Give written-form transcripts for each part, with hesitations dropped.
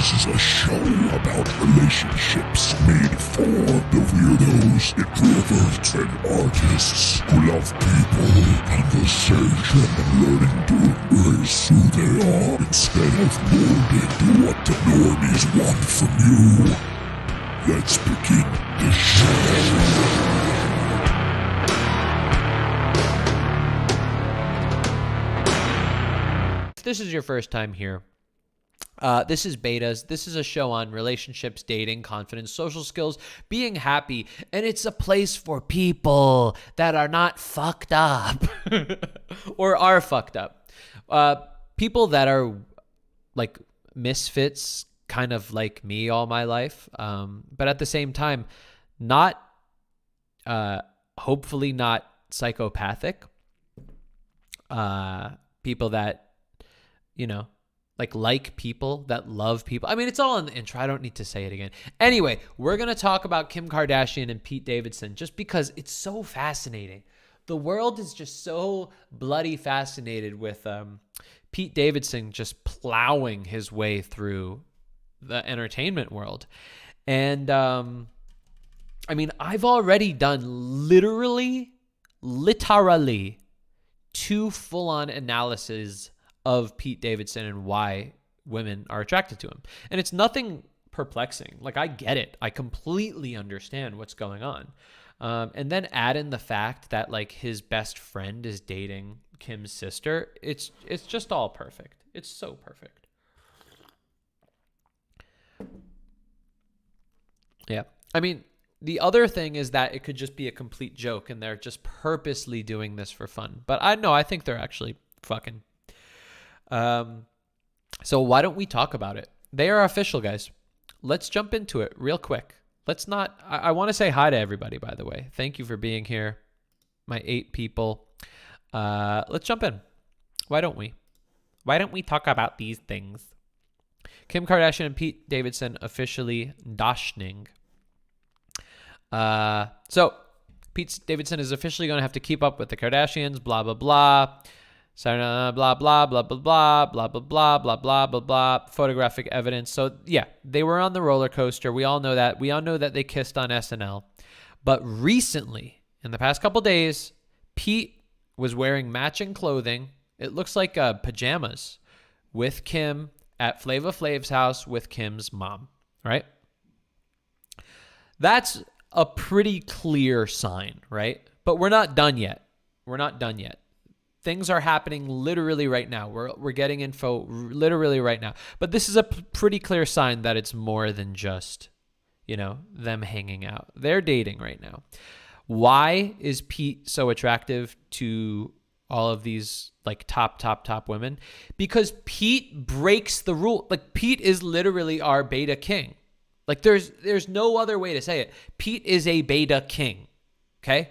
This is a show about relationships made for the weirdos, introverts, and artists who love people, conversation, and learning to embrace who they are instead of molding to what the normies want from you. Let's begin the show. If this is your first time here, this is Betas. This is a show on relationships, dating, confidence, social skills, being happy, and it's a place for people that are not fucked up or are fucked up. People that are like misfits, kind of like me all my life, but at the same time, not, hopefully not psychopathic. People that, you know, like people that love people. I mean, it's all in the intro. I don't need to say it again. Anyway, we're going to talk about Kim Kardashian and Pete Davidson just because it's so fascinating. The world is just so bloody fascinated with Pete Davidson just plowing his way through the entertainment world. And I mean, I've already done literally 2 full-on analyses of Pete Davidson and why women are attracted to him. And it's nothing perplexing. Like, I get it. I completely understand what's going on. And then add in the fact that, like, his best friend is dating Kim's sister. It's just all perfect. It's so perfect. Yeah. I mean, the other thing is that it could just be a complete joke and they're just purposely doing this for fun. But I think they're actually fucking. So why don't we talk about it? They are official, guys. Let's jump into it real quick. I want to say hi to everybody, by the way. Thank you for being here. My 8 people. Let's jump in. Why don't we talk about these things? Kim Kardashian and Pete Davidson officially dashing. So Pete Davidson is officially going to have to keep up with the Kardashians, blah, blah, blah. So blah, blah, blah, blah, blah, blah, blah, blah, blah, blah, blah, blah, photographic evidence. So yeah, they were on the roller coaster. We all know that. We all know that they kissed on SNL. But recently, in the past couple days, Pete was wearing matching clothing. It looks like pajamas with Kim at Flava Flav's house with Kim's mom, right? That's a pretty clear sign, right? But we're not done yet. Things are happening literally right now. We're getting info literally right now. But this is a pretty clear sign that it's more than just, you know, them hanging out. They're dating right now. Why is Pete so attractive to all of these like top women? Because Pete breaks the rule. Like, Pete is literally our beta king. Like, there's no other way to say it. Pete is a beta king. Okay?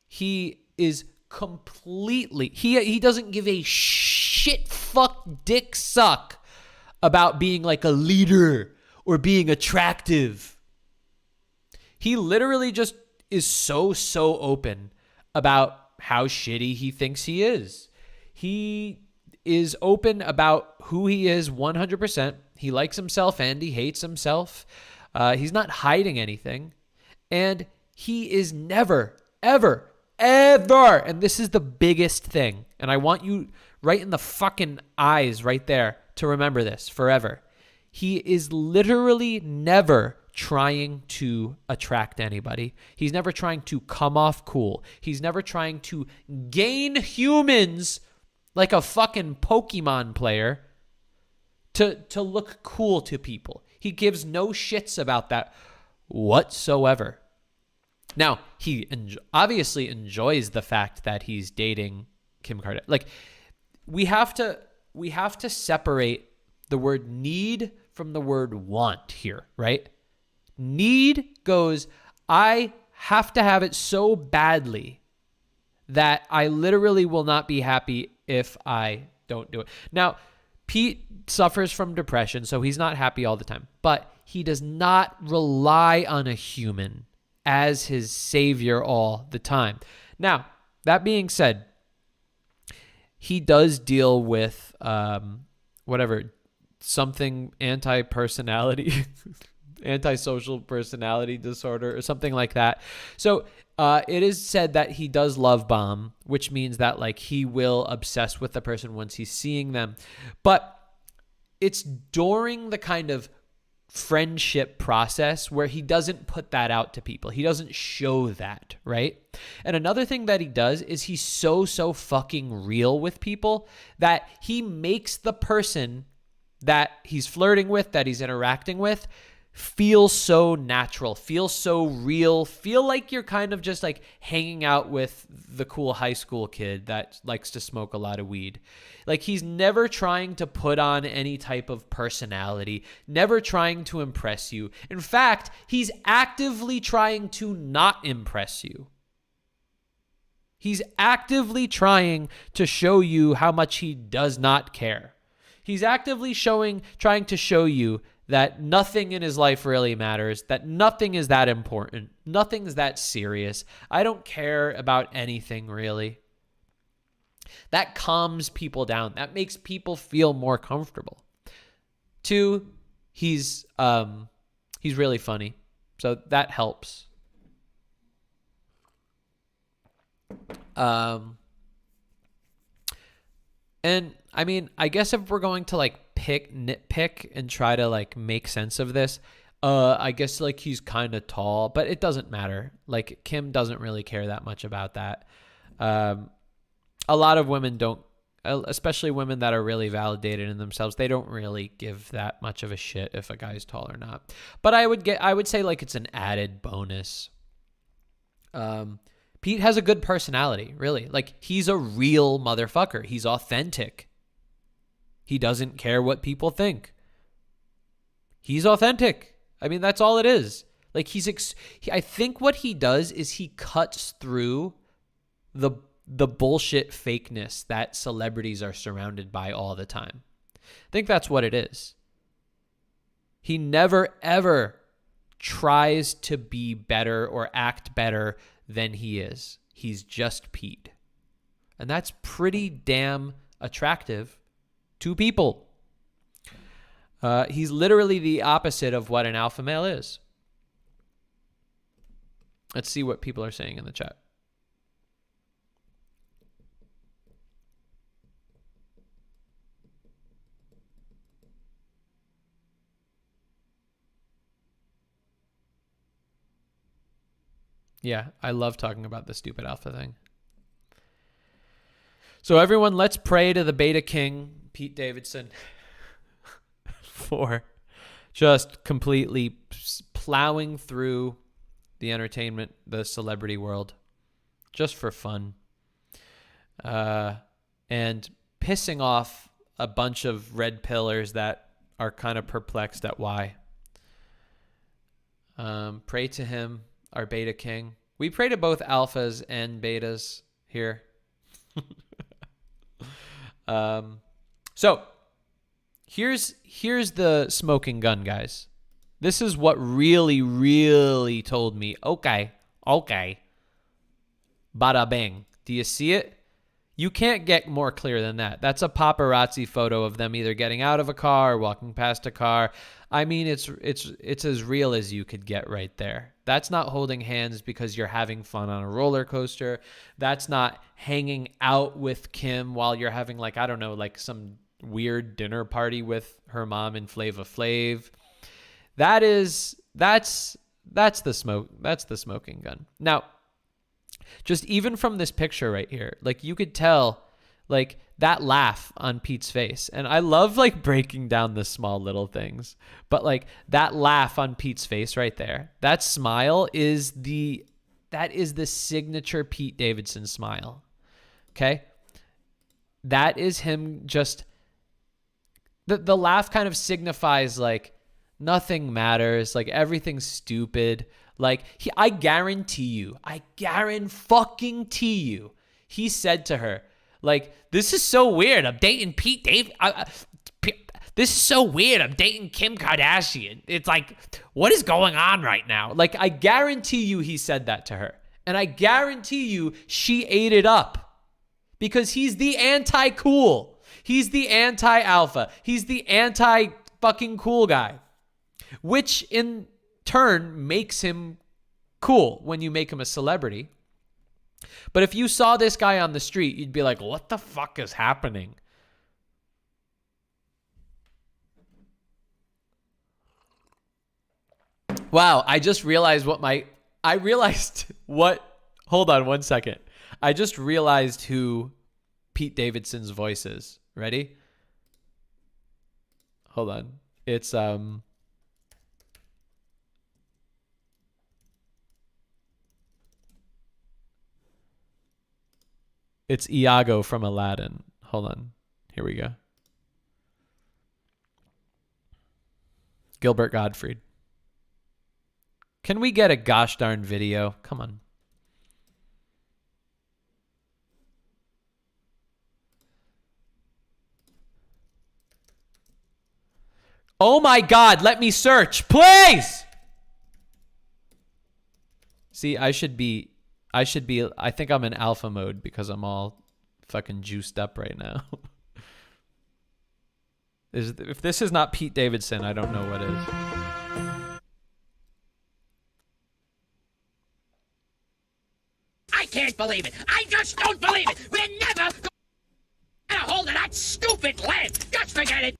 He is completely, he doesn't give a shit fuck dick suck about being like a leader or being attractive. He literally just is so open about how shitty he thinks he is. He is open about who he is 100%. He likes himself and he hates himself. He's not hiding anything. And he is never, ever, and this is the biggest thing, and I want you right in the fucking eyes right there to remember this forever. He is literally never trying to attract anybody. He's never trying to come off cool. He's never trying to gain humans like a fucking Pokemon player to look cool to people. He gives no shits about that whatsoever. Now, he obviously enjoys the fact that he's dating Kim Kardashian. Like, we have to separate the word need from the word want here, right? Need goes, I have to have it so badly that I literally will not be happy if I don't do it. Now, Pete suffers from depression, so he's not happy all the time, but he does not rely on a human as his savior all the time. Now, that being said, he does deal with something anti-personality, antisocial personality disorder or something like that. So it is said that he does love bomb, which means that like he will obsess with the person once he's seeing them. But it's during the kind of friendship process where he doesn't put that out to people. He doesn't show that, right? And another thing that he does is he's so fucking real with people that he makes the person that he's flirting with, that he's interacting with, feel so natural, feel so real, feel like you're kind of just like hanging out with the cool high school kid that likes to smoke a lot of weed. Like he's never trying to put on any type of personality, never trying to impress you. In fact, he's actively trying to not impress you. He's actively trying to show you how much he does not care. He's actively trying to show you that nothing in his life really matters, that nothing is that important, nothing's that serious. I don't care about anything really. That calms people down. That makes people feel more comfortable. 2, he's really funny. So that helps. And I mean, I guess if we're going to like nitpick and try to like make sense of this, I guess like he's kind of tall, but it doesn't matter. Like Kim doesn't really care that much about that. A lot of women don't, especially women that are really validated in themselves, they don't really give that much of a shit if a guy's tall or not. But I would say like it's an added bonus. Pete has a good personality, really. Like he's a real motherfucker. He's authentic. He doesn't care what people think. He's authentic. I mean, that's all it is. Like I think what he does is he cuts through the bullshit fakeness that celebrities are surrounded by all the time. I think that's what it is. He never, ever tries to be better or act better than he is. He's just Pete. And that's pretty damn attractive to people. He's literally the opposite of what an alpha male is. Let's see what people are saying in the chat. Yeah, I love talking about the stupid alpha thing. So everyone, let's pray to the beta king, Pete Davidson, for just completely plowing through the entertainment, the celebrity world, just for fun, and pissing off a bunch of red pillars that are kind of perplexed at why. Pray to him, our beta king. We pray to both alphas and betas here. So here's the smoking gun, guys. This is what really told me, okay, bada bing. Do you see it? You can't get more clear than that. That's a paparazzi photo of them either getting out of a car or walking past a car. I mean, it's as real as you could get right there. That's not holding hands because you're having fun on a roller coaster. That's not hanging out with Kim while you're having like, I don't know, like some weird dinner party with her mom and Flava Flav. That's the smoking gun. Now, just even from this picture right here, like you could tell like that laugh on Pete's face. And I love like breaking down the small little things, but like that laugh on Pete's face right there, that smile is the signature Pete Davidson smile. Okay. That is him. Just the laugh kind of signifies like nothing matters. Like everything's stupid. Like I guarantee you, he said to her, like, this is so weird. I'm dating Pete Davidson. This is so weird. I'm dating Kim Kardashian. It's like, what is going on right now? Like, I guarantee you he said that to her. And I guarantee you she ate it up. Because he's the anti-cool. He's the anti-alpha. He's the anti-fucking cool guy, which in turn makes him cool when you make him a celebrity. But if you saw this guy on the street, you'd be like, what the fuck is happening? Wow, I just realized hold on one second. I just realized who Pete Davidson's voice is. Ready? Hold on. It's Iago from Aladdin. Hold on. Here we go. Gilbert Gottfried. Can we get a gosh darn video? Come on. Oh my God, let me search, please. See, I think I'm in alpha mode because I'm all fucking juiced up right now. If this is not Pete Davidson, I don't know what is. I can't believe it. I just don't believe it. We're never going to get a hold of that stupid land. Just forget it.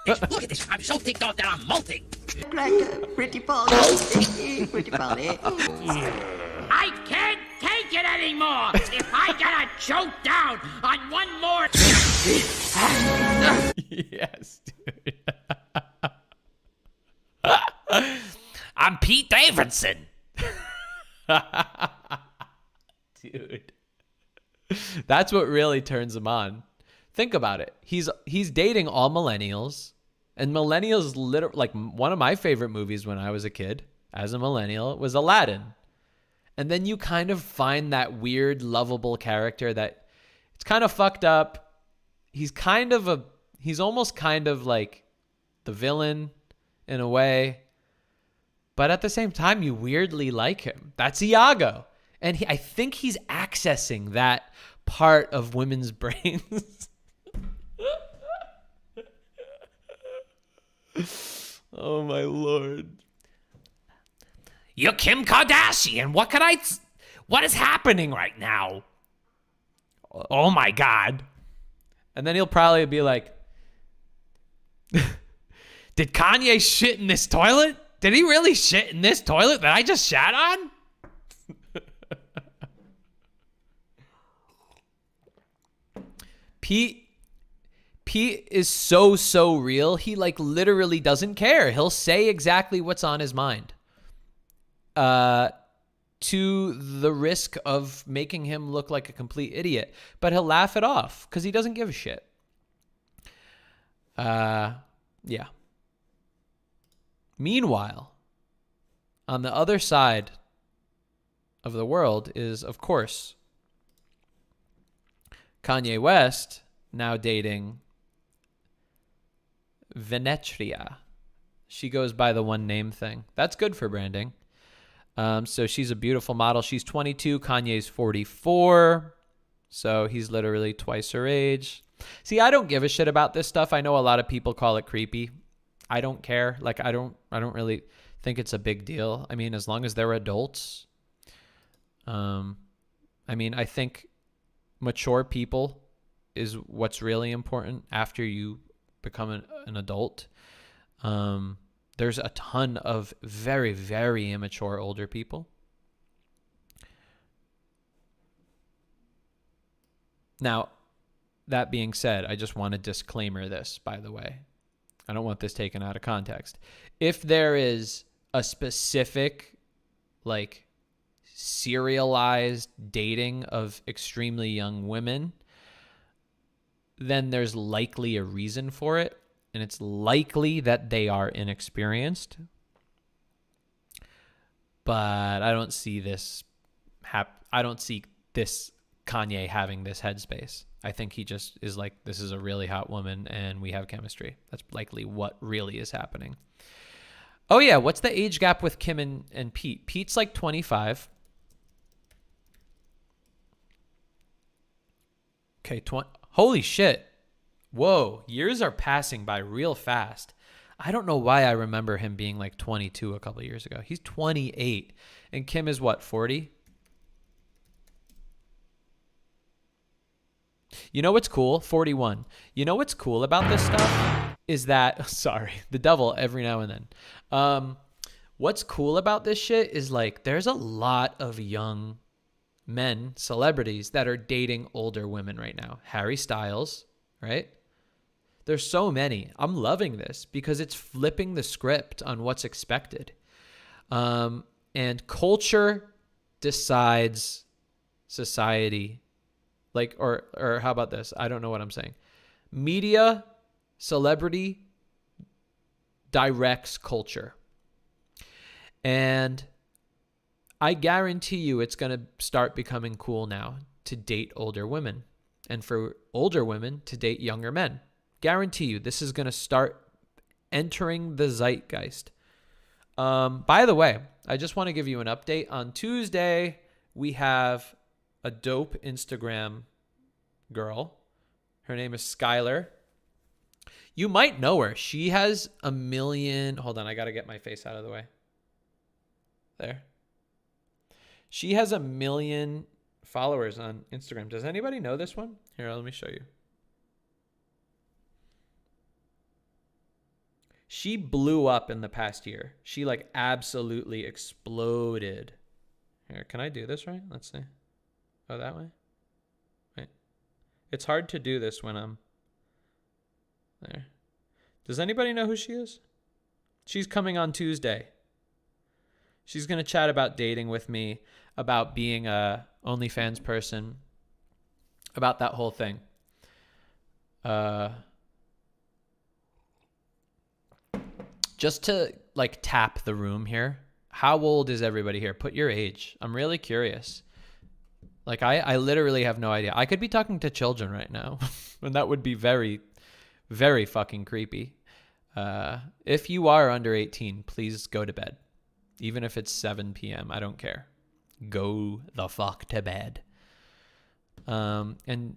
Look at this. I'm so ticked off that I'm molting. Like a pretty Polly. Pretty Polly. I can't take it anymore. If I gotta choke down on one more... Yes, dude. I'm Pete Davidson. Dude. That's what really turns him on. Think about it. He's dating all millennials, and millennials literally, like, one of my favorite movies when I was a kid as a millennial was Aladdin. And then you kind of find that weird, lovable character that it's kind of fucked up. He's almost kind of like the villain in a way, but at the same time, you weirdly like him. That's Iago. And I think he's accessing that part of women's brains. Oh, my Lord. You're Kim Kardashian. What is happening right now? Oh, my God. And then he'll probably be like, did Kanye shit in this toilet? Did he really shit in this toilet that I just shat on? Pete is so real. He like literally doesn't care. He'll say exactly what's on his mind. To the risk of making him look like a complete idiot, but he'll laugh it off because he doesn't give a shit. Yeah. Meanwhile, on the other side of the world is, of course, Kanye West now dating Venetria. She goes by the one name thing. That's good for branding. So she's a beautiful model. She's 22. Kanye's 44. So he's literally twice her age. See, I don't give a shit about this stuff. I know a lot of people call it creepy. I don't care. Like, I don't really think it's a big deal. I mean, as long as they're adults. I mean, I think mature people is what's really important after you become an adult. There's a ton of very, very immature older people. Now, that being said, I just want to disclaimer this, by the way. I don't want this taken out of context. If there is a specific, like, serialized dating of extremely young women, then there's likely a reason for it. And it's likely that they are inexperienced. But I don't see this I don't see this Kanye having this headspace. I think he just is like, this is a really hot woman and we have chemistry. That's likely what really is happening. Oh yeah, what's the age gap with Kim and Pete? Pete's like 25. Okay, holy shit. Whoa, years are passing by real fast. I don't know why I remember him being like 22 a couple of years ago. He's 28. And Kim is what, 40? You know what's cool? 41. You know what's cool about this stuff is that, sorry, the devil every now and then. What's cool about this shit is like there's a lot of young men, celebrities that are dating older women right now. Harry Styles, right? There's so many. I'm loving this because it's flipping the script on what's expected. And culture decides society. Like, or how about this? I don't know what I'm saying. Media, celebrity directs culture. And I guarantee you it's going to start becoming cool now to date older women and for older women to date younger men. Guarantee you this is going to start entering the zeitgeist. By the way, I just want to give you an update. On Tuesday, we have a dope Instagram girl. Her name is Skylar. You might know her. She has 1 million. Hold on, I got to get my face out of the way. There. She has 1 million followers on Instagram. Does anybody know this one? Here, let me show you. She blew up in the past year. She like absolutely exploded. Here, can I do this right? Let's see. Oh, that way? Wait. It's hard to do this when I'm there. Does anybody know who she is? She's coming on Tuesday. She's going to chat about dating with me, about being a OnlyFans person, about that whole thing. Just to like tap the room here. How old is everybody here? Put your age. I'm really curious. Like I literally have no idea. I could be talking to children right now. And that would be very, very fucking creepy. If you are under 18, please go to bed. Even if it's 7 p.m., I don't care. Go the fuck to bed. And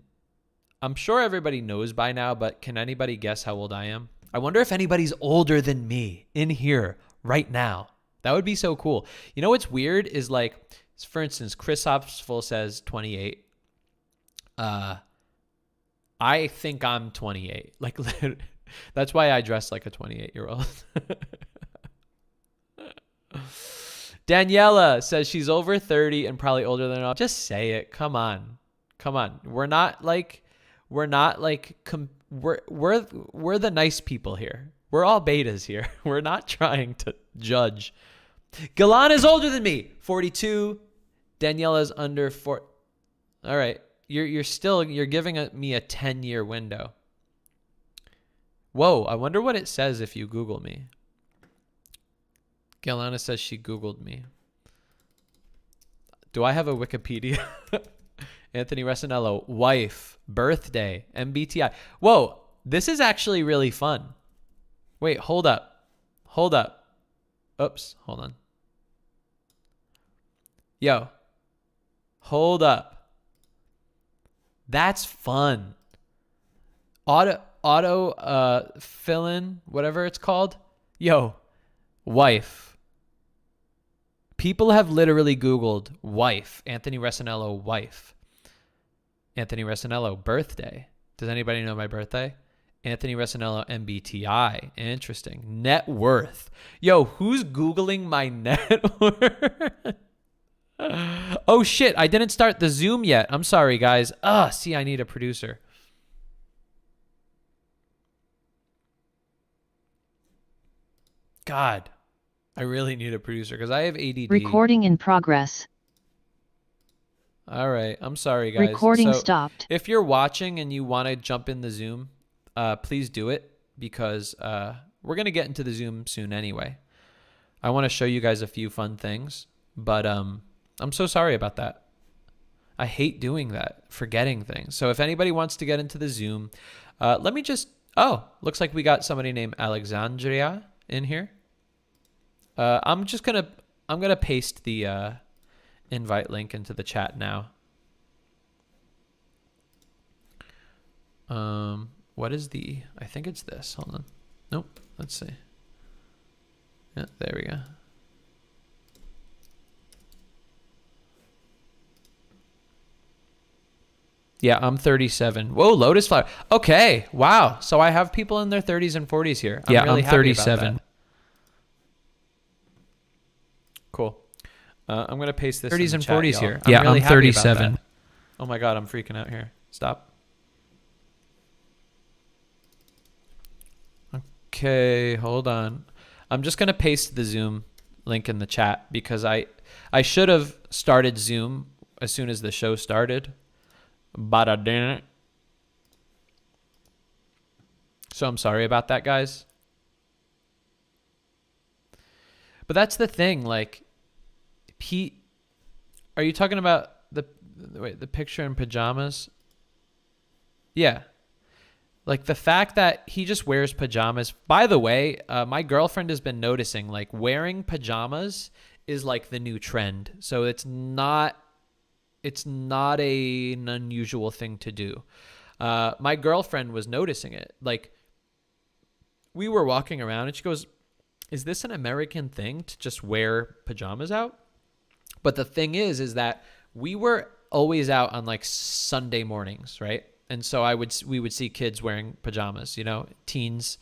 I'm sure everybody knows by now, but can anybody guess how old I am? I wonder if anybody's older than me in here right now. That would be so cool. You know what's weird is like, for instance, Chris Hopsful says 28. I think I'm 28. Like, that's why I dress like a 28-year-old. Daniela says she's over 30 and probably older than us. Just say it. Come on. We're the nice people here. We're all betas here. We're not trying to judge. Galan is older than me. 42. Daniela's under 4. All right. You're giving me a 10-year window. Whoa. I wonder what it says if you Google me. Galana says she Googled me. Do I have a Wikipedia? Anthony Recenello, wife, birthday, MBTI. Whoa, this is actually really fun. Wait, hold up. Oops, hold on. Yo, hold up. That's fun. Auto fill in, whatever it's called. Yo, wife. People have literally Googled wife, Anthony Recenello, wife. Anthony Recenello, birthday. Does anybody know my birthday? Anthony Recenello, MBTI. Interesting. Net worth. Yo, who's Googling my net worth? Oh, shit. I didn't start the Zoom yet. I'm sorry, guys. See, I need a producer. God, I really need a producer because I have ADD. Recording in progress. All right. I'm sorry, guys. Recording stopped. If you're watching and you want to jump in the Zoom, please do it because we're going to get into the Zoom soon anyway. I want to show you guys a few fun things, but I'm so sorry about that. I hate doing that, forgetting things. So if anybody wants to get into the Zoom, let me just... Oh, looks like we got somebody named Alexandria in here. I'm gonna paste the invite link into the chat now. What is I think it's this. Hold on. Nope. Let's see. Yeah, there we go. Yeah, I'm 37. Whoa, lotus flower. Okay, wow. So I have people in their 30s and 40s here. I'm 37. Cool. I'm going to paste this 30s and 40s here. Yeah, I'm 37. Oh my God, I'm freaking out here. Stop. Okay, hold on. I'm just going to paste the Zoom link in the chat because I should have started Zoom as soon as the show started, but I didn't. So I'm sorry about that, guys. But that's the thing, like, Pete, are you talking about the picture in pajamas? Yeah. Like the fact that he just wears pajamas. By the way, my girlfriend has been noticing like wearing pajamas is like the new trend. So it's not an unusual thing to do. My girlfriend was noticing it. Like we were walking around and she goes, "Is this an American thing to just wear pajamas out?" But the thing is that we were always out on like Sunday mornings, right? And so we would see kids wearing pajamas, you know, teens.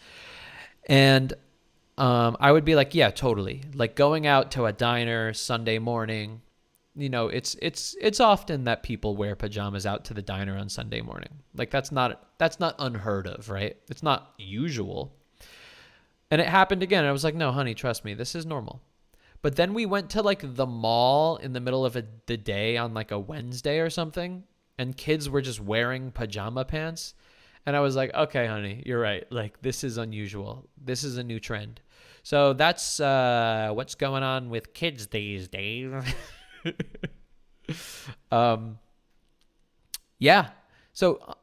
And I would be like, yeah, totally. Like going out to a diner Sunday morning, you know, it's often that people wear pajamas out to the diner on Sunday morning. Like that's not unheard of, right? It's not usual. And it happened again. I was like, no, honey, trust me, this is normal. But then we went to like the mall in the middle of the day on like a Wednesday or something. And kids were just wearing pajama pants. And I was like, okay, honey, you're right. Like, this is unusual. This is a new trend. So that's what's going on with kids these days. Yeah. So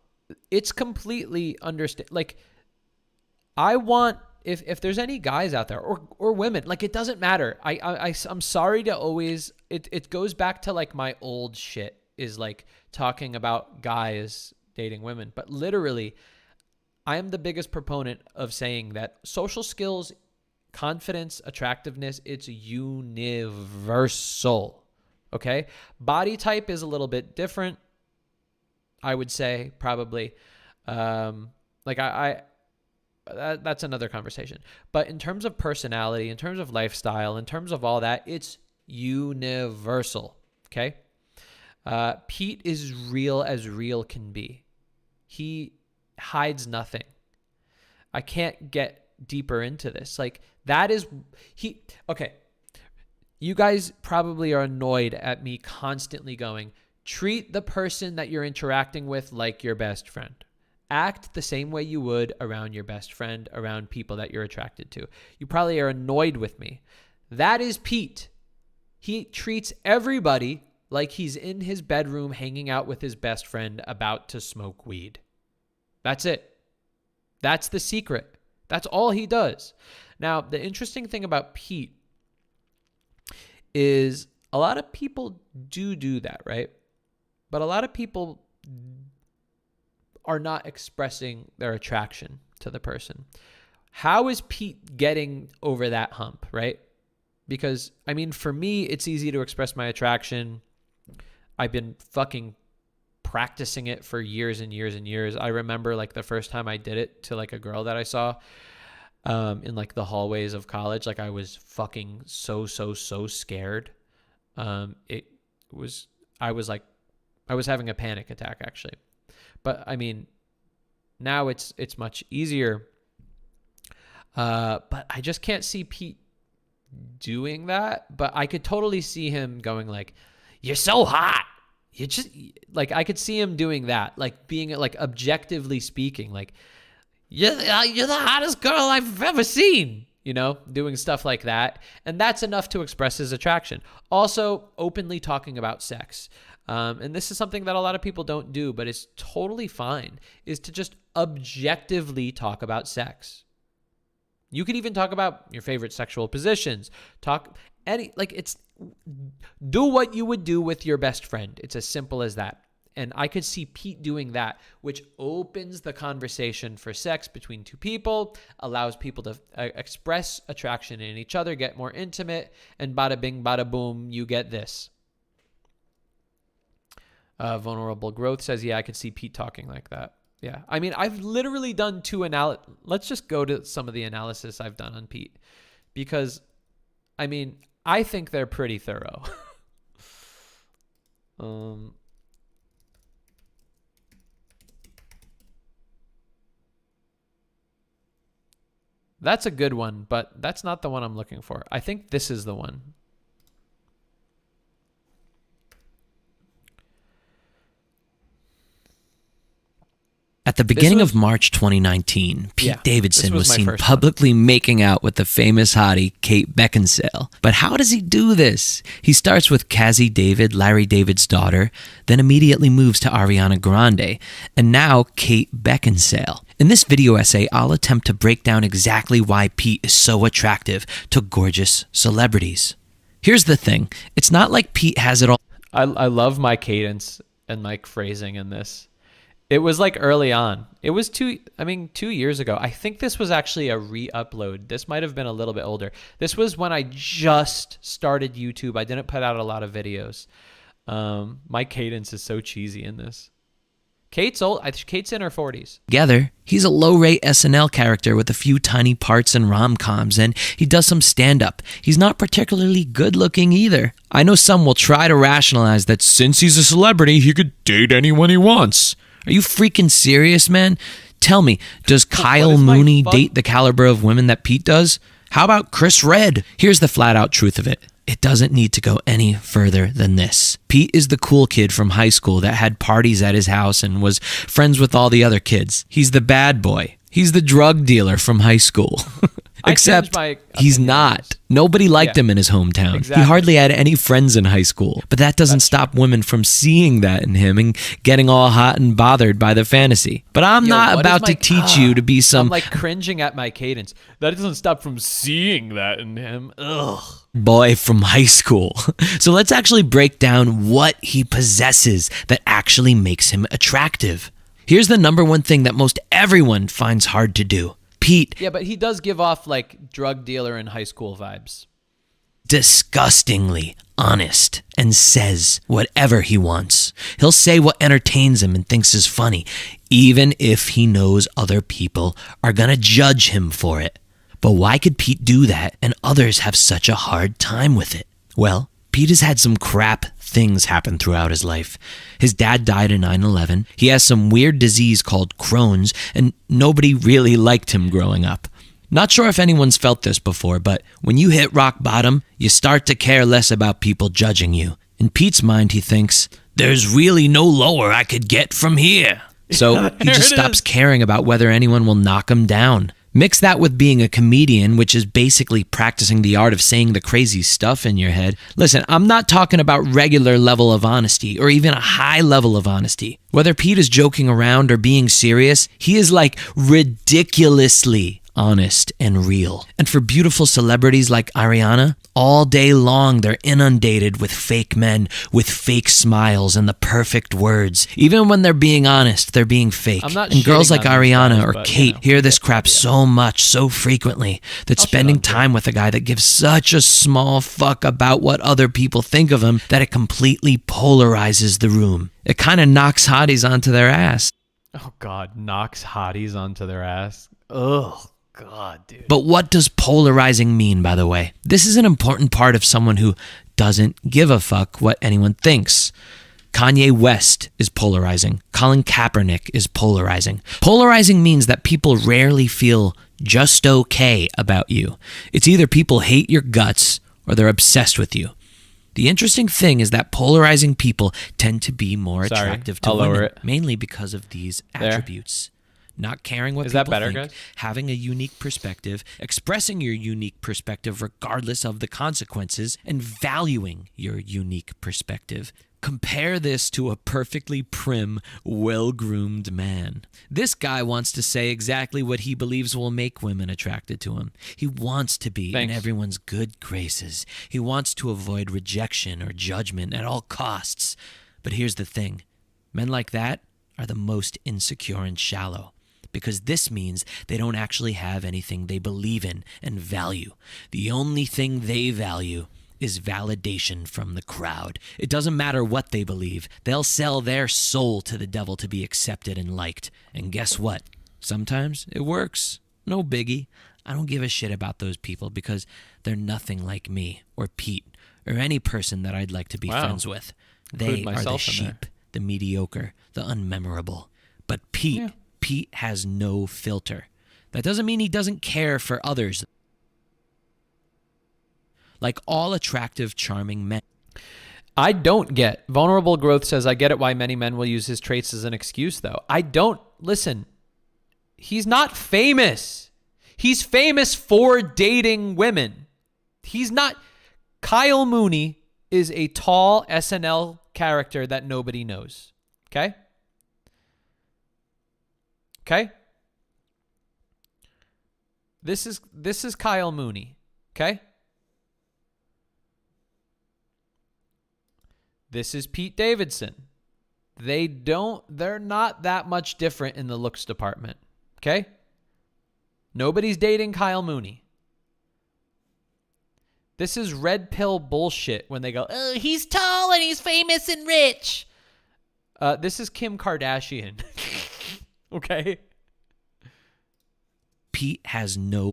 it's completely understand. Like, I want, if there's any guys out there or women, like, it doesn't matter. I'm sorry to always, it goes back to like my old shit. Is like talking about guys dating women. But literally, I am the biggest proponent of saying that social skills, confidence, attractiveness, it's universal. Okay? Body type is a little bit different, I would say, probably. That's another conversation. But in terms of personality, in terms of lifestyle, in terms of all that, it's universal. Okay? Pete is real as real can be. He hides nothing. I can't get deeper into this. Like that is okay. You guys probably are annoyed at me constantly going, treat the person that you're interacting with like your best friend. Act the same way you would around your best friend, around people that you're attracted to. You probably are annoyed with me. That is Pete. He treats everybody like he's in his bedroom hanging out with his best friend about to smoke weed. That's it. That's the secret. That's all he does. Now, the interesting thing about Pete is a lot of people do that, right? But a lot of people are not expressing their attraction to the person. How is Pete getting over that hump, right? Because, I mean, for me, it's easy to express my attraction. I've been fucking practicing it for years and years and years. I remember like the first time I did it to like a girl that I saw in like the hallways of college. Like I was fucking so scared. I was having a panic attack actually. But I mean, now it's much easier. But I just can't see Pete doing that. But I could totally see him going like, "You're so hot." You just like I could see him doing that, like being like objectively speaking, like you're the hottest girl I've ever seen, you know, doing stuff like that, and that's enough to express his attraction. Also, openly talking about sex, and this is something that a lot of people don't do, but it's totally fine. Is to just objectively talk about sex. You can even talk about your favorite sexual positions. Do what you would do with your best friend. It's as simple as that. And I could see Pete doing that, which opens the conversation for sex between two people, allows people to express attraction in each other, get more intimate, and bada bing, bada boom, you get this. Vulnerable Growth says, yeah, I could see Pete talking like that. Yeah. I mean, I've literally done let's just go to some of the analysis I've done on Pete, because, I mean, I think they're pretty thorough. That's a good one, but that's not the one I'm looking for. I think this is the one. At the beginning of March 2019, Pete Davidson was seen publicly making out with the famous hottie Kate Beckinsale. But how does he do this? He starts with Cassie David, Larry David's daughter, then immediately moves to Ariana Grande, and now Kate Beckinsale. In this video essay, I'll attempt to break down exactly why Pete is so attractive to gorgeous celebrities. Here's the thing. It's not like Pete has it all. I love my cadence and my phrasing in this. It was like early on. It was 2 years ago. I think this was actually a re-upload. This might have been a little bit older. This was when I just started YouTube. I didn't put out a lot of videos. My cadence is so cheesy in this. Kate's old. Kate's in her 40s. Together, he's a low-rate SNL character with a few tiny parts in rom-coms, and he does some stand-up. He's not particularly good-looking either. I know some will try to rationalize that since he's a celebrity, he could date anyone he wants. Are you freaking serious, man? Tell me, does Kyle Mooney date the caliber of women that Pete does? How about Chris Redd? Here's the flat-out truth of it. It doesn't need to go any further than this. Pete is the cool kid from high school that had parties at his house and was friends with all the other kids. He's the bad boy. He's the drug dealer from high school. Except he's not. Nobody liked him in his hometown. Exactly. He hardly had any friends in high school. But that doesn't stop women from seeing that in him and getting all hot and bothered by the fantasy. But I'm not about to teach you to be some... I'm like cringing at my cadence. That doesn't stop from seeing that in him. Ugh. Boy from high school. So let's actually break down what he possesses that actually makes him attractive. Here's the number one thing that most everyone finds hard to do. Pete. Yeah, but he does give off like drug dealer in high school vibes. Disgustingly honest and says whatever he wants. He'll say what entertains him and thinks is funny, even if he knows other people are gonna judge him for it. But why could Pete do that and others have such a hard time with it? Well, Pete has had some crap things happen throughout his life. His dad died in 9/11. He has some weird disease called Crohn's, and nobody really liked him growing up. Not sure if anyone's felt this before, but when you hit rock bottom, you start to care less about people judging you. In Pete's mind, he thinks, there's really no lower I could get from here. So he just stops caring about whether anyone will knock him down. Mix that with being a comedian, which is basically practicing the art of saying the crazy stuff in your head. Listen, I'm not talking about regular level of honesty or even a high level of honesty. Whether Pete is joking around or being serious, he is like ridiculously honest and real. And for beautiful celebrities like Ariana, all day long they're inundated with fake men, with fake smiles and the perfect words. Even when they're being honest, they're being fake. And girls like Ariana or Kate hear this crap so much, so frequently, that spending time with a guy that gives such a small fuck about what other people think of him that it completely polarizes the room. It kind of knocks hotties onto their ass. Oh God, knocks hotties onto their ass. Ugh. God, dude. But what does polarizing mean, by the way? This is an important part of someone who doesn't give a fuck what anyone thinks. Kanye West is polarizing. Colin Kaepernick is polarizing. Polarizing means that people rarely feel just okay about you. It's either people hate your guts or they're obsessed with you. The interesting thing is that polarizing people tend to be more attractive to women, mainly because of these attributes. Not caring what people think, guys? Having a unique perspective, expressing your unique perspective regardless of the consequences, and valuing your unique perspective. Compare this to a perfectly prim, well-groomed man. This guy wants to say exactly what he believes will make women attracted to him. He wants to be in everyone's good graces. He wants to avoid rejection or judgment at all costs. But here's the thing. Men like that are the most insecure and shallow, because this means they don't actually have anything they believe in and value. The only thing they value is validation from the crowd. It doesn't matter what they believe. They'll sell their soul to the devil to be accepted and liked. And guess what? Sometimes it works. No biggie. I don't give a shit about those people because they're nothing like me or Pete or any person that I'd like to be friends with. They are the sheep, the mediocre, the unmemorable. But Pete has no filter. That doesn't mean he doesn't care for others. Like all attractive, charming men. I don't get. Vulnerable Growth says, I get it why many men will use his traits as an excuse, though. I don't. Listen, he's not famous. He's famous for dating women. He's not. Kyle Mooney is a tall SNL character that nobody knows. Okay? Okay? This is Kyle Mooney. Okay? This is Pete Davidson. They're not that much different in the looks department. Okay? Nobody's dating Kyle Mooney. This is red pill bullshit when they go, oh, he's tall and he's famous and rich. This is Kim Kardashian. Okay? Pete has no...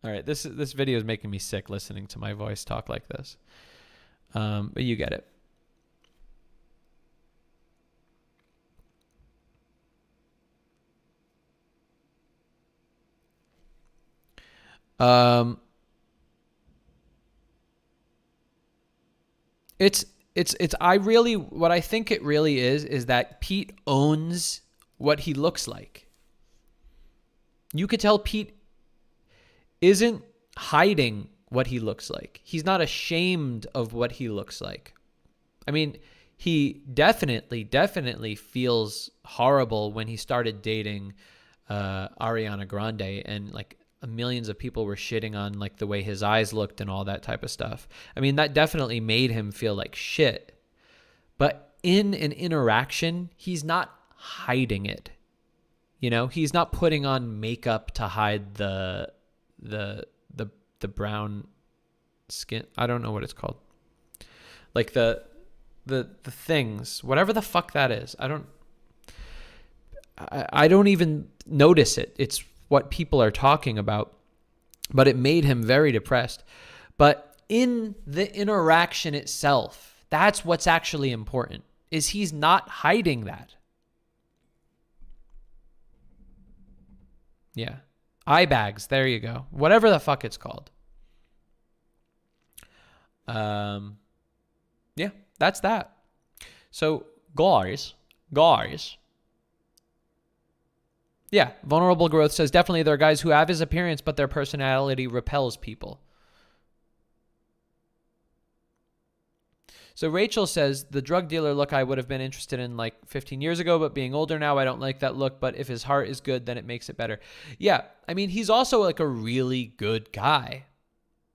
All right, this video is making me sick listening to my voice talk like this. But you get it. What I think it really is that Pete owns what he looks like. You could tell Pete isn't hiding what he looks like. He's not ashamed of what he looks like. I mean, he definitely feels horrible when he started dating Ariana Grande, and like millions of people were shitting on like the way his eyes looked and all that type of stuff. I mean, that definitely made him feel like shit. But in an interaction, he's not hiding it. You know, he's not putting on makeup to hide the brown skin. I don't know what it's called. Like the things, whatever the fuck that is. I don't even notice it. It's what people are talking about, but it made him very depressed. But in the interaction itself, that's what's actually important, is he's not hiding that. Yeah. Eye bags. There you go. Whatever the fuck it's called. Yeah, that's that. So guys. Yeah, Vulnerable Growth says, definitely there are guys who have his appearance, but their personality repels people. So Rachel says, the drug dealer look I would have been interested in like 15 years ago, but being older now, I don't like that look. But if his heart is good, then it makes it better. Yeah, I mean, he's also like a really good guy,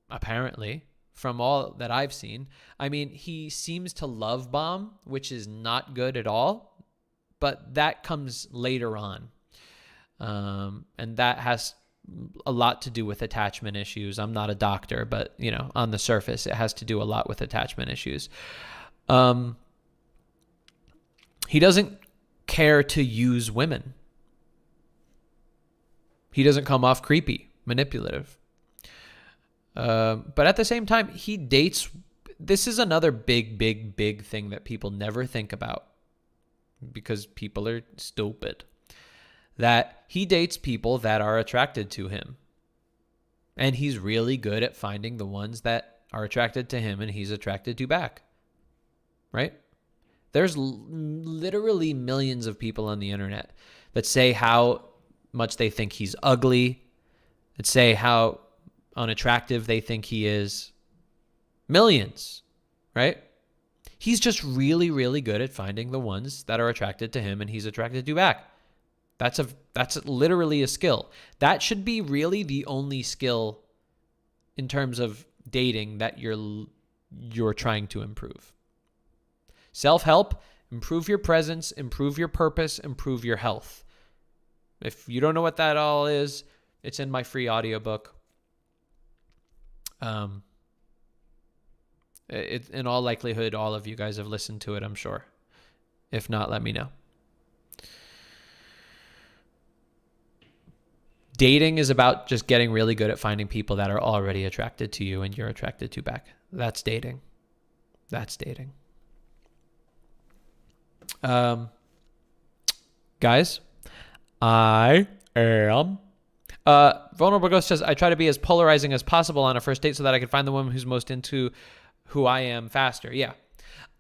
apparently, from all that I've seen. I mean, he seems to love bomb, which is not good at all, but that comes later on. And that has a lot to do with attachment issues. I'm not a doctor, but you know, on the surface, it has to do a lot with attachment issues. He doesn't care to use women. He doesn't come off creepy, manipulative. But at the same time, he dates. This is another big thing that people never think about because people are stupid. That he dates people that are attracted to him. And he's really good at finding the ones that are attracted to him and he's attracted to back. Right? There's literally millions of people on the internet that say how much they think he's ugly, that say how unattractive they think he is. Millions, right? He's just really good at finding the ones that are attracted to him and he's attracted to back. That's literally a skill. That should be really the only skill in terms of dating that you're trying to improve. Self-help, Improve your presence, improve your purpose, improve your health. If you don't know what that all is, it's in my free audiobook. In all likelihood, all of you guys have listened to it, I'm sure. If not, let me know. Dating is about just getting really good at finding people that are already attracted to you and you're attracted to back. That's dating. That's dating. Guys, I am... Vulnerable Ghost says, I try to be as polarizing as possible on a first date so that I can find the woman who's most into who I am faster. Yeah.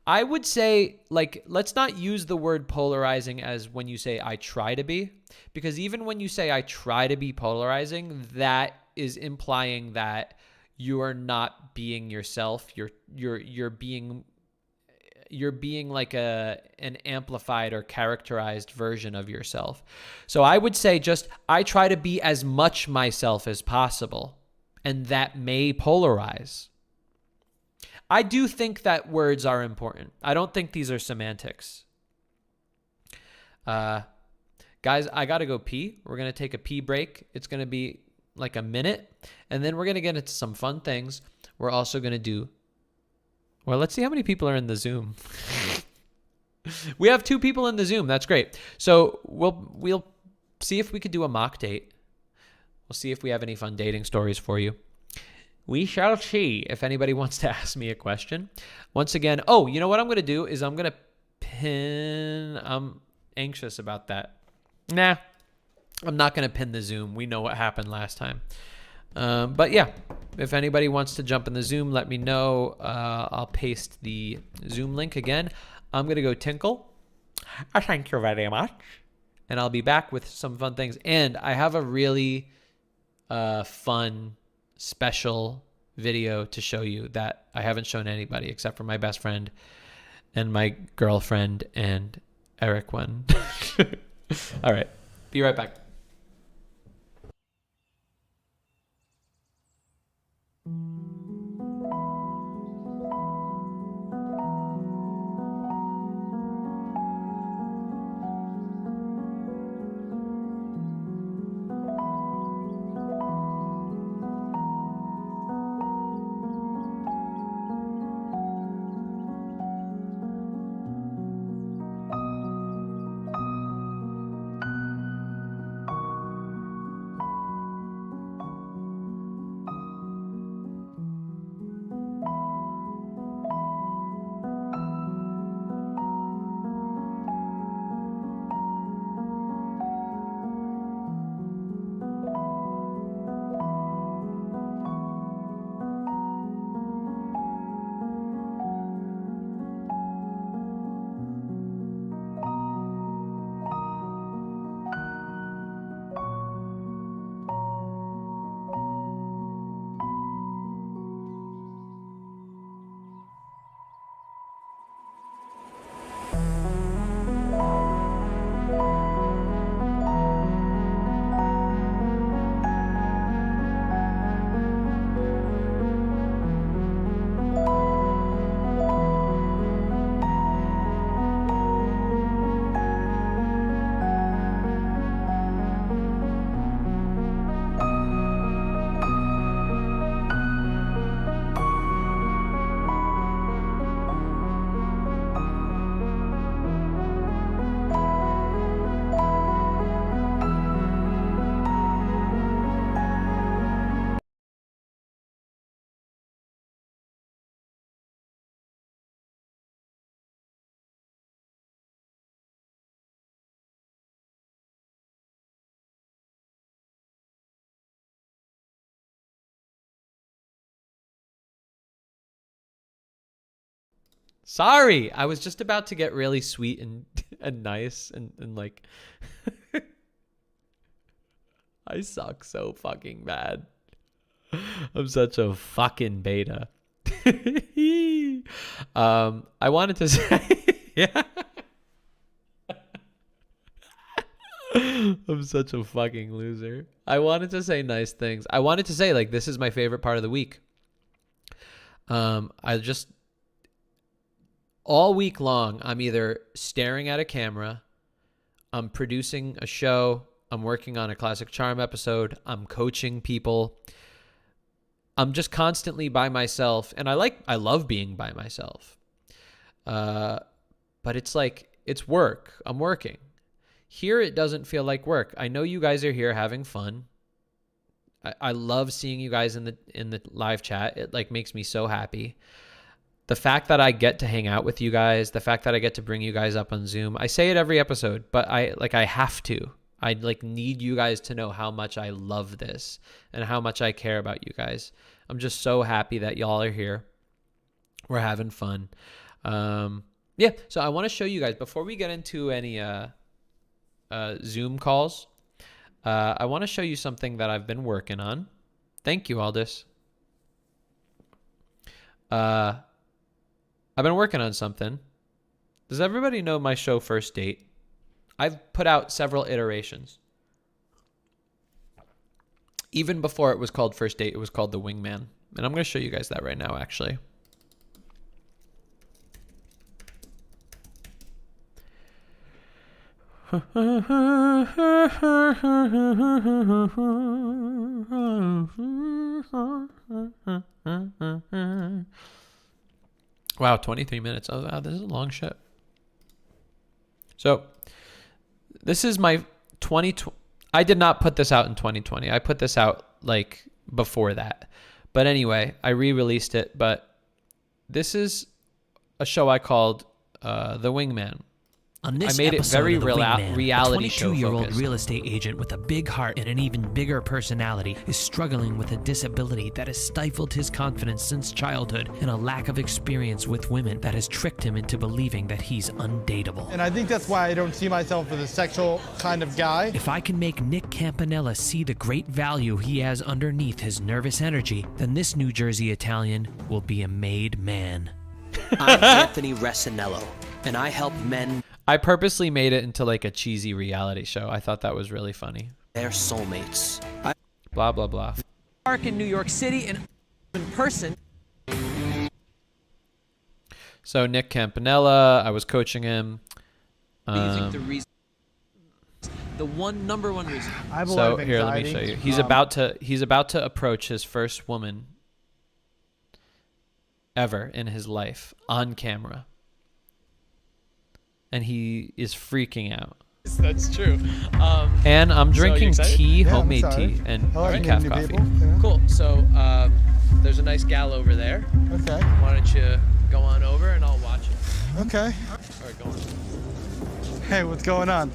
I would say, like, let's not use the word polarizing as when you say I try to be, because even when you say I try to be polarizing, that is implying that you are not being yourself. You're being like an amplified or characterized version of yourself. So I would say just I try to be as much myself as possible, and that may polarize. I do think that words are important. I don't think these are semantics. Guys, I got to go pee. We're going to take a pee break. It's going to be like a minute, and then we're going to get into some fun things. We're also going to do... Well, let's see how many people are in the Zoom. We have 2 people in the Zoom. That's great. So we'll see if we could do a mock date. We'll see if we have any fun dating stories for you. We shall see if anybody wants to ask me a question. Once again, oh, you know what I'm going to do is I'm going to pin... I'm anxious about that. Nah, I'm not going to pin the Zoom. We know what happened last time. But yeah, if anybody wants to jump in the Zoom, let me know. I'll paste the Zoom link again. I'm going to go tinkle. Thank you very much. And I'll be back with some fun things. And I have a really fun, special video to show you that I haven't shown anybody except for my best friend and my girlfriend and Eric one. All right. Be right back. Sorry, I was just about to get really sweet and nice and like I suck so fucking bad. I'm such a fucking beta. I wanted to say yeah. I'm such a fucking loser. I wanted to say nice things. I wanted to say like this is my favorite part of the week. All week long, I'm either staring at a camera, I'm producing a show, I'm working on a Classic Charm episode, I'm coaching people. I'm just constantly by myself, and I love being by myself. But it's like, it's work. I'm working. Here, it doesn't feel like work. I know you guys are here having fun. I love seeing you guys in the live chat. It like makes me so happy. The fact that I get to hang out with you guys, the fact that I get to bring you guys up on Zoom. I say it every episode, but I have to. I like need you guys to know how much I love this and how much I care about you guys. I'm just so happy that y'all are here. We're having fun. Yeah, so I want to show you guys before we get into any Zoom calls. I want to show you something that I've been working on. Thank you, Aldous. I've been working on something. Does everybody know my show First Date? I've put out several iterations. Even before it was called First Date, it was called The Wingman. And I'm going to show you guys that right now, actually. Wow, 23 minutes. Oh, wow, this is a long shit. So, this is my 2020. I did not put this out in 2020. I put this out like before that. But anyway, I re-released it. But this is a show I called The Wingman. On this I made it episode very of The Wingman, reality a show 22-year-old focused. real estate agent with a big heart and an even bigger personality is struggling with a disability that has stifled his confidence since childhood and a lack of experience with women that has tricked him into believing that he's undateable. And I think that's why I don't see myself as a sexual kind of guy. If I can make Nick Campanella see the great value he has underneath his nervous energy, then this New Jersey Italian will be a made man. I'm Anthony Recenello, and I help men I purposely made it into like a cheesy reality show. I thought that was really funny. their soulmates. Blah, blah, blah. Park in New York City and in person. So Nick Campanella, I was coaching him. You think the reason, the number one reason. I have a lot So of here, let anxiety. me show you. He's about to approach his first woman ever in his life on camera. And he is freaking out. That's true. And I'm drinking excited? ee, Yeah, I'm homemade excited. tea, and I like decaf meeting new coffee. people. Yeah. Cool. So there's a nice gal over there. Okay. Why don't you go on over and I'll watch it. Okay. All right, go on. Hey, what's going on?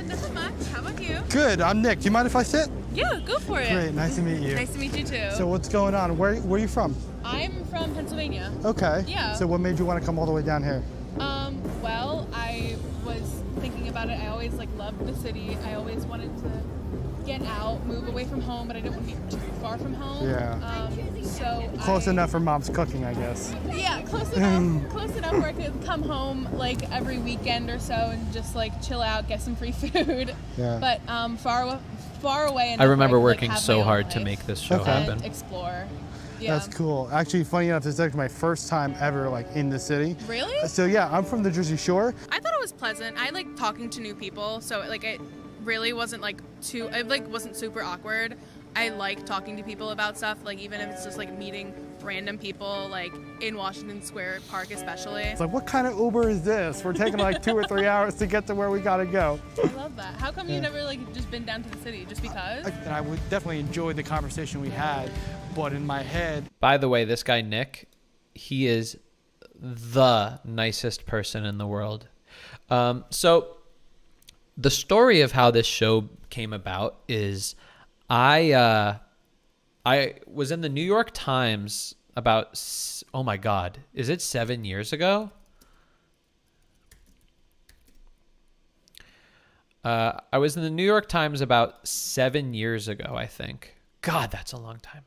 Nothing much. How about you? Good. I'm Nick. Do you mind if I sit? Yeah, go for it. Great. Nice to meet you. Nice to meet you too. So what's going on? Where are you from? I'm from Pennsylvania. Okay. Yeah. So what made you want to come all the way down here? Well, I was thinking about it. I always loved the city. I always wanted to get out, move away from home, but I didn't want to be too far from home. Yeah. Close enough for mom's cooking, I guess. Yeah, close enough. Close enough where I could come home every weekend or so and just chill out, get some free food. Yeah. But far away. I remember enough where I could, working have so my own hard to life make this show Okay. and happen. explore. Yeah. That's cool. Actually, funny enough, this is actually my first time ever in the city. Really? So yeah, I'm from the Jersey Shore. I thought it was pleasant. I like talking to new people, so it really wasn't wasn't super awkward. I like talking to people about stuff, even if it's just meeting random people in Washington Square Park especially. It's what kind of Uber is this? We're taking 2 or 3 hours to get to where we gotta go. I love that. How come you never just been down to the city? Just because? And I would definitely enjoy the conversation we had, but in my head, By the way, this guy, Nick, he is the nicest person in the world. So the story of how this show came about is I was in the New York Times about, oh my God, is it 7 years ago? I was in the New York Times about 7 years ago, I think. God, that's a long time.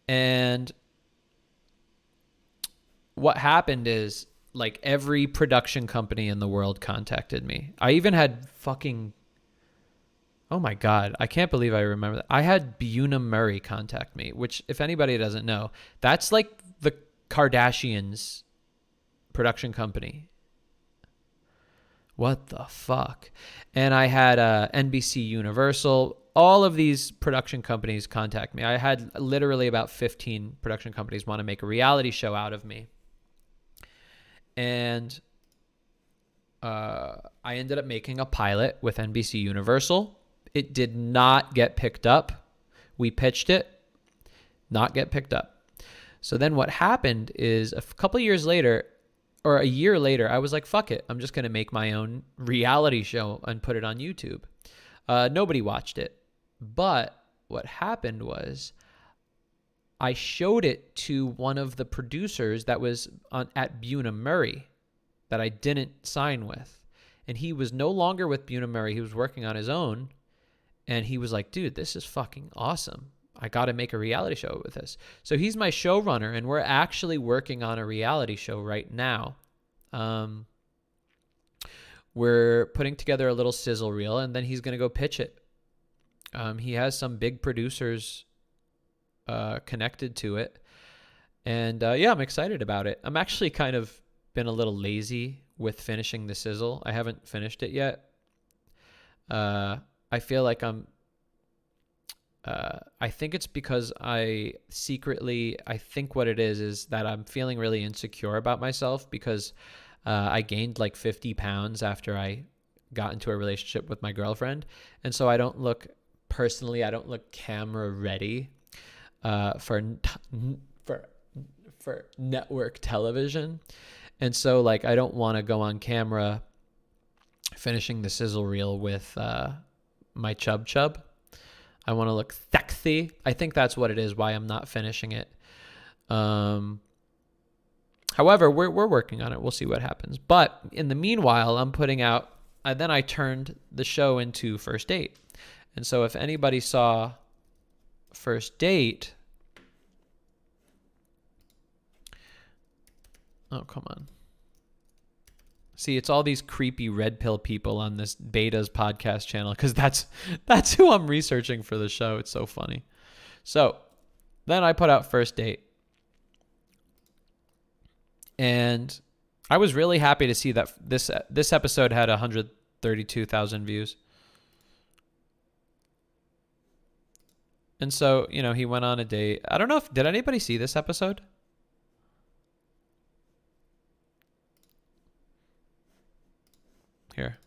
And what happened is every production company in the world contacted me. I even had oh my God, I can't believe I remember that. I had Buna Murray contact me, which if anybody doesn't know, that's the Kardashians production company. What the fuck? And I had NBC Universal, all of these production companies contact me. I had literally about 15 production companies want to make a reality show out of me. And I ended up making a pilot with NBC Universal. It did not get picked up. We pitched it, not get picked up. So then what happened is a couple years later, or a year later, I was like, fuck it. I'm just going to make my own reality show and put it on YouTube. Nobody watched it. But what happened was I showed it to one of the producers that was at Bunim Murray that I didn't sign with. And he was no longer with Bunim Murray. He was working on his own. And he was like, dude, this is fucking awesome. I got to make a reality show with this. So he's my showrunner, and we're actually working on a reality show right now. We're putting together a little sizzle reel, and then he's going to go pitch it. He has some big producers connected to it. And yeah, I'm excited about it. I'm actually kind of been a little lazy with finishing the sizzle. I haven't finished it yet. I feel like I think it's because I think what it is that I'm feeling really insecure about myself because I gained like 50 pounds after I got into a relationship with my girlfriend. And so I don't look camera ready for network television. And so like I don't want to go on camera finishing the sizzle reel with my chub. I want to look sexy. I think that's what it is, why I'm not finishing it. However, we're working on it. We'll see what happens. But in the meanwhile, I'm putting out, then I turned the show into First Date. And so if anybody saw First Date, oh, come on. See, it's all these creepy red pill people on this Beta's podcast channel because that's who I'm researching for the show. It's so funny. So then I put out First Date. And I was really happy to see that this episode had 132,000 views. And so, you know, he went on a date. I don't know did anybody see this episode? Here.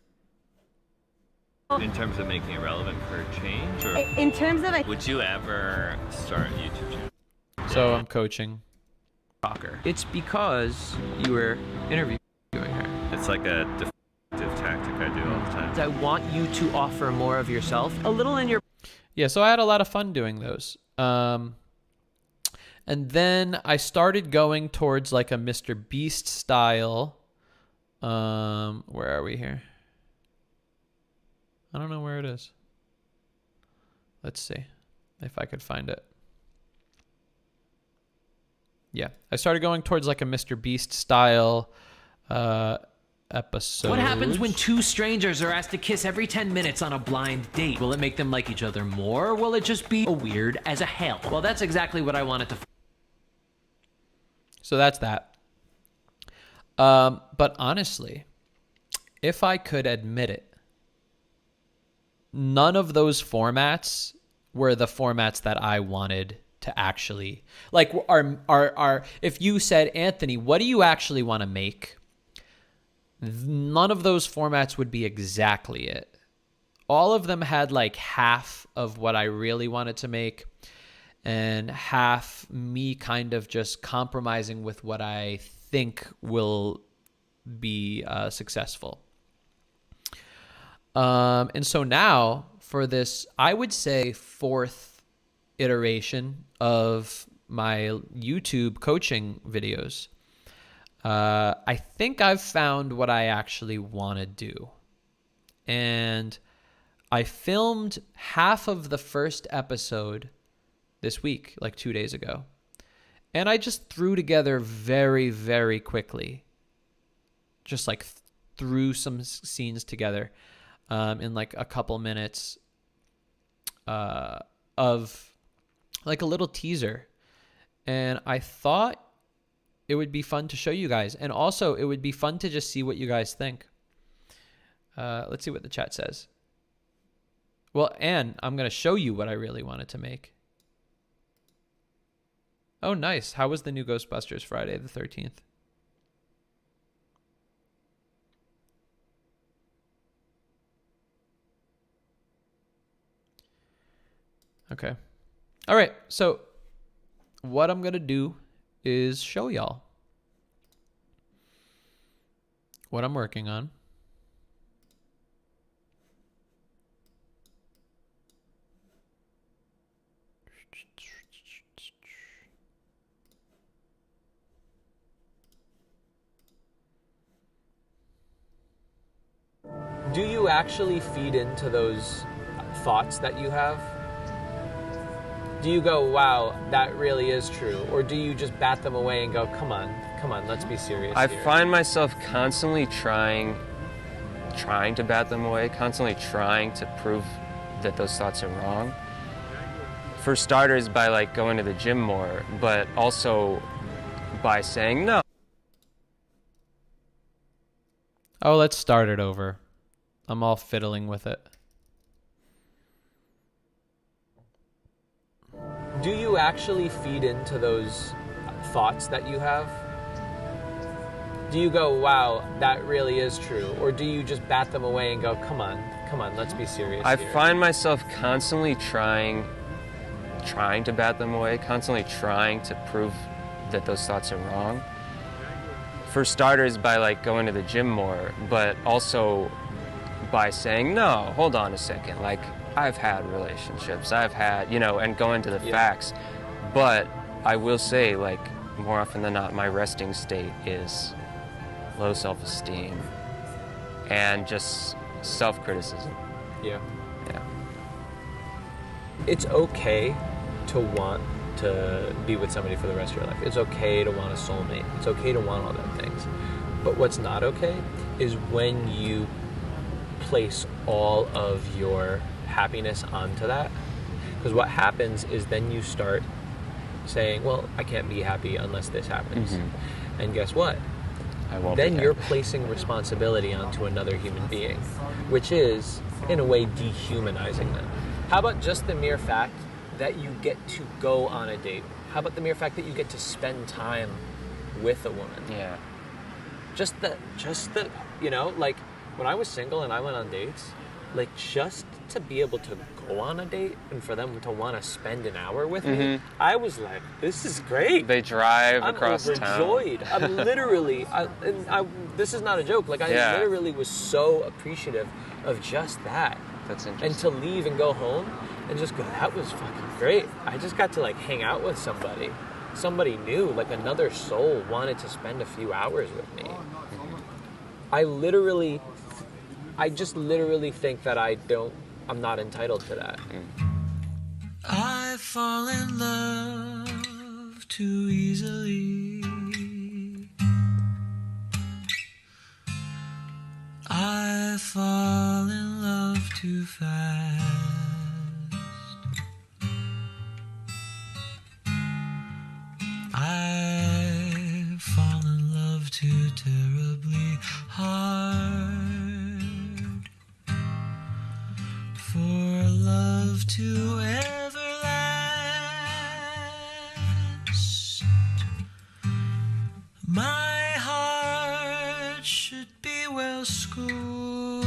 In terms of making it relevant for change, or in terms of would you ever start a YouTube channel? So I'm coaching. It's because you were interviewing her. It's like a defensive tactic I do all the time. I want you to offer more of yourself, a little in your... Yeah, so I had a lot of fun doing those. And then I started going towards like a Mr. Beast style. Where are we here? I don't know where it is. Let's see if I could find it. Yeah, I started going towards like a Mr. Beast style episode. What happens when two strangers are asked to kiss every 10 minutes on a blind date? Will it make them like each other more, or will it just be weird as a hell? Well, that's exactly what I wanted to... So that's that. But honestly, if I could admit it, none of those formats were the formats that I wanted to actually, like, are if you said, Anthony, what do you actually want to make? None of those formats would be exactly it. All of them had like half of what I really wanted to make and half me kind of just compromising with what I think will be successful. And so now for this, I would say fourth iteration of my YouTube coaching videos, I think I've found what I actually want to do. And I filmed half of the first episode this week, like 2 days ago. And I just threw together very, very quickly. Just like threw some scenes together in like a couple minutes of like a little teaser. And I thought it would be fun to show you guys. And also, it would be fun to just see what you guys think. Let's see what the chat says. Well, and I'm going to show you what I really wanted to make. Oh, nice. How was the new Ghostbusters Friday the 13th? Okay. All right. So what I'm going to do is show y'all what I'm working on. Do you actually feed into those thoughts that you have? Do you go, wow, that really is true? Or do you just bat them away and go, come on, let's be serious I here? find myself constantly trying to bat them away, constantly trying to prove that those thoughts are wrong. For starters, by like going to the gym more, but also by saying no. Oh, let's start it over. I'm all fiddling with it. Do you actually feed into those thoughts that you have? Do you go, wow, that really is true? Or do you just bat them away and go, come on, let's be serious I here? find myself constantly trying to bat them away, constantly trying to prove that those thoughts are wrong. For starters, by like going to the gym more, but also by saying, no, hold on a second, like I've had relationships, I've had, and going to the facts. But I will say, like, more often than not, my resting state is low self-esteem and just self-criticism. Yeah. Yeah. It's okay to want to be with somebody for the rest of your life. It's okay to want a soulmate. It's okay to want all those things. But what's not okay is when you place all of your happiness onto that. Because what happens is then you start saying, well, I can't be happy unless this happens. Mm-hmm. And guess what? I won't then be you're happy. placing responsibility onto another human being, which is, in a way, dehumanizing them. How about just the mere fact that you get to go on a date? How about the mere fact that you get to spend time with a woman? Yeah. Just the, like, when I was single and I went on dates, like, just to be able to go on a date and for them to want to spend an hour with me, I was like, this is great. They drive across I'm town. overjoyed. I'm literally, this is not a joke. Like, I literally was so appreciative of just that. That's And interesting. to leave and go home and just go, that was fucking great. I just got to, like, hang out with somebody. Somebody new, like another soul wanted to spend a few hours with me. I just literally think that I'm not entitled to that. I fall in love too easily. I fall in love too fast. I fall in love too terribly hard for love to ever last. My heart should be well schooled,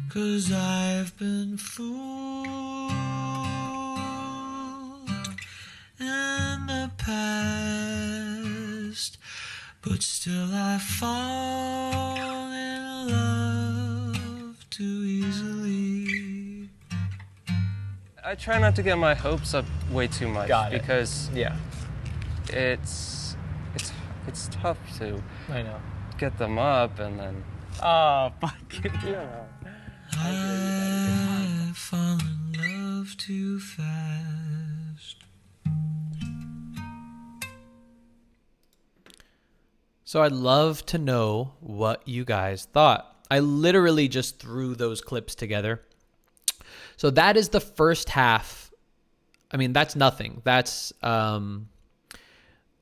'cause I've been fooled in the past, but still I fall in love too easily. I try not to get my hopes up way too much. Got it. Because Yeah. it's tough to get them up and then I fall in love too fast. So I'd love to know what you guys thought. I literally just threw those clips together. So that is the first half. I mean, that's nothing. That's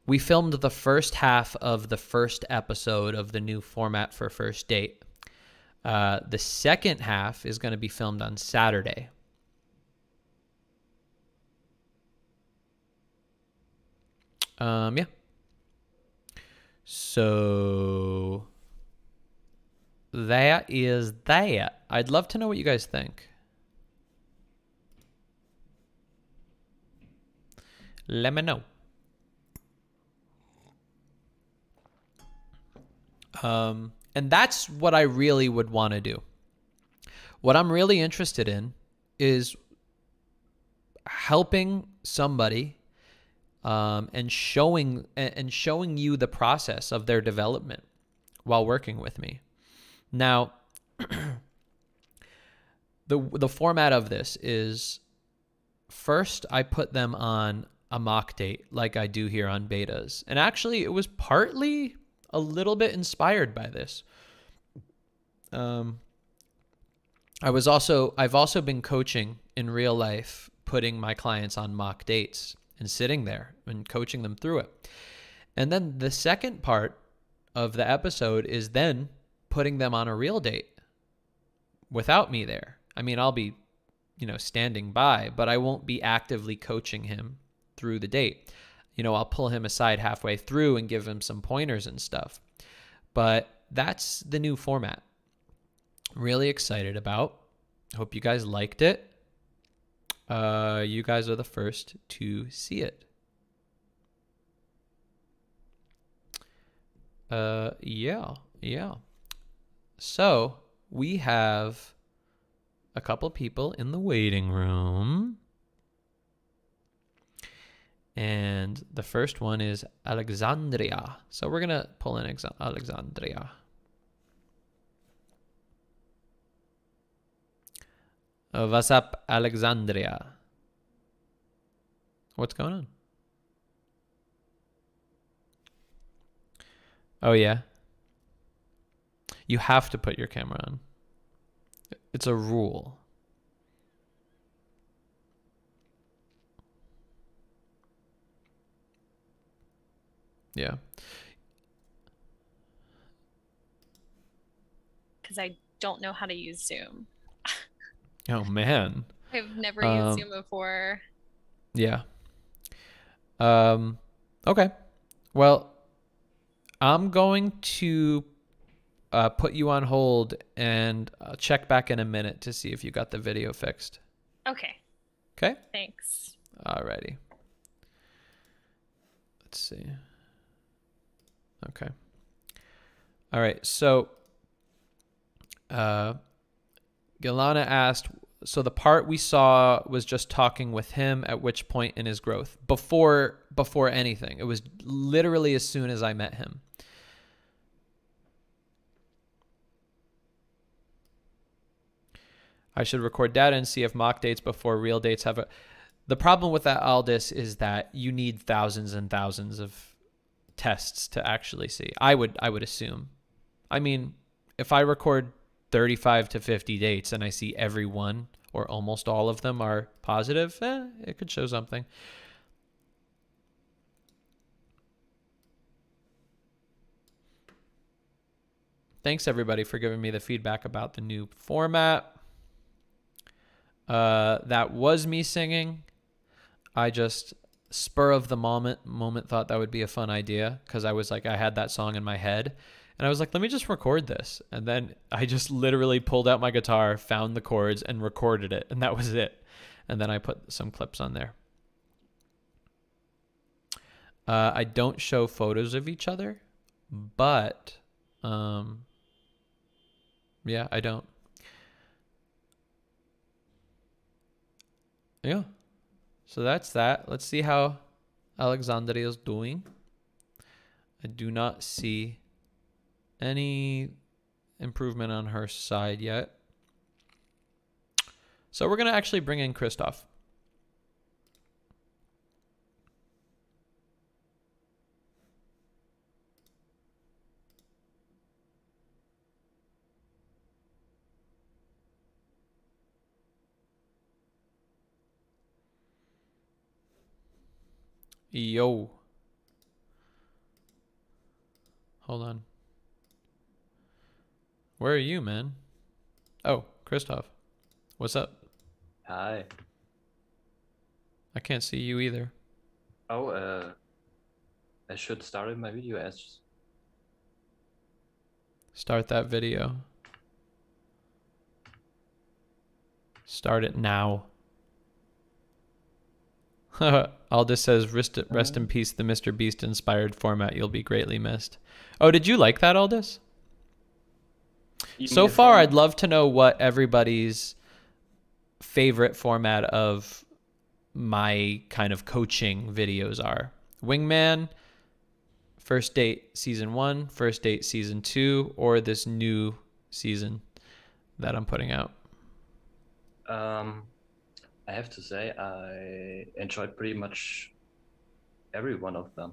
we filmed the first half of the first episode of the new format for First Date. The second half is going to be filmed on Saturday. Yeah. So that is that. I'd love to know what you guys think. Let me know. And that's what I really would want to do. What I'm really interested in is helping somebody and showing you the process of their development while working with me. Now, the format of this is, first I put them on a mock date like I do here on betas. And actually it was partly a little bit inspired by this. I've also been coaching in real life, putting my clients on mock dates and sitting there and coaching them through it. And then the second part of the episode is then putting them on a real date without me there. I mean, I'll be, standing by, but I won't be actively coaching him through the date. I'll pull him aside halfway through and give him some pointers and stuff. But that's the new format. Really excited about. Hope you guys liked it. You guys are the first to see it. Yeah. So we have a couple people in the waiting room. And the first one is Alexandria. So we're going to pull in Alexandria. What's up, Alexandria? What's going on? Oh, yeah. You have to put your camera on. It's a rule. Yeah. Because I don't know how to use Zoom. Oh, man. I've never used Zoom before. Yeah. Okay. Well, I'm going to put you on hold and check back in a minute to see if you got the video fixed. Okay. Okay? Thanks. Alrighty. Let's see. Okay. All right. So, Galana asked, so the part we saw was just talking with him at which point in his growth? Before anything. It was literally as soon as I met him. I should record data and see if mock dates before real dates have a... The problem with that, Aldis, is that you need thousands and thousands of tests to actually see. I would assume. I mean, if I record 35 to 50 dates and I see every one or almost all of them are positive, it could show something. Thanks everybody for giving me the feedback about the new format. That was me singing. I just spur of the moment thought that would be a fun idea because I was like, I had that song in my head and I was like, let me just record this. And then I just literally pulled out my guitar, found the chords and recorded it. And that was it. And then I put some clips on there. I don't show photos of each other, but yeah, I don't. Yeah. So that's that. Let's see how Alexandria is doing. I do not see any improvement on her side yet. So we're going to actually bring in Christoph. Yo. Hold on. Where are you, man? Oh, Christoph. What's up? Hi. I can't see you either. Oh, I should start my video as... Start that video. Start it now. Aldous says, rest in peace, the Mr. Beast inspired format. You'll be greatly missed. Oh, did you like that, Aldous? So far, I'd love to know what everybody's favorite format of my kind of coaching videos are. Wingman, First Date Season 1, First Date Season 2, or this new season that I'm putting out. I have to say I enjoyed pretty much every one of them.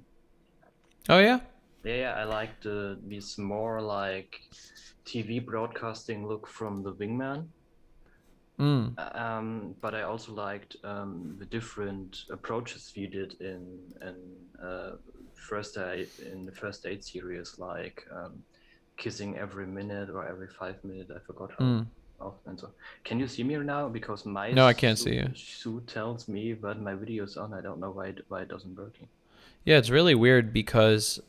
Oh yeah? Yeah, I liked this more like TV broadcasting look from the Wingman. But I also liked the different approaches you did in the first date series, like kissing every minute or every 5 minutes. I forgot how often. So, can you see me now? Because my no, I can't see you. Suit tells me that my video is on. I don't know why it doesn't working. Yeah, it's really weird because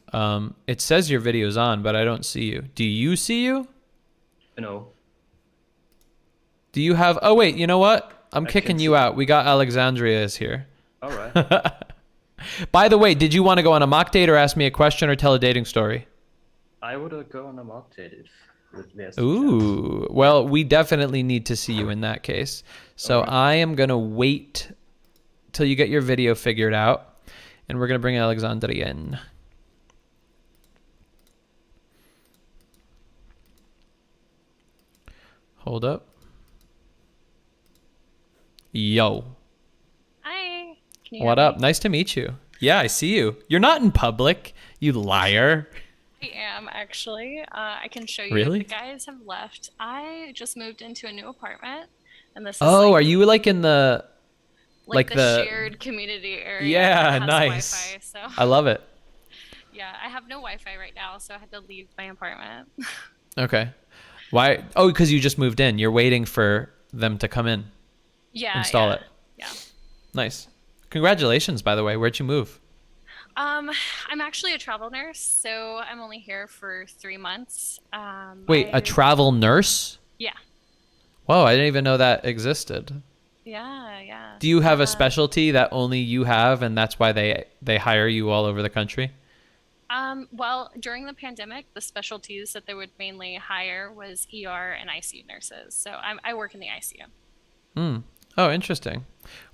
it says your video's on, but I don't see you. Do you see you? No. Do you have... Oh, wait, you know what? I'm kicking you out. We got Alexandria is here. All right. By the way, did you want to go on a mock date or ask me a question or tell a dating story? I would go on a mock date if there's Ooh. Well, we definitely need to see you in that case. So I am going to wait till you get your video figured out, and we're going to bring Alexandria in. Hold up. Yo. Hi. Can you What hear up? me? Nice to meet you. Yeah, I see you. You're not in public, you liar. I am actually. I can show you. Really? The guys have left. I just moved into a new apartment, and this is Oh, like, are you like in the like the shared community area? Yeah, that has nice. Wi-Fi, so. I love it. Yeah, I have no Wi-Fi right now, so I had to leave my apartment. Okay. Why? Oh, because you just moved in. You're waiting for them to come in. Yeah. Install yeah, it. Yeah. Nice. Congratulations, by the way. Where'd you move? I'm actually a travel nurse, so I'm only here for 3 months. Wait, a travel nurse? Yeah. Whoa, I didn't even know that existed. Yeah. Do you have a specialty that only you have, and that's why they hire you all over the country? Well, during the pandemic, the specialties that they would mainly hire was ER and ICU nurses. So I work in the ICU. Oh, interesting.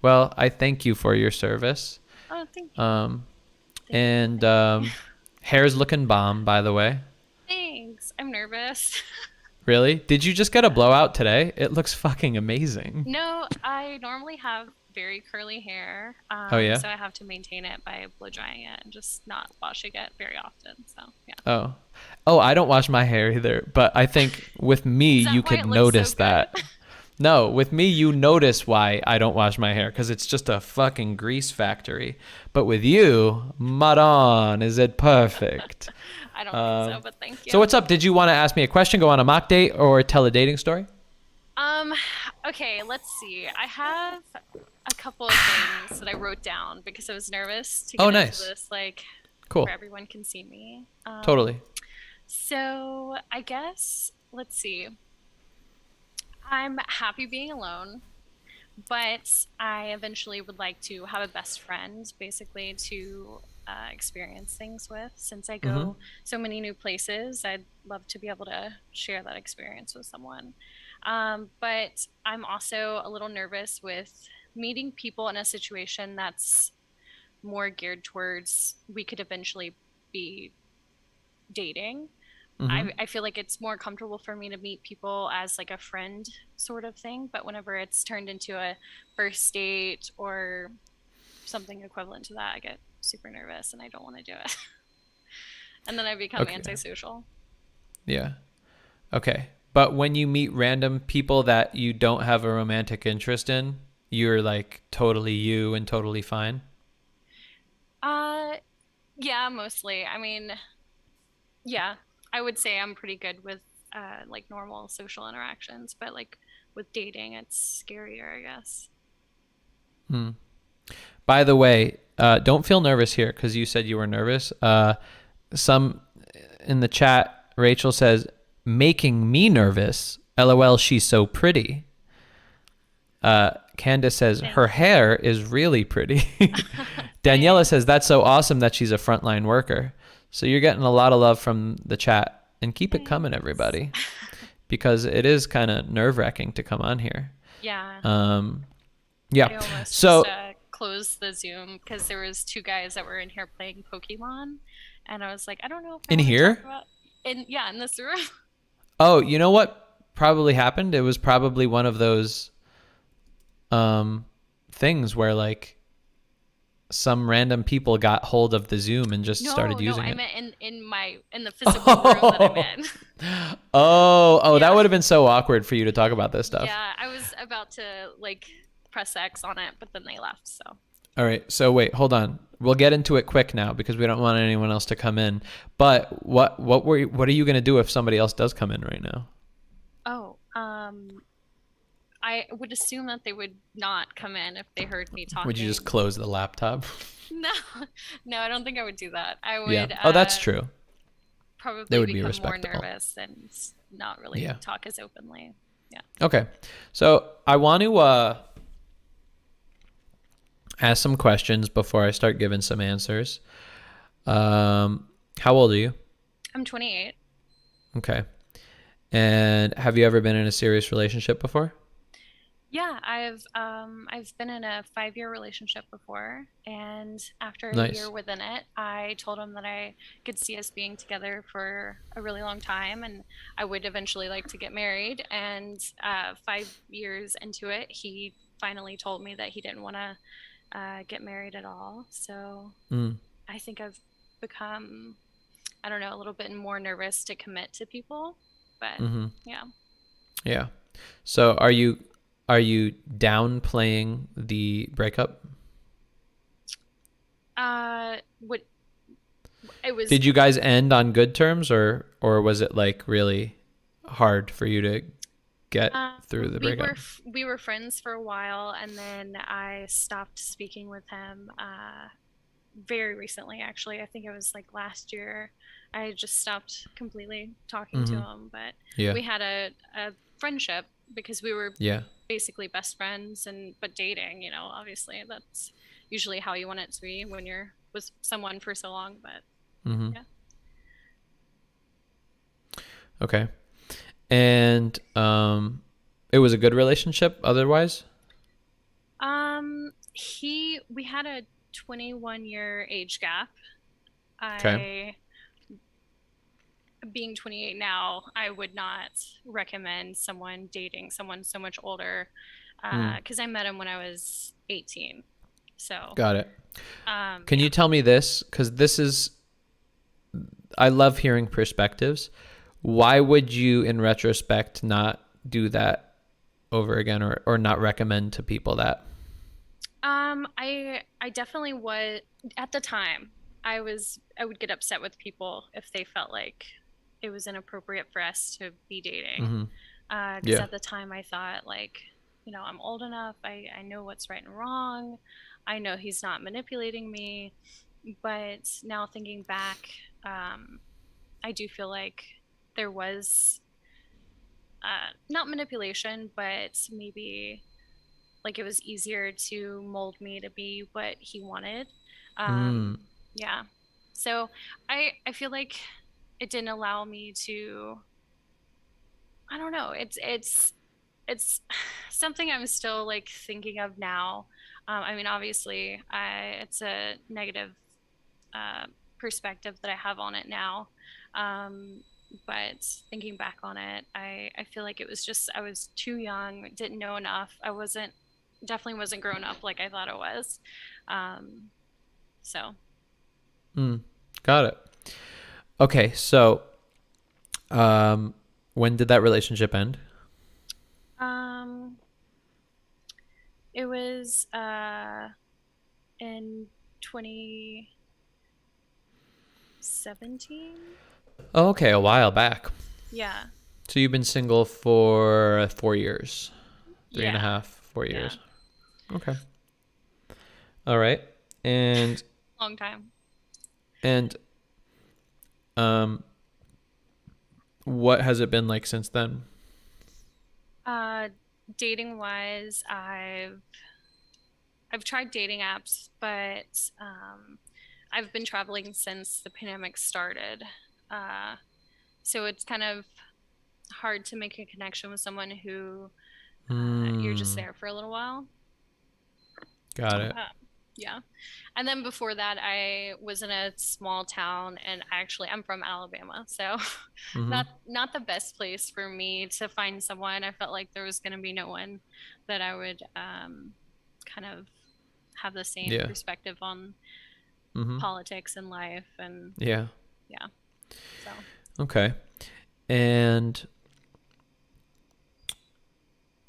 Well, I thank you for your service. Oh, thank you. Hair's looking bomb, by the way. Thanks. I'm nervous. Really? Did you just get a blowout today? It looks fucking amazing. No, I normally have very curly hair. Oh, yeah? So I have to maintain it by blow drying it and just not washing it very often. So, yeah. Oh, I don't wash my hair either, but I think with me, you could notice that. No, with me, you notice why I don't wash my hair, because it's just a fucking grease factory. But with you, madon, is it perfect? I don't think so, but thank you. So what's up? Did you want to ask me a question, go on a mock date, or tell a dating story? Okay, let's see. I have a couple of things that I wrote down because I was nervous to get into this, like, cool. where everyone can see me. Totally. So I guess, let's see. I'm happy being alone, but I eventually would like to have a best friend, basically, to experience things with. Since I go so many new places, I'd love to be able to share that experience with someone. But I'm also a little nervous with meeting people in a situation that's more geared towards we could eventually be dating. I feel like it's more comfortable for me to meet people as like a friend sort of thing, but whenever it's turned into a first date or something equivalent to that, I get super nervous and I don't want to do it. And then I become antisocial. Yeah. Okay. But when you meet random people that you don't have a romantic interest in, you're like totally you and totally fine? Yeah, mostly. I mean, Yeah, I would say I'm pretty good with like normal social interactions, but like with dating, it's scarier, I guess. Hmm. By the way, don't feel nervous here because you said you were nervous. Some in the chat, Rachel says, making me nervous. LOL, she's so pretty. Candace says, her hair is really pretty. Daniela says, that's so awesome that she's a frontline worker. So you're getting a lot of love from the chat. And keep it coming, everybody. Because it is kind of nerve-wracking to come on here. Yeah. Yeah. I almost So just closed the Zoom because there was two guys that were in here playing Pokemon, and I was like, I don't know if I in want to here? talk about in this room. Oh, you know what probably happened? It was probably one of those things where like some random people got hold of the Zoom and just started using I it. meant in the physical room that I'm in. That would have been so awkward for you to talk about this stuff. Yeah, I was about to like press X on it, but then they left. So. All right. So wait, hold on. We'll get into it quick now because we don't want anyone else to come in. But what are you going to do if somebody else does come in right now? Oh, I would assume that they would not come in if they heard me talking. Would you just close the laptop? No, I don't think I would do that. I would. Yeah. Oh, that's true. Probably they would become be respectable. more nervous and not really talk as openly. Yeah. Okay. So I want to ask some questions before I start giving some answers. How old are you? I'm 28. Okay. And have you ever been in a serious relationship before? Yeah, I've been in a 5-year relationship before, and after a Nice. year within it, I told him that I could see us being together for a really long time, and I would eventually like to get married. And 5 years into it, he finally told me that he didn't want to get married at all. So I think I've become, I don't know, a little bit more nervous to commit to people, but yeah. Yeah. So are you downplaying the breakup? What it was. Did you guys end on good terms, or was it like really hard for you to get through the breakup? We were friends for a while, and then I stopped speaking with him very recently. Actually, I think it was like last year. I just stopped completely talking to him, but we had a friendship because we were basically best friends but dating, obviously that's usually how you want it to be when you're with someone for so long, but yeah. Okay. And it was a good relationship otherwise? We had a 21-year age gap. Okay. Being 28 now, I would not recommend someone dating someone so much older because I met him when I was 18. So got it. Can you tell me this? Because I love hearing perspectives. Why would you, in retrospect, not do that over again or not recommend to people that? I definitely would. At the time, I would get upset with people if they felt like it was inappropriate for us to be dating. Because at the time I thought like, I'm old enough. I know what's right and wrong. I know he's not manipulating me. But now thinking back, I do feel like there was not manipulation, but maybe like it was easier to mold me to be what he wanted. Yeah. So I feel like it didn't allow me to, I don't know. It's something I'm still like thinking of now. I mean, obviously it's a negative perspective that I have on it now. But thinking back on it, I feel like it was just, I was too young, didn't know enough. Definitely wasn't grown up like I thought it was. So. Got it. Okay. So, when did that relationship end? It was, in 2017. Oh, okay, a while back. Yeah. So you've been single for 4 years, three and a Yeah. half, 4 years. Okay. All right. And Long time. what has it been like since then? Dating wise, I've tried dating apps, but I've been traveling since the pandemic started. So it's kind of hard to make a connection with someone who you're just there for a little while. Got it. Yeah. And then before that, I was in a small town, and I'm from Alabama, so not the best place for me to find someone. I felt like there was going to be no one that I would kind of have the same perspective on politics and life, and yeah. So Okay. And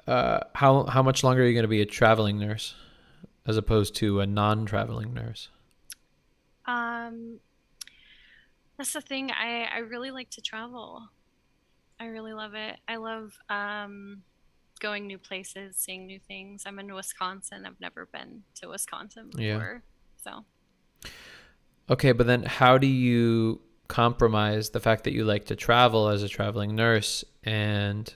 how much longer are you going to be a traveling nurse as opposed to a non-traveling nurse? That's the thing. I really like to travel. I really love it. I love going new places, seeing new things. I'm in Wisconsin. I've never been to Wisconsin before. So. Okay, but then how do you compromise the fact that you like to travel as a traveling nurse and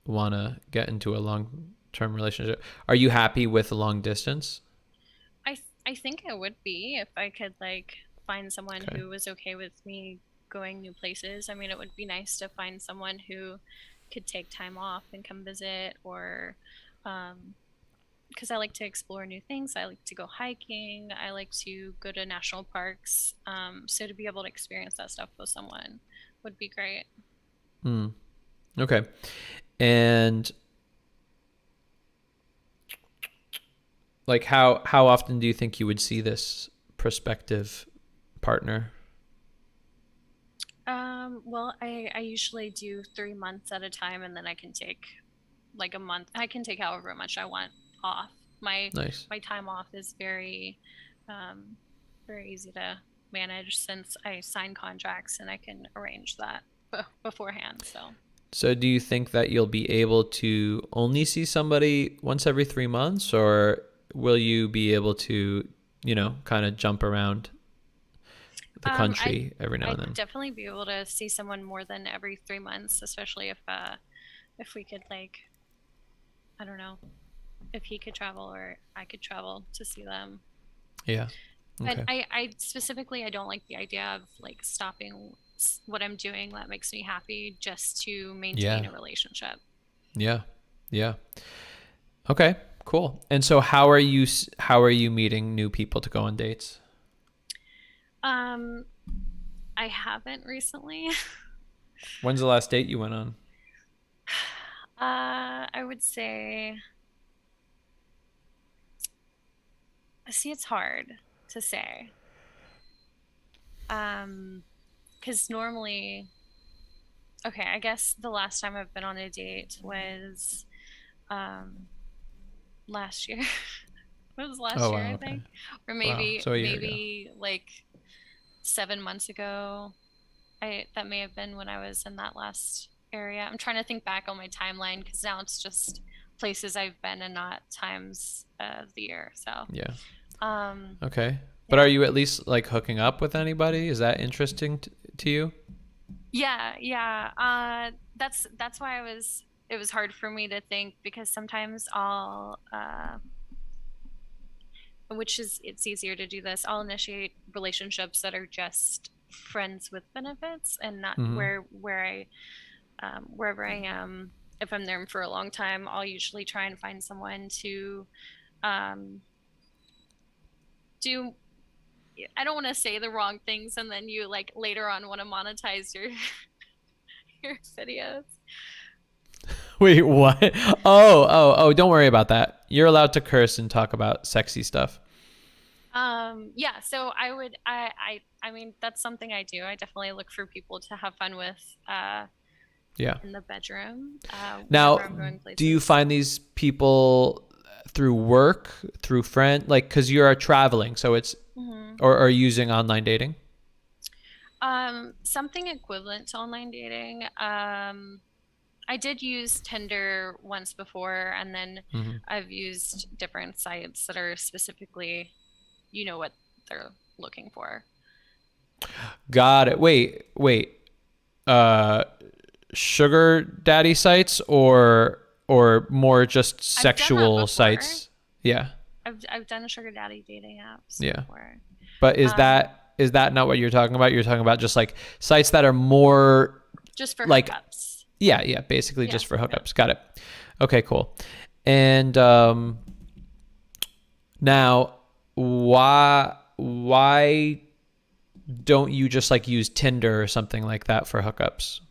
want to get into a long-term relationship? Are you happy with a long distance? I think I would be if I could find someone who was okay with me going new places. I mean, it would be nice to find someone who could take time off and come visit, or because I like to explore new things. I like to go hiking. I like to go to national parks. So to be able to experience that stuff with someone would be great. Okay. And how often do you think you would see this prospective partner? Well, I usually do 3 months at a time, and then I can take a month. I can take however much I want off. My time off is very easy to manage since I sign contracts and I can arrange that beforehand. So do you think that you'll be able to only see somebody once every 3 months, or will you be able to, kind of jump around the country every now and then? I'd definitely be able to see someone more than every 3 months, especially if we could I don't know, if he could travel or I could travel to see them. Yeah. Okay. But I specifically, I don't like the idea of stopping what I'm doing that makes me happy just to maintain a relationship. Yeah. Okay, cool. And so how are you meeting new people to go on dates? I haven't recently. When's the last date you went on? I would say, see, it's hard to say. Because normally, okay, I guess the last time I've been on a date was last year. It was last year, I think. Or maybe So maybe 7 months ago. That may have been when I was in that last area. I'm trying to think back on my timeline because now it's just places I've been and not times of the year. So okay. But are you at least hooking up with anybody? Is that interesting to you? Yeah. That's why it was hard for me to think, because sometimes I'll it's easier to do this. I'll initiate relationships that are just friends with benefits and not wherever I am. If I'm there for a long time, I'll usually try and find someone to do. I don't want to say the wrong things and then you later on want to monetize your videos. Wait, what? Oh, don't worry about that. You're allowed to curse and talk about sexy stuff. Yeah, so I mean, that's something I do. I definitely look for people to have fun with in the bedroom. Now, do you find these people through work, through friend, because you are traveling, so it's or using online dating? Something equivalent to online dating. I did use Tinder once before, and then I've used different sites that are specifically, you know, what they're looking for. Got it. Wait. Sugar daddy sites or more just sexual sites? Yeah. I've done sugar daddy dating apps before. But is that not what you're talking about? You're talking about just like sites that are more just for like hookups. Yeah, basically just for hookups. Got it. Okay, cool. And now why don't you just like use Tinder or something like that for hookups?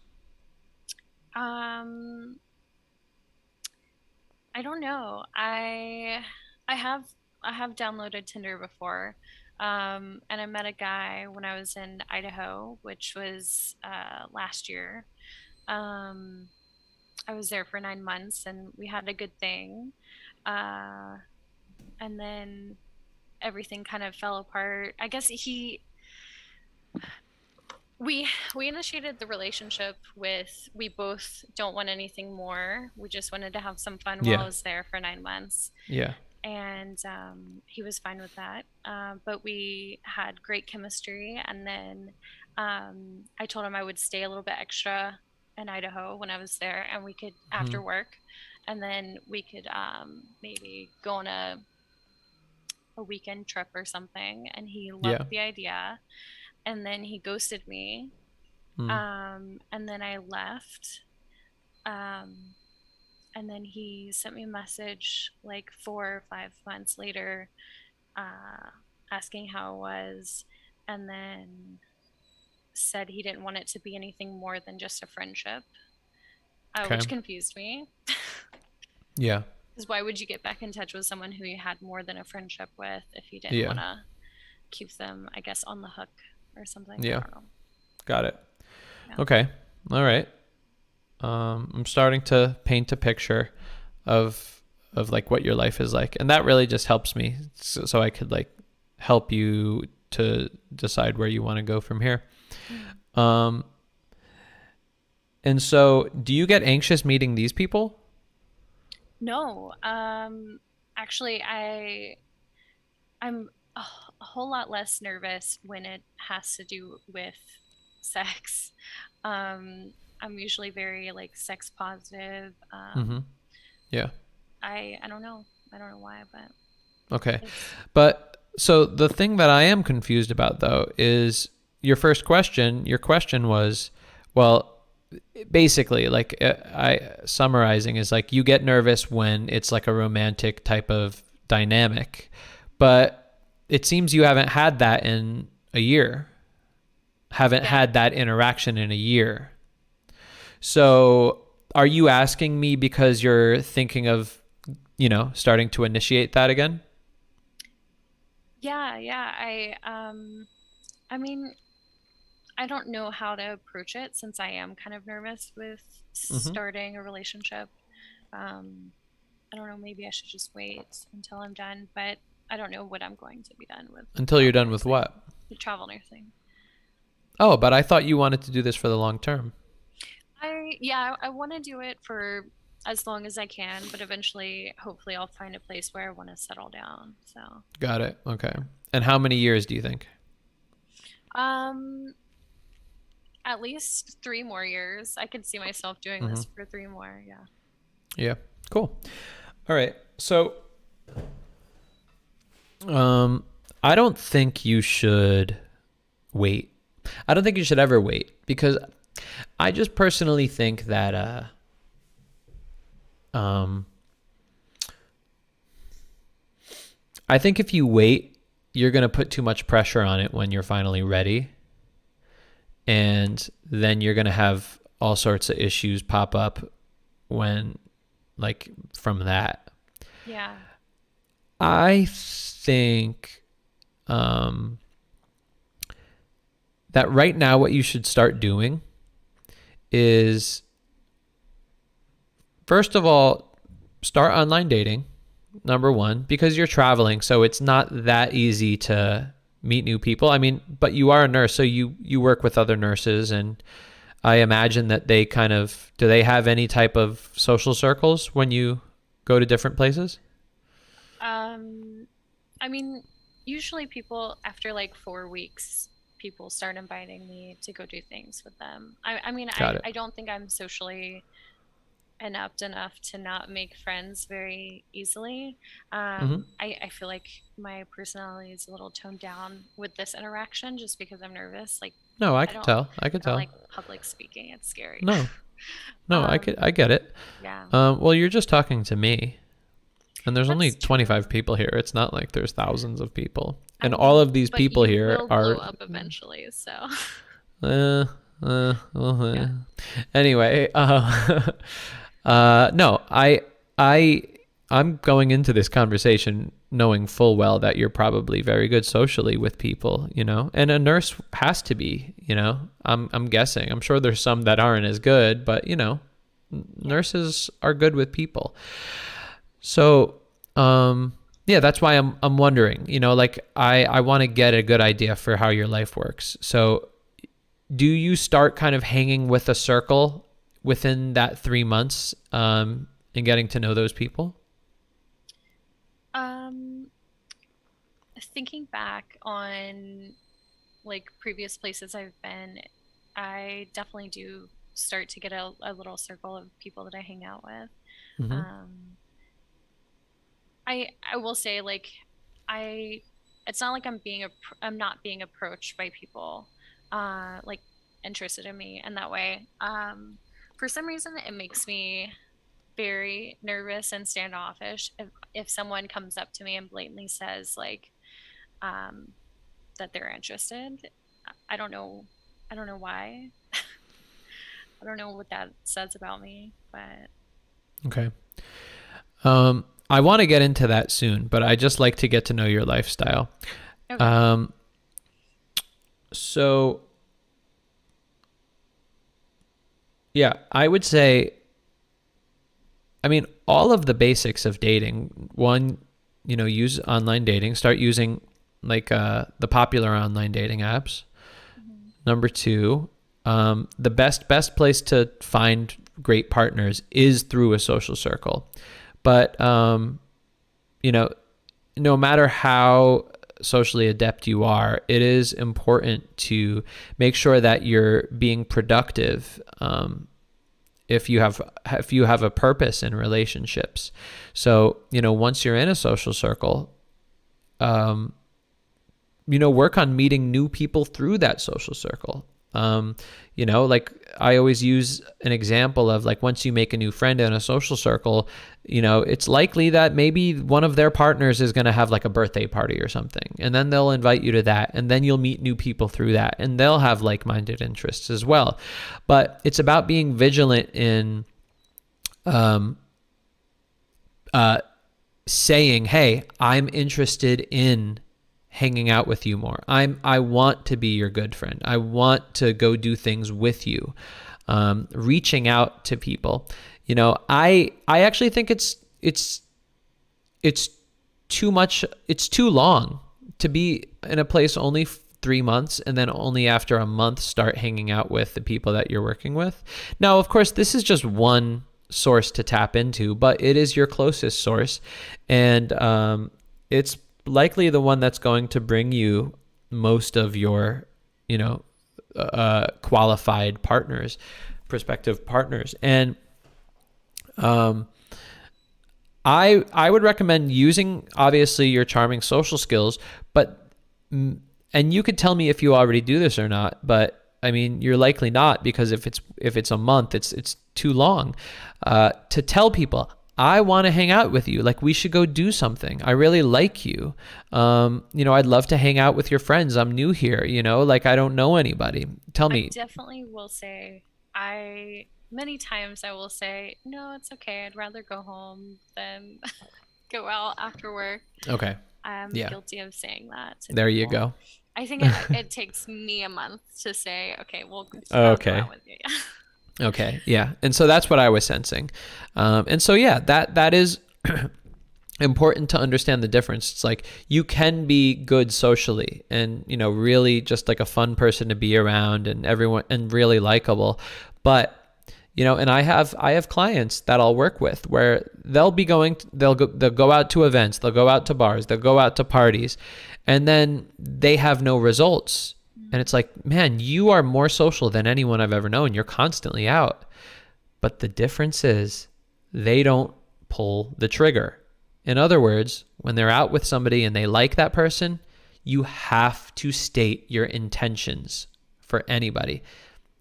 I don't know. I have downloaded Tinder before. And I met a guy when I was in Idaho, which was last year. I was there for 9 months and we had a good thing. And then everything kind of fell apart. I guess we initiated the relationship with, we both don't want anything more. We just wanted to have some fun while I was there for 9 months. Yeah. And he was fine with that. But we had great chemistry. And then I told him I would stay a little bit extra in Idaho when I was there, and we could after work, and then we could maybe go on a weekend trip or something. And he loved the idea, and then he ghosted me, and then I left, and then he sent me a message like 4 or 5 months later, asking how it was, and then said he didn't want it to be anything more than just a friendship, which confused me. Yeah. Because why would you get back in touch with someone who you had more than a friendship with if you didn't want to keep them, I guess, on the hook or something? Yeah. I don't know. Got it. Yeah. Okay. All right. I'm starting to paint a picture of like what your life is like, and that really just helps me so I could like help you to decide where you want to go from here. And so do you get anxious meeting these people? No. Actually, I'm a whole lot less nervous when it has to do with sex. I'm usually very like sex positive. Yeah. I don't know why, but okay. But so the thing that I am confused about though is your question was, well, basically like summarizing is like you get nervous when it's like a romantic type of dynamic, but it seems you haven't had that in a year, had that interaction in a year. So are you asking me because you're thinking of, starting to initiate that again? Yeah. I mean, I don't know how to approach it since I am kind of nervous with starting a relationship. I don't know, maybe I should just wait until I'm done, but I don't know what I'm going to be done with. Until you're done with what? The travel nursing. Oh, but I thought you wanted to do this for the long term. I want to do it for as long as I can, but eventually, hopefully I'll find a place where I want to settle down. So. Got it. Okay. And how many years do you think? At least 3 more years. I could see myself doing this for 3 more. Yeah. Yeah. Cool. All right. So, I don't think you should wait. I don't think you should ever wait, because I just personally think that, I think if you wait, you're going to put too much pressure on it when you're finally ready. And then you're going to have all sorts of issues pop up from that. Yeah. I think that right now what you should start doing is, first of all, start online dating, number one, because you're traveling, so it's not that easy to meet new people. I mean, but you are a nurse, so you work with other nurses, and I imagine that they do they have any type of social circles when you go to different places? I mean, usually people after like 4 weeks, people start inviting me to go do things with them. I mean, I don't think I'm socially inept enough to not make friends very easily. I feel like my personality is a little toned down with this interaction just because I'm nervous. Like, No, I could tell. I could don't tell. like public speaking. It's scary. No, I get it. Yeah. Well, you're just talking to me, and there's only That's 25 people here. It's not like there's thousands of people, and all of these people here will are blow up eventually. So. Anyway, no, I'm going into this conversation knowing full well that you're probably very good socially with people, you know, and a nurse has to be, you know. I'm guessing. I'm sure there's some that aren't as good, but you know, nurses are good with people. So, yeah, that's why I'm wondering, you know, like I want to get a good idea for how your life works. So, do you start kind of hanging with a circle within that 3 months, and getting to know those people? Thinking back on like previous places I've been, I definitely do start to get a little circle of people that I hang out with. Mm-hmm. I will say, like, it's not like I'm not being approached by people like interested in me in that way. For some reason it makes me very nervous and standoffish if someone comes up to me and blatantly says like that they're interested. I don't know why. I don't know what that says about me, but okay. I want to get into that soon, but I just like to get to know your lifestyle. Okay. So yeah, I would say, I mean, all of the basics of dating. One, you know, use online dating. Start using like the popular online dating apps. Mm-hmm. Number two, the best place to find great partners is through a social circle. But, you know, no matter how socially adept you are, it is important to make sure that you're being productive, if you have a purpose in relationships. So, you know, once you're in a social circle, you know, work on meeting new people through that social circle. You know, like I always use an example of like, once you make a new friend in a social circle, you know, it's likely that maybe one of their partners is going to have like a birthday party or something. And then they'll invite you to that. And then you'll meet new people through that. And they'll have like-minded interests as well. But it's about being vigilant in saying, hey, I'm interested in hanging out with you more. I want to be your good friend. I want to go do things with you. Reaching out to people. You know, I actually think it's too much. It's too long to be in a place only 3 months and then only after a month start hanging out with the people that you're working with. Now, of course, this is just one source to tap into, but it is your closest source, and it's likely the one that's going to bring you most of your, you know, qualified partners, prospective partners. And I would recommend using, obviously, your charming social skills, but, and you could tell me if you already do this or not, but I mean, you're likely not, because if it's a month, it's too long, to tell people, I want to hang out with you. Like, we should go do something. I really like you. You know, I'd love to hang out with your friends. I'm new here, you know, like I don't know anybody. Tell me. I definitely will say, many times I will say, no, it's okay. I'd rather go home than go out after work. Okay. I'm guilty of saying that to there people. You go. I think it takes me a month to say, okay, we'll go out with you. Okay. Yeah. And so that's what I was sensing. And so, yeah, that is important to understand the difference. It's like you can be good socially and, you know, really just like a fun person to be around and everyone and really likable. But, you know, and I have clients that I'll work with where they'll go out to events, they'll go out to bars, they'll go out to parties, and then they have no results. And it's like, man, you are more social than anyone I've ever known. You're constantly out. But the difference is they don't pull the trigger. In other words, when they're out with somebody and they like that person, you have to state your intentions for anybody.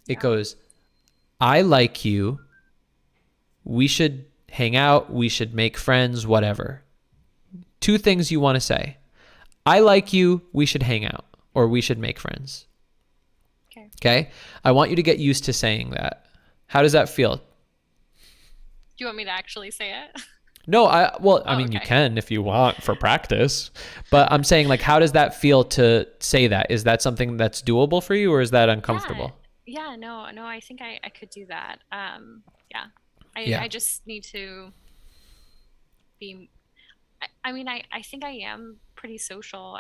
It goes, I like you. We should hang out. We should make friends, whatever. 2 things you want to say. I like you. We should hang out, or we should make friends. Okay? I want you to get used to saying that. How does that feel? Do you want me to actually say it? No, I mean, you can if you want for practice, but I'm saying, like, how does that feel to say that? Is that something that's doable for you, or is that uncomfortable? Yeah, no, I think I could do that. I just need to be, I mean, I think I am pretty social.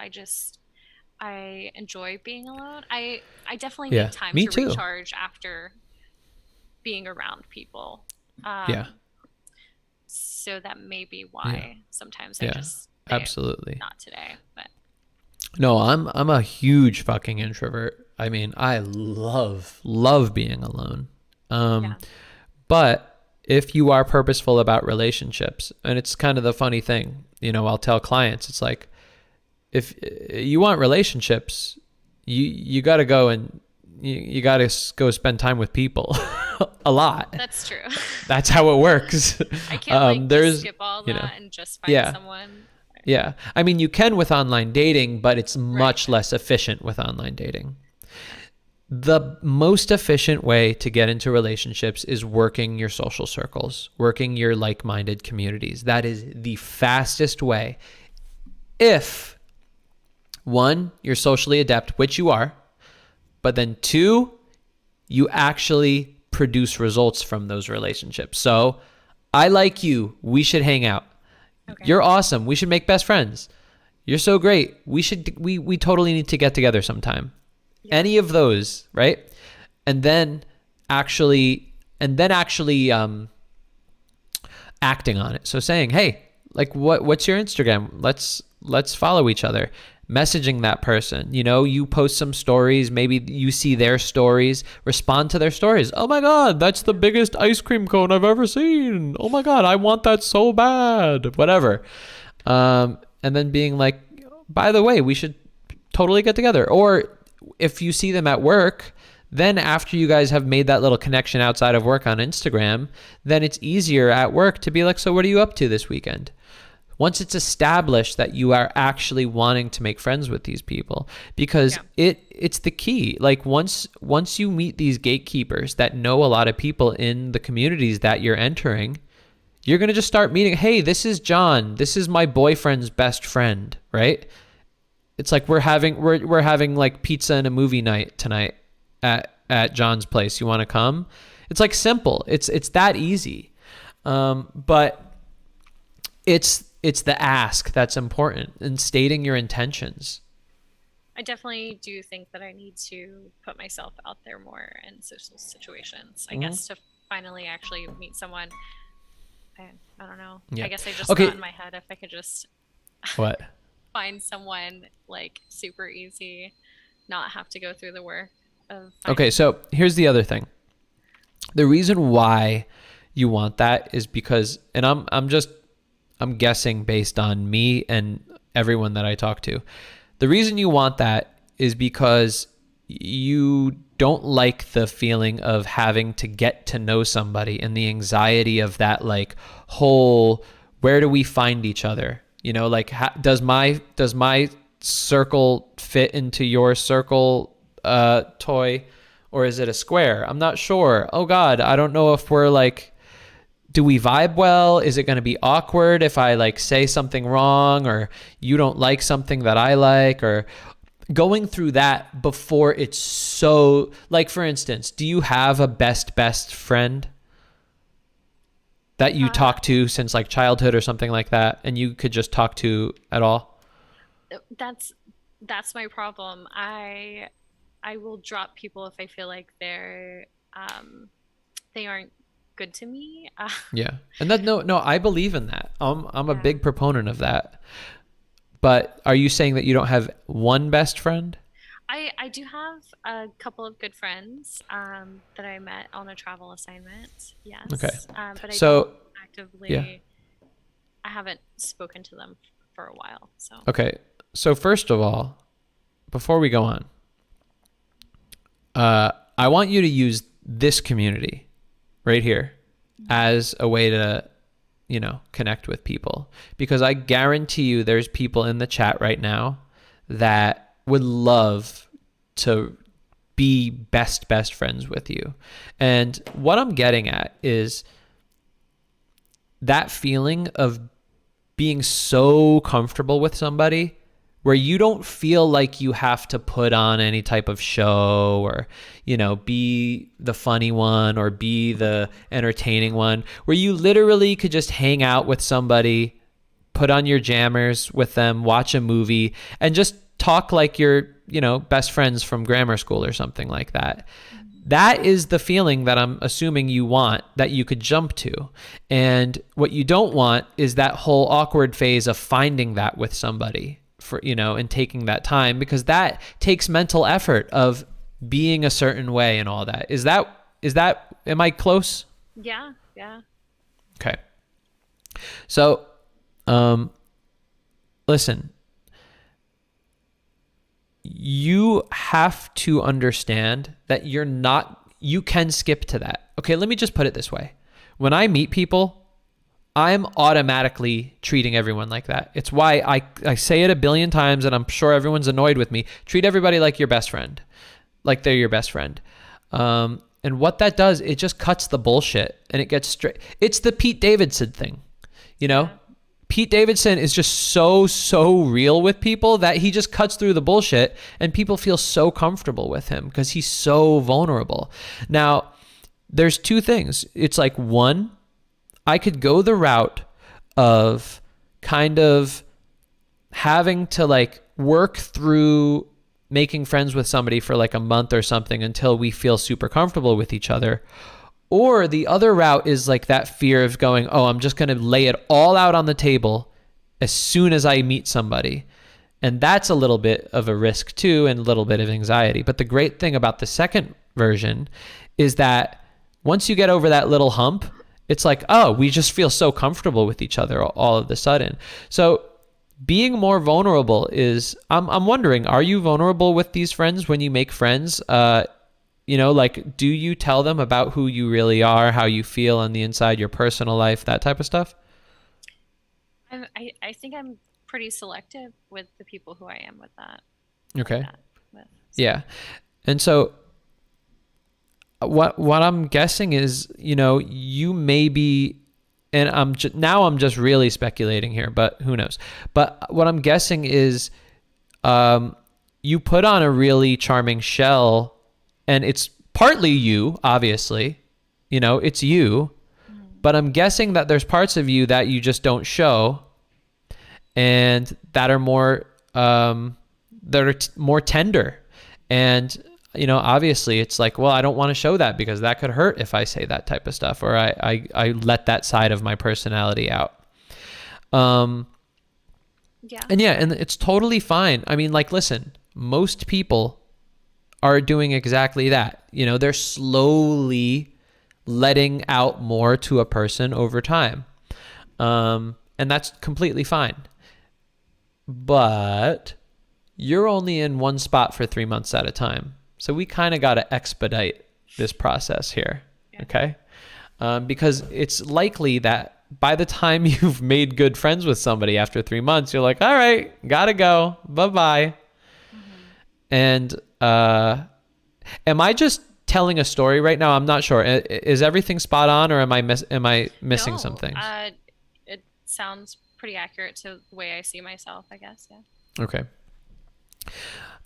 I enjoy being alone. I definitely need time to recharge after being around people. So that may be why sometimes I just say, absolutely not today. But no, I'm a huge fucking introvert. I mean, I love being alone. But if you are purposeful about relationships, and it's kind of the funny thing, you know, I'll tell clients, it's like, if you want relationships, you got to go and you got to go spend time with people a lot. That's true. That's how it works. I can't just skip all that and just find someone. Yeah. I mean, you can with online dating, but it's much less efficient with online dating. The most efficient way to get into relationships is working your social circles, working your like-minded communities. That is the fastest way. If, 1, you're socially adept, which you are, but then 2, you actually produce results from those relationships. So, I like you. We should hang out. Okay. You're awesome. We should make best friends. You're so great. We totally need to get together sometime. Yeah. Any of those, right? And then actually acting on it. So saying, "Hey, like what's your Instagram? Let's follow each other." Messaging that person, you know, you post some stories, maybe you see their stories, respond to their stories. Oh my God, that's the biggest ice cream cone I've ever seen. Oh my God, I want that so bad. Whatever. And then being like, by the way, we should totally get together. Or if you see them at work, then after you guys have made that little connection outside of work on Instagram, then it's easier at work to be like, so what are you up to this weekend? Once it's established that you are actually wanting to make friends with these people, because it's the key. Like once you meet these gatekeepers that know a lot of people in the communities that you're entering, you're going to just start meeting, hey, this is John. This is my boyfriend's best friend, right? It's like we're having like pizza and a movie night tonight at John's place. You want to come? It's like simple. It's that easy. But it's the ask that's important and stating your intentions. I definitely do think that I need to put myself out there more in social situations. I guess to finally actually meet someone. I don't know. Yeah. I guess I just got in my head if I could just find someone like super easy, not have to go through the work of Okay, so here's the other thing. The reason why you want that is because, and I'm guessing based on me and everyone that I talk to. The reason you want that is because you don't like the feeling of having to get to know somebody and the anxiety of that like whole, where do we find each other? You know, like does my circle fit into your circle toy, or is it a square? I'm not sure. Oh God, I don't know if we're like, do we vibe well? Is it going to be awkward if I like say something wrong, or you don't like something that I like, or going through that before it's so, like, for instance, do you have a best friend that you talk to since like childhood or something like that, and you could just talk to at all? That's my problem. I will drop people if I feel like they aren't good to me. Yeah. And that no, I believe in that. I'm a big proponent of that. But are you saying that you don't have one best friend? I do have a couple of good friends that I met on a travel assignment. Yes. Okay. But I so don't actively. I haven't spoken to them for a while. So. Okay. So first of all, before we go on, I want you to use this community right here as a way to, connect with people, because I guarantee you there's people in the chat right now that would love to be best friends with you. And what I'm getting at is that feeling of being so comfortable with somebody where you don't feel like you have to put on any type of show or, be the funny one or be the entertaining one, where you literally could just hang out with somebody, put on your jammers with them, watch a movie, and just talk like you're, best friends from grammar school or something like that. That is the feeling that I'm assuming you want, that you could jump to. And what you don't want is that whole awkward phase of finding that with somebody for, and taking that time, because that takes mental effort of being a certain way and all that. Is that, am I close? Yeah. Okay. So, listen, you have to understand that you can skip to that. Okay, let me just put it this way. When I meet people, I'm automatically treating everyone like that. It's why I say it a billion times, and I'm sure everyone's annoyed with me. Treat everybody like your best friend, like they're your best friend. And what that does, it just cuts the bullshit and it gets straight. It's the Pete Davidson thing, Pete Davidson is just so real with people that he just cuts through the bullshit, and people feel so comfortable with him because he's so vulnerable. Now, there's two things. It's like, one, I could go the route of kind of having to like work through making friends with somebody for like a month or something until we feel super comfortable with each other. Or the other route is like that fear of going, oh, I'm just going to lay it all out on the table as soon as I meet somebody. And that's a little bit of a risk too, and a little bit of anxiety. But the great thing about the second version is that once you get over that little hump, it's like, oh, we just feel so comfortable with each other all of a sudden. So being more vulnerable is, I'm wondering, are you vulnerable with these friends when you make friends? Like, do you tell them about who you really are, how you feel on the inside, your personal life, that type of stuff? I think I'm pretty selective with the people who I am with that. Okay. Like that with, so. Yeah. And so what I'm guessing is, you may be, and I'm just really speculating here, but who knows? But what I'm guessing is, you put on a really charming shell, and it's partly you, obviously, it's you, but I'm guessing that there's parts of you that you just don't show, and that are more, more tender. And, obviously it's like, well, I don't want to show that because that could hurt if I say that type of stuff, or I let that side of my personality out. And it's totally fine. I mean, like, listen, most people are doing exactly that. They're slowly letting out more to a person over time. And that's completely fine. But you're only in one spot for 3 months at a time. So we kind of got to expedite this process here. Yeah. Okay? Because it's likely that by the time you've made good friends with somebody after 3 months, you're like, all right, gotta go. Bye-bye. And am I just telling a story right now? I'm not sure. Is everything spot on, or am I missing some things? It sounds pretty accurate to the way I see myself, I guess. Yeah. Okay.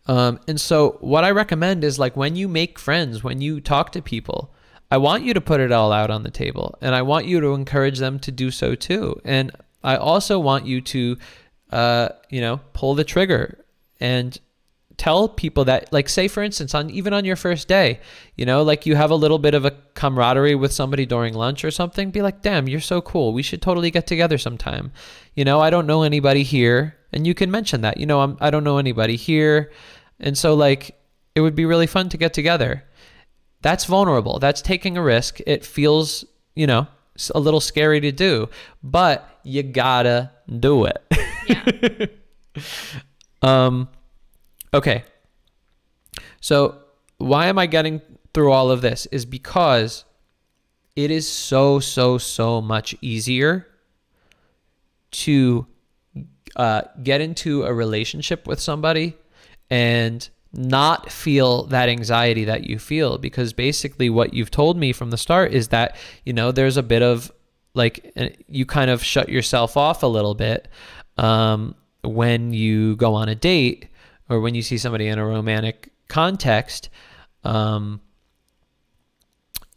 And so what I recommend is, like, when you make friends, when you talk to people, I want you to put it all out on the table, and I want you to encourage them to do so too. And I also want you to, pull the trigger and tell people that, like, say for instance, even on your first day, like you have a little bit of a camaraderie with somebody during lunch or something, be like, damn, you're so cool. We should totally get together sometime. I don't know anybody here. And you can mention that, I don't know anybody here. And so like, it would be really fun to get together. That's vulnerable. That's taking a risk. It feels, a little scary to do, but you gotta do it. Yeah. Okay. So why am I getting through all of this is because it is so much easier to get into a relationship with somebody and not feel that anxiety that you feel, because basically what you've told me from the start is that, there's a bit of like, you kind of shut yourself off a little bit when you go on a date or when you see somebody in a romantic context. And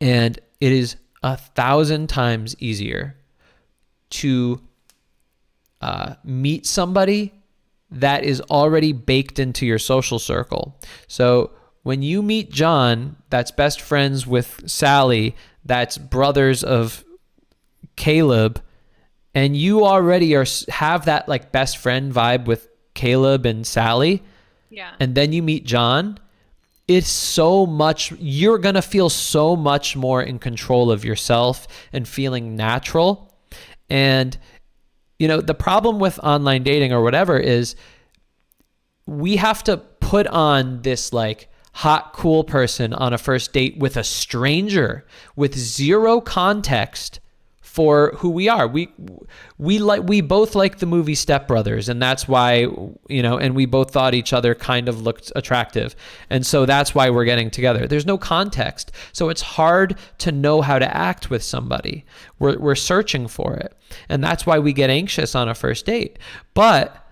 it is 1,000 times easier to meet somebody that is already baked into your social circle. So when you meet John, that's best friends with Sally, that's brothers of Caleb, and you already have that like best friend vibe with Caleb and Sally, and then you meet John, you're going to feel so much more in control of yourself and feeling natural. And the problem with online dating or whatever is we have to put on this like hot, cool person on a first date with a stranger with zero context for who we are. We both like the movie Step Brothers, and that's why, and we both thought each other kind of looked attractive. And so that's why we're getting together. There's no context. So it's hard to know how to act with somebody. We're searching for it. And that's why we get anxious on a first date. But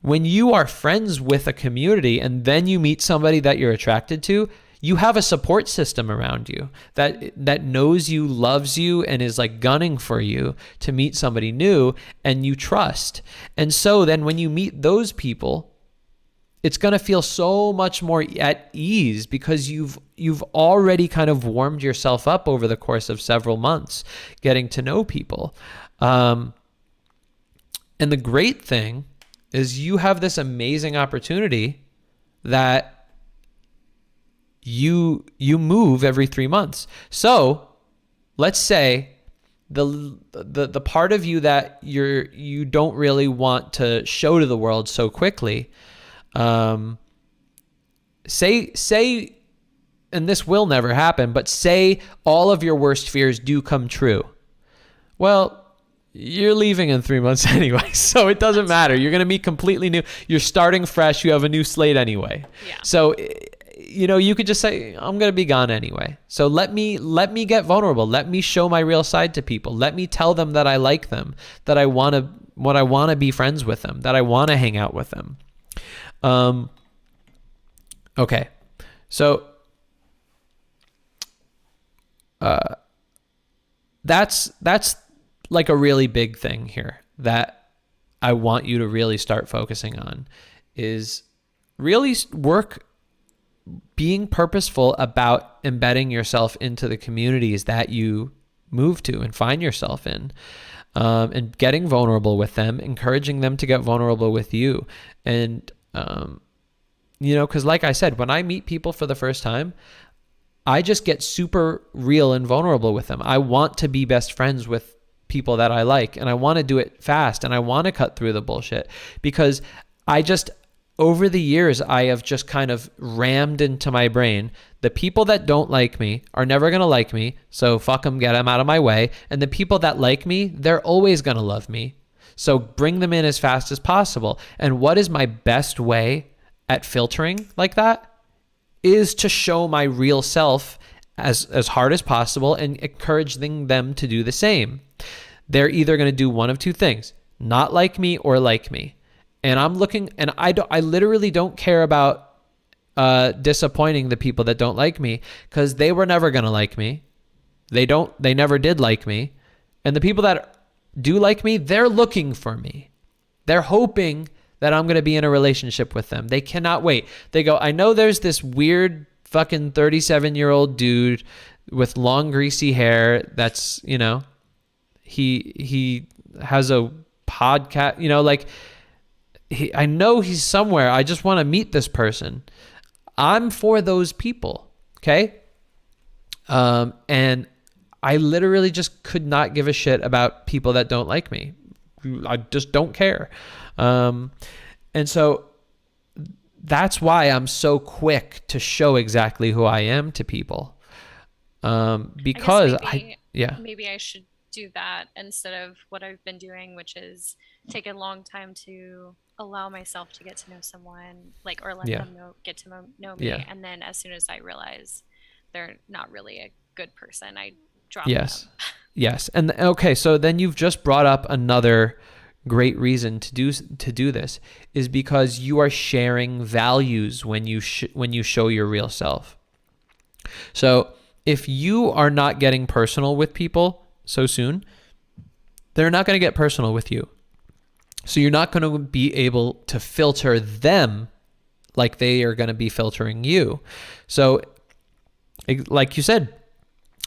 when you are friends with a community and then you meet somebody that you're attracted to, you have a support system around you that knows you, loves you, and is like gunning for you to meet somebody new and you trust. And so then when you meet those people, it's going to feel so much more at ease because you've already kind of warmed yourself up over the course of several months getting to know people. And the great thing is you have this amazing opportunity that you move every 3 months. So let's say the part of you that you don't really want to show to the world so quickly, say, and this will never happen, but say all of your worst fears do come true. Well, you're leaving in 3 months anyway, so it doesn't matter. You're going to meet completely new. You're starting fresh. You have a new slate anyway. Yeah. So, you could just say, I'm going to be gone anyway. So let me get vulnerable. Let me show my real side to people. Let me tell them that I like them, that I want to be friends with them, that I want to hang out with them. Okay. So, that's like a really big thing here that I want you to really start focusing on is really work being purposeful about embedding yourself into the communities that you move to and find yourself in, and getting vulnerable with them, encouraging them to get vulnerable with you. And, because like I said, when I meet people for the first time, I just get super real and vulnerable with them. I want to be best friends with people that I like, and I want to do it fast, and I want to cut through the bullshit because over the years, I have just kind of rammed into my brain, the people that don't like me are never going to like me, so fuck them, get them out of my way. And the people that like me, they're always going to love me. So bring them in as fast as possible. And what is my best way at filtering like that is to show my real self as hard as possible and encouraging them to do the same. They're either going to do one of two things, not like me or like me. And I'm looking, and I literally don't care about disappointing the people that don't like me because they were never going to like me. They never did like me. And the people that do like me, they're looking for me. They're hoping that I'm going to be in a relationship with them. They cannot wait. They go, I know there's this weird fucking 37-year-old dude with long greasy hair that's, you know, he has a podcast, you know, like I know he's somewhere. I just want to meet this person. I'm for those people. Okay. And I literally just could not give a shit about people that don't like me. I just don't care. And so that's why I'm so quick to show exactly who I am to people. Because maybe I should do that instead of what I've been doing, which is take a long time to allow myself to get to know someone, like, or let them get to know me. Yeah. And then as soon as I realize they're not really a good person, I drop Yes. them. Yes. And okay, so then you've just brought up another great reason to do this, is because you are sharing values when you show your real self. So if you are not getting personal with people so soon, they're not going to get personal with you. So you're not going to be able to filter them like they are going to be filtering you. So like you said,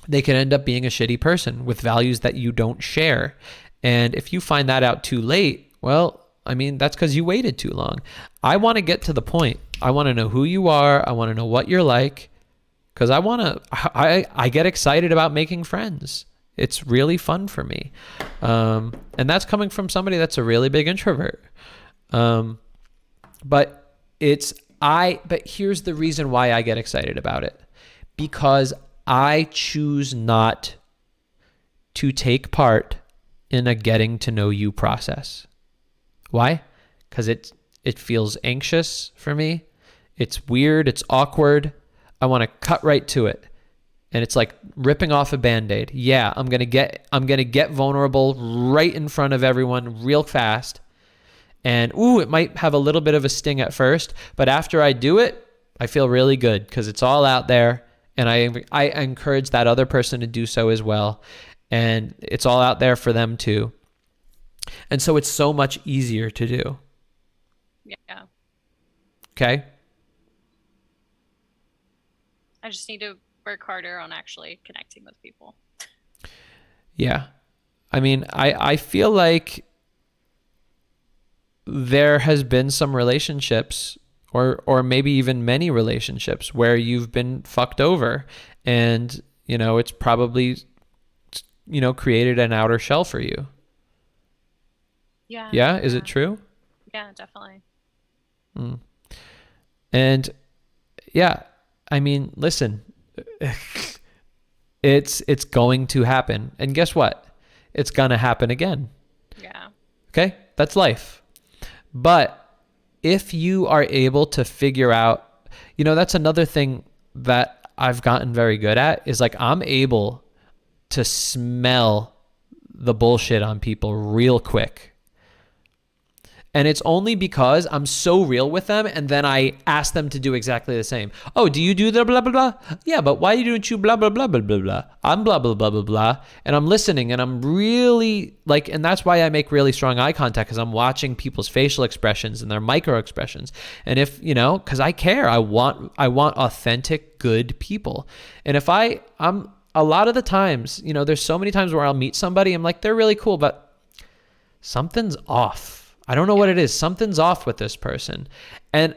they can end up being a shitty person with values that you don't share. And if you find that out too late, well, I mean, that's because you waited too long. I want to get to the point. I want to know who you are. I want to know what you're like, because I get excited about making friends. It's really fun for me. And that's coming from somebody that's a really big introvert. But here's the reason why I get excited about it. Because I choose not to take part in a getting to know you process. Why? Because it feels anxious for me. It's weird. It's awkward. I want to cut right to it. And it's like ripping off a Band-Aid. Yeah, I'm gonna get vulnerable right in front of everyone real fast. And it might have a little bit of a sting at first, but after I do it, I feel really good because it's all out there. And I encourage that other person to do so as well. And it's all out there for them too. And so it's so much easier to do. Yeah. Okay? I just need to work harder on actually connecting with people. Yeah. I mean, I feel like there has been some relationships or maybe even many relationships where you've been fucked over and, you know, it's probably, you know, created an outer shell for you. Yeah. Yeah? Is it true? Yeah, definitely. And yeah, I mean, listen, it's going to happen. And guess what? It's going to happen again. Yeah. Okay? That's life. But if you are able to figure out, you know, that's another thing that I've gotten very good at is like I'm able to smell the bullshit on people real quick. And it's only because I'm so real with them and then I ask them to do exactly the same. Oh, do you do the blah, blah, blah? Yeah, but why don't you blah, blah, blah, blah, blah, blah? I'm blah, blah, blah, blah, blah. And I'm listening and I'm really like, and that's why I make really strong eye contact because I'm watching people's facial expressions and their micro expressions. And if, you know, because I care, I want authentic, good people. And if I'm a lot of the times, you know, there's so many times where I'll meet somebody, I'm like, they're really cool, but something's off. I don't know what it is. Something's off with this person. And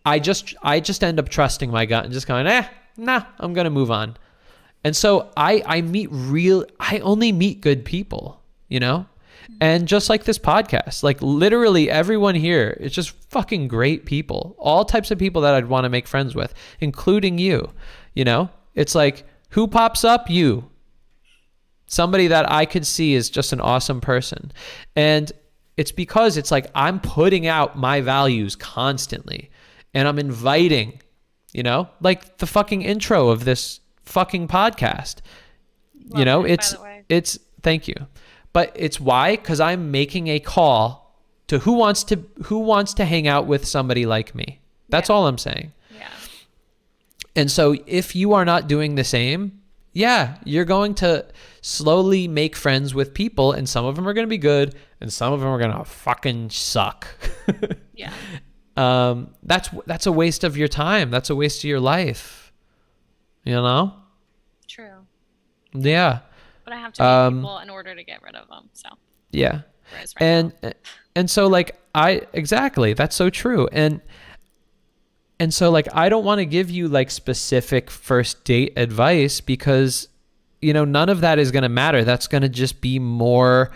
I just end up trusting my gut and just going, I'm going to move on. And so I only meet good people, you know? And just like this podcast, like literally everyone here is just fucking great people. All types of people that I'd want to make friends with, including you, you know? It's like, who pops up? You. Somebody that I could see is just an awesome person. And it's because it's like I'm putting out my values constantly and I'm inviting, you know, like the fucking intro of this fucking podcast. You know, it's thank you. But it's why? Because I'm making a call to who wants to hang out with somebody like me. That's all I'm saying. Yeah. And so if you are not doing the same, yeah, you're going to slowly make friends with people, and some of them are going to be good, and some of them are going to fucking suck. Yeah. That's a waste of your time. That's a waste of your life. You know? True. Yeah. But I have to meet people in order to get rid of them. So. Yeah. Whereas right now. And so like exactly, that's so true. And so like I don't want to give you like specific first date advice because none of that is going to matter. That's going to just be more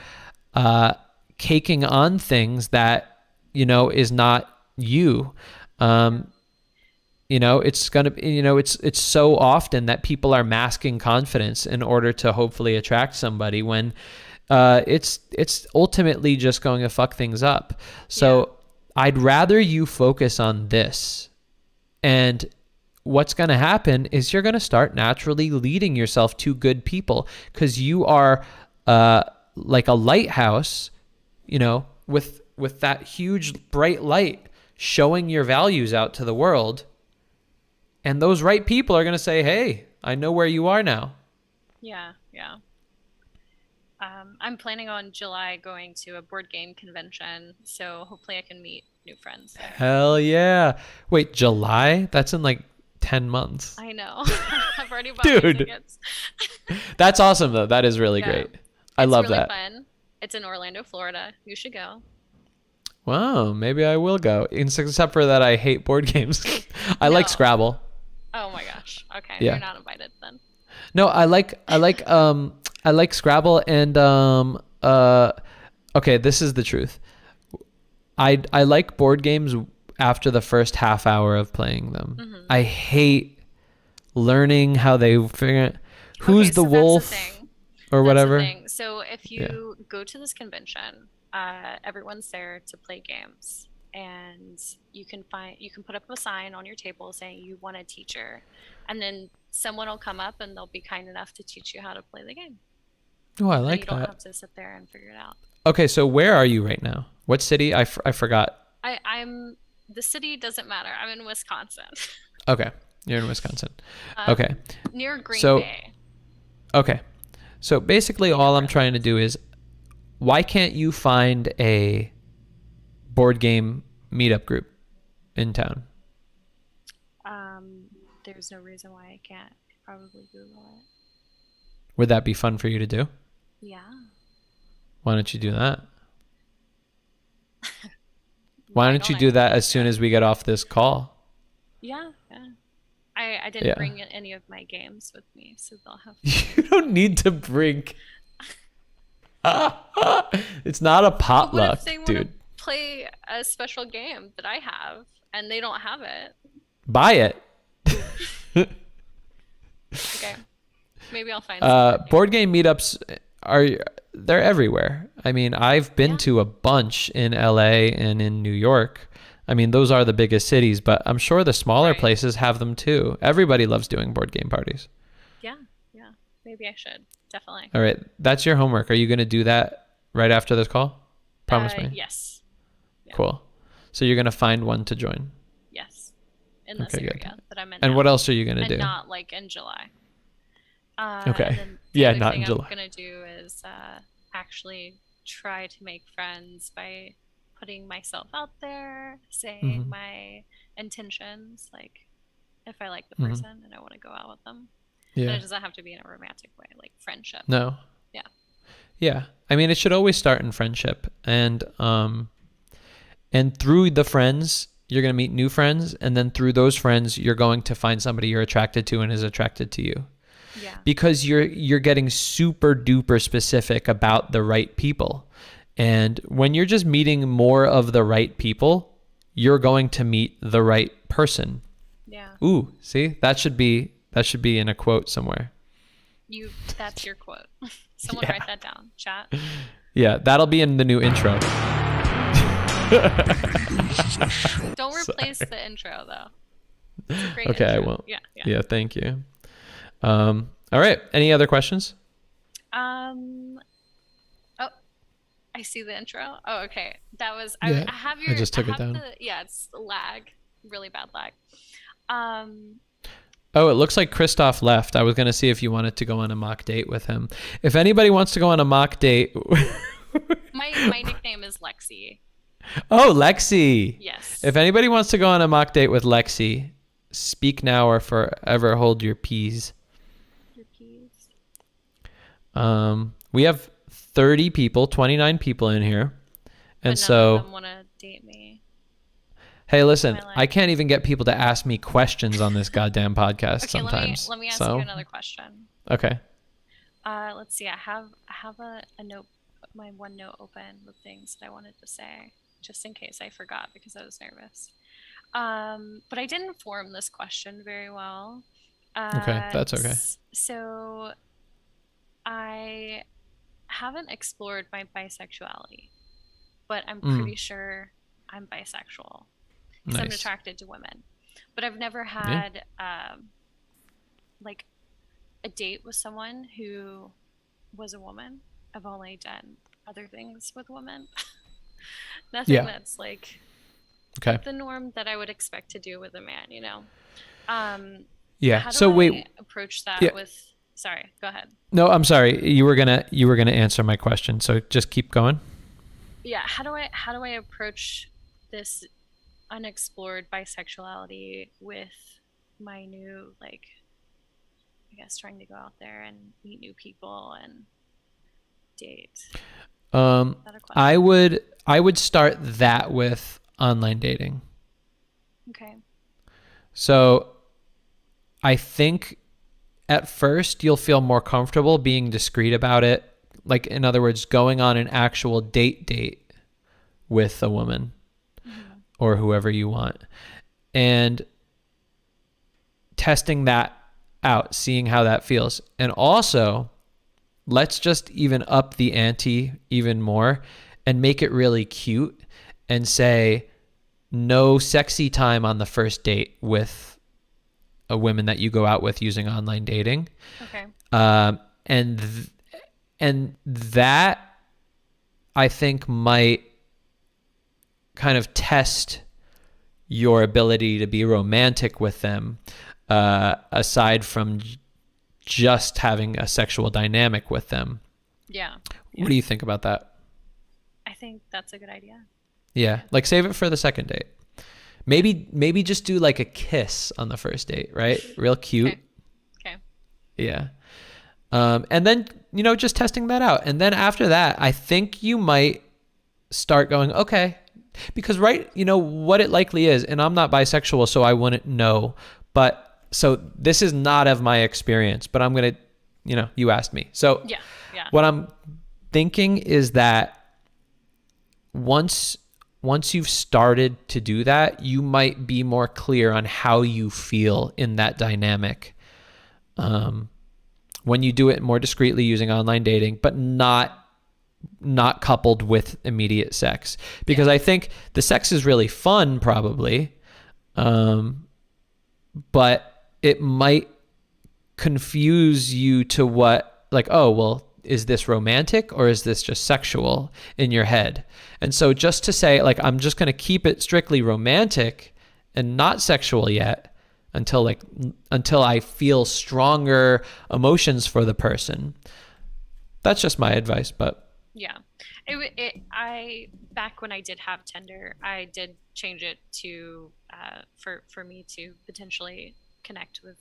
caking on things that is not you. It's going to it's so often that people are masking confidence in order to hopefully attract somebody when it's ultimately just going to fuck things up. So I'd rather you focus on this. And what's going to happen is you're going to start naturally leading yourself to good people because you are like a lighthouse, with that huge bright light showing your values out to the world. And those right people are going to say, hey, I know where you are now. Yeah. I'm planning on July going to a board game convention, so hopefully I can meet new friends there. Hell yeah. Wait, July? That's in like 10 months. I know. I've already bought my tickets. That's awesome, though. That is really great. I love really that. Fun. It's in Orlando, Florida. You should go. Wow, maybe I will go. Except for that I hate board games. I like Scrabble. Oh my gosh. Okay, yeah. You're not invited then. No, I like Scrabble and okay, this is the truth. I like board games after the first half hour of playing them. Mm-hmm. I hate learning how they figure who's the wolf or whatever. So if you go to this convention, everyone's there to play games, and you can put up a sign on your table saying you want a teacher, and then someone will come up and they'll be kind enough to teach you how to play the game. Oh, I like that. You don't have to sit there and figure it out. Okay, so where are you right now? What city? I forgot. The city doesn't matter. I'm in Wisconsin. Okay, you're in Wisconsin. Okay. Near Green Bay. Okay. So basically all I'm trying to do is, why can't you find a board game meetup group in town? There's no reason why I can't. Probably Google it. Would that be fun for you to do? Yeah. Why don't you do that? Why don't you do that as soon as we get off this call? Yeah. I didn't bring any of my games with me, so they'll have You don't need to bring... It's not a potluck, what if they dude. Want to play a special game that I have and they don't have it? Buy it. Okay. Maybe I'll find some board game meetups they're everywhere. I mean, I've been to a bunch in LA and in New York. I mean, those are the biggest cities, but I'm sure the smaller places have them too. Everybody loves doing board game parties. Yeah. Maybe I should. Definitely. All right. That's your homework. Are you going to do that right after this call? Promise me. Yes. Yeah. Cool. So you're going to find one to join? Yes. In this area that I'm in. And now. what else are you going to do? Not like in July. Okay. The other not thing in July. I'm going to do is actually try to make friends by putting myself out there, saying my intentions, like if I like the person and I want to go out with them. Yeah. But it doesn't have to be in a romantic way, like friendship. No. Yeah. Yeah. I mean, it should always start in friendship. And through the friends, you're going to meet new friends. And then through those friends, you're going to find somebody you're attracted to and is attracted to you. Yeah. Because you're getting super duper specific about the right people. And when you're just meeting more of the right people, you're going to meet the right person. Yeah. Ooh, see? That should be in a quote somewhere. That's your quote. Someone write that down. Chat. Yeah, that'll be in the new intro. Don't replace the intro though. It's a great okay, intro. I won't. Yeah, thank you. All right. Any other questions? Oh, I see the intro. Oh, okay. That was Yeah, I have I just took it down. it's lag, really bad lag. Oh, it looks like Christoph left. I was going to see if you wanted to go on a mock date with him. If anybody wants to go on a mock date. My nickname is Lexi. Oh, Lexi. Yes. If anybody wants to go on a mock date with Lexi, speak now or forever hold your peas. Your peas. We have 30 people, 29 people in here. And but none so of them want to date me. Hey, listen, I can't even get people to ask me questions on this goddamn podcast Okay, sometimes. let me ask you another question. Okay. Let's see. I have a note, my OneNote open with things that I wanted to say, just in case I forgot because I was nervous. But I didn't form this question very well. Okay, that's okay. So I haven't explored my bisexuality, but I'm pretty sure I'm bisexual. Because I'm attracted to women. But I've never had like a date with someone who was a woman. I've only done other things with women. Nothing that's like the norm that I would expect to do with a man, you know? How do I approach that with... Sorry, go ahead. No, I'm sorry. You were gonna answer my question, so just keep going. Yeah, how do I approach this unexplored bisexuality with my new, like, I guess trying to go out there and meet new people and date? I would start that with online dating. Okay. So I think at first you'll feel more comfortable being discreet about it. Like, in other words, going on an actual date with a woman or whoever you want, and testing that out, seeing how that feels. And also, let's just even up the ante even more and make it really cute and say no sexy time on the first date with a woman that you go out with using online dating. Okay. And that, I think, might kind of test your ability to be romantic with them, aside from just having a sexual dynamic with them. Yeah. What do you think about that? I think that's a good idea. Yeah. Like, save it for the second date. Maybe just do like a kiss on the first date, right? Real cute. Okay. Yeah. And then, just testing that out. And then after that, I think you might start going, okay, because what it likely is, and I'm not bisexual, so I wouldn't know, but so this is not of my experience, but I'm going to, you asked me. So what I'm thinking is that once you've started to do that, you might be more clear on how you feel in that dynamic. When you do it more discreetly using online dating, but not coupled with immediate sex, because I think the sex is really fun probably, but it might confuse you to what, like, oh, well, is this romantic or is this just sexual in your head? And so just to say, like, I'm just going to keep it strictly romantic and not sexual yet until I feel stronger emotions for the person. That's just my advice, but yeah. I back when I did have Tinder, I did change it to for me to potentially connect with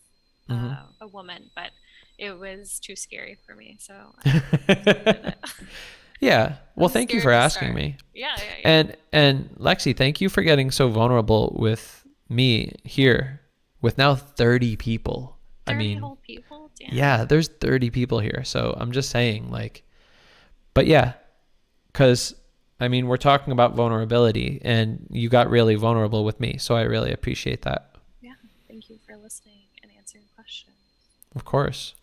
a woman, but it was too scary for me, so I did it. Yeah. Well, thank you for asking me. Yeah. And Lexi, thank you for getting so vulnerable with me here with now 30 people. 30 whole people? Damn. Yeah, there's 30 people here. So I'm just saying, like, but yeah, because we're talking about vulnerability and you got really vulnerable with me. So I really appreciate that. Yeah. Thank you for listening and answering questions. Of course.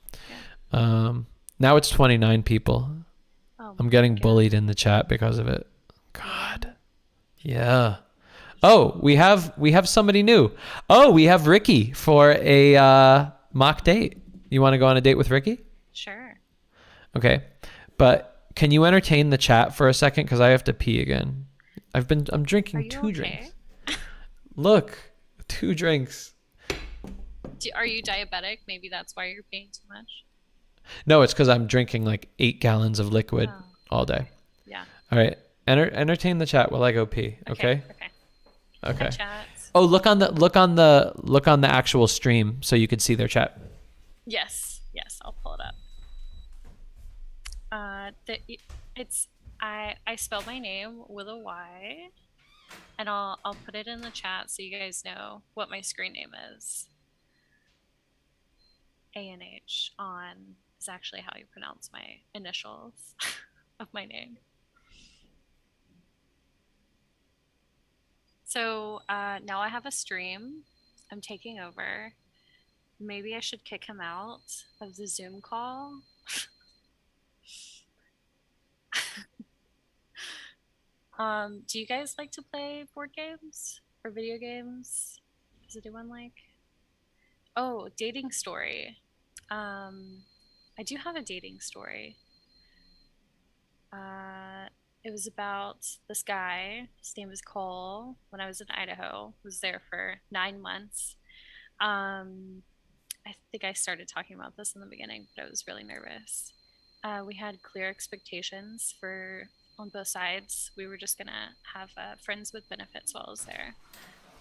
Yeah. Now it's 29 people. Oh, I'm getting bullied in the chat because of it. God. Yeah. Oh, we have somebody new. Oh, we have Ricky for a mock date. You want to go on a date with Ricky? Sure. Okay. But can you entertain the chat for a second? Because I have to pee again. I'm drinking 2 drinks. Look, 2 drinks. Are you diabetic? Maybe that's why you're peeing too much. No, it's because I'm drinking like 8 gallons of liquid all day. Yeah. All right. Entertain the chat while I go pee. Okay. Okay. Hi, chat. Oh, look on the actual stream so you can see their chat. Yes. I'll pull it up. I spelled my name with a Y, and I'll put it in the chat so you guys know what my screen name is. ANH on is actually how you pronounce my initials of my name. So now I have a stream. I'm taking over. Maybe I should kick him out of the Zoom call. Do you guys like to play board games or video games? Does anyone like? Oh, dating story. I do have a dating story. It was about this guy. His name was Cole. When I was in Idaho, was there for 9 months. I think I started talking about this in the beginning, but I was really nervous. We had clear expectations on both sides. We were just gonna have friends with benefits while I was there,